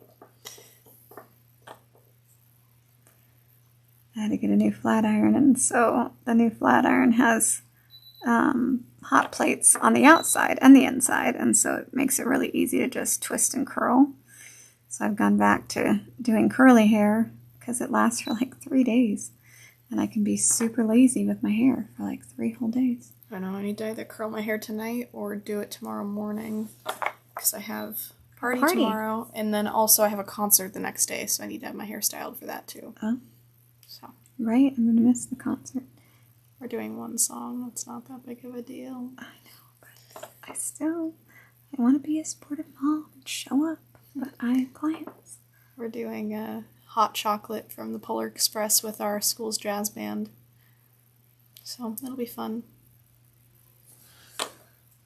I had to get a new flat iron, and so the new flat iron has hot plates on the outside and the inside, and so it makes it really easy to just twist and curl. So I've gone back to doing curly hair because it lasts for like 3 days, and I can be super lazy with my hair for like 3 whole days. I know, I need to either curl my hair tonight or do it tomorrow morning because I have party tomorrow, and then also I have a concert the next day, so I need to have my hair styled for that too. Oh. So. Right, I'm going to miss the concert. We're doing one song. It's not that big of a deal. I know, but I want to be a supportive mom and show up, but I have clients. We're doing hot chocolate from the Polar Express with our school's jazz band. So it'll be fun.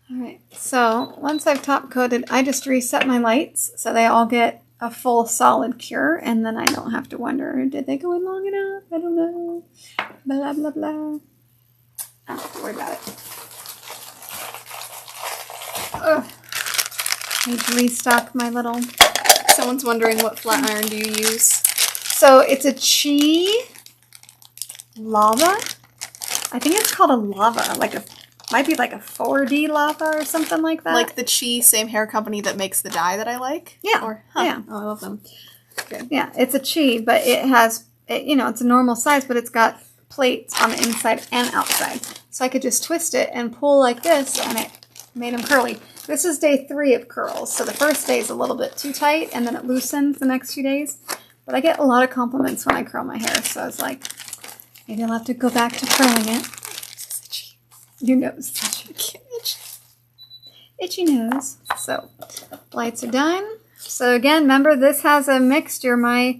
Alright, so once I've top coated, I just reset my lights so they all get a full solid cure, and then I don't have to wonder, did they go in long enough? I don't know. Blah, blah, blah. I don't have to worry about it. Ugh. I need to restock my little... Someone's wondering what flat iron do you use? So it's a Chi lava. I think it's called a lava, might be like a 4D lava or something like that. Like the Chi, same hair company that makes the dye that I like? Yeah. Or, Yeah. Oh, I love them. Okay. Yeah, it's a Chi, but it has, it's a normal size, but it's got plates on the inside and outside. So I could just twist it and pull like this, and it made them curly. This is day 3 of curls, so the first day is a little bit too tight, and then it loosens the next few days. But I get a lot of compliments when I curl my hair, so I was like, maybe I'll have to go back to curling it. Your nose. Itchy nose. So, lights are done. So again, remember this has a mixture. My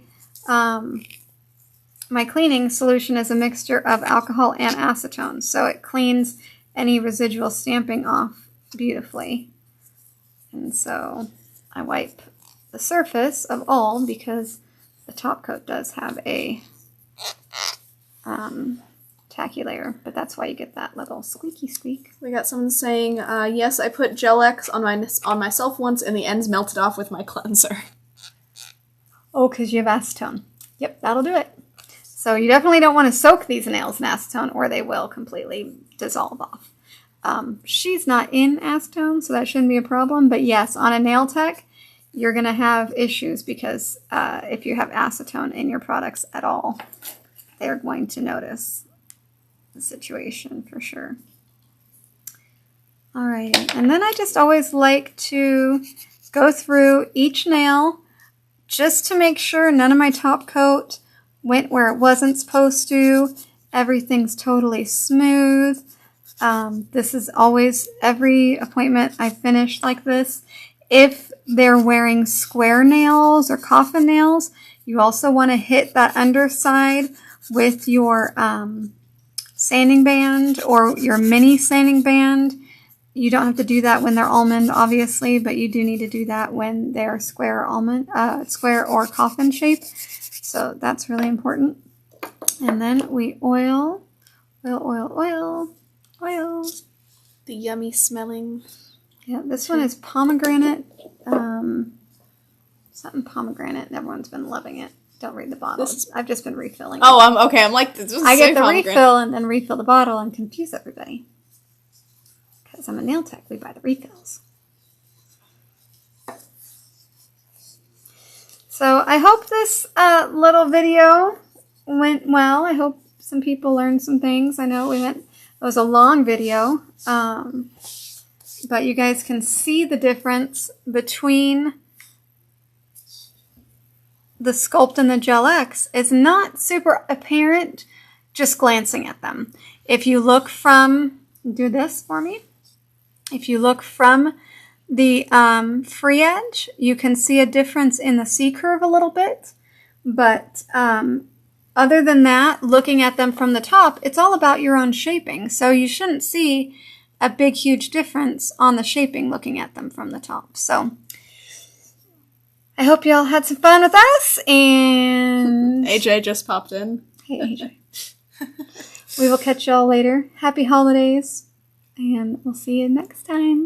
cleaning solution is a mixture of alcohol and acetone. So it cleans any residual stamping off beautifully. And so I wipe the surface of all because the top coat does have a tacky layer, but that's why you get that little squeaky squeak. We got someone saying, yes, I put Gel X on myself once and the ends melted off with my cleanser. Oh, because you have acetone. Yep, that'll do it. So you definitely don't want to soak these nails in acetone or they will completely dissolve off. She's not in acetone, so that shouldn't be a problem, but yes, on a nail tech, you're going to have issues because if you have acetone in your products at all, they're going to notice the situation for sure. Alrighty, and then I just always like to go through each nail just to make sure none of my top coat went where it wasn't supposed to. Everything's totally smooth. This is always every appointment I finish like this. If they're wearing square nails or coffin nails, you also want to hit that underside with your sanding band or your mini sanding band. You don't have to do that when they're almond, obviously, but you do need to do that when they're square or coffin shape. So that's really important. And then we oil. The yummy smelling. Yeah, this one is pomegranate. Something pomegranate, and everyone's been loving it. Don't read the bottle. I've just been refilling. Oh, I'm like, this I get the refill and then refill the bottle and confuse everybody. Because I'm a nail tech, we buy the refills. So I hope this little video went well. I hope some people learned some things. I know it was a long video. but you guys can see the difference between the Sculpt and the Gel X. It's not super apparent just glancing at them. If you look from, do this for me. If you look from the free edge, you can see a difference in the C-curve a little bit. But other than that, looking at them from the top, it's all about your own shaping. So you shouldn't see a big, huge difference on the shaping looking at them from the top. So I hope you all had some fun with us. And AJ just popped in. Hey, AJ. We will catch y'all later. Happy holidays. And we'll see you next time.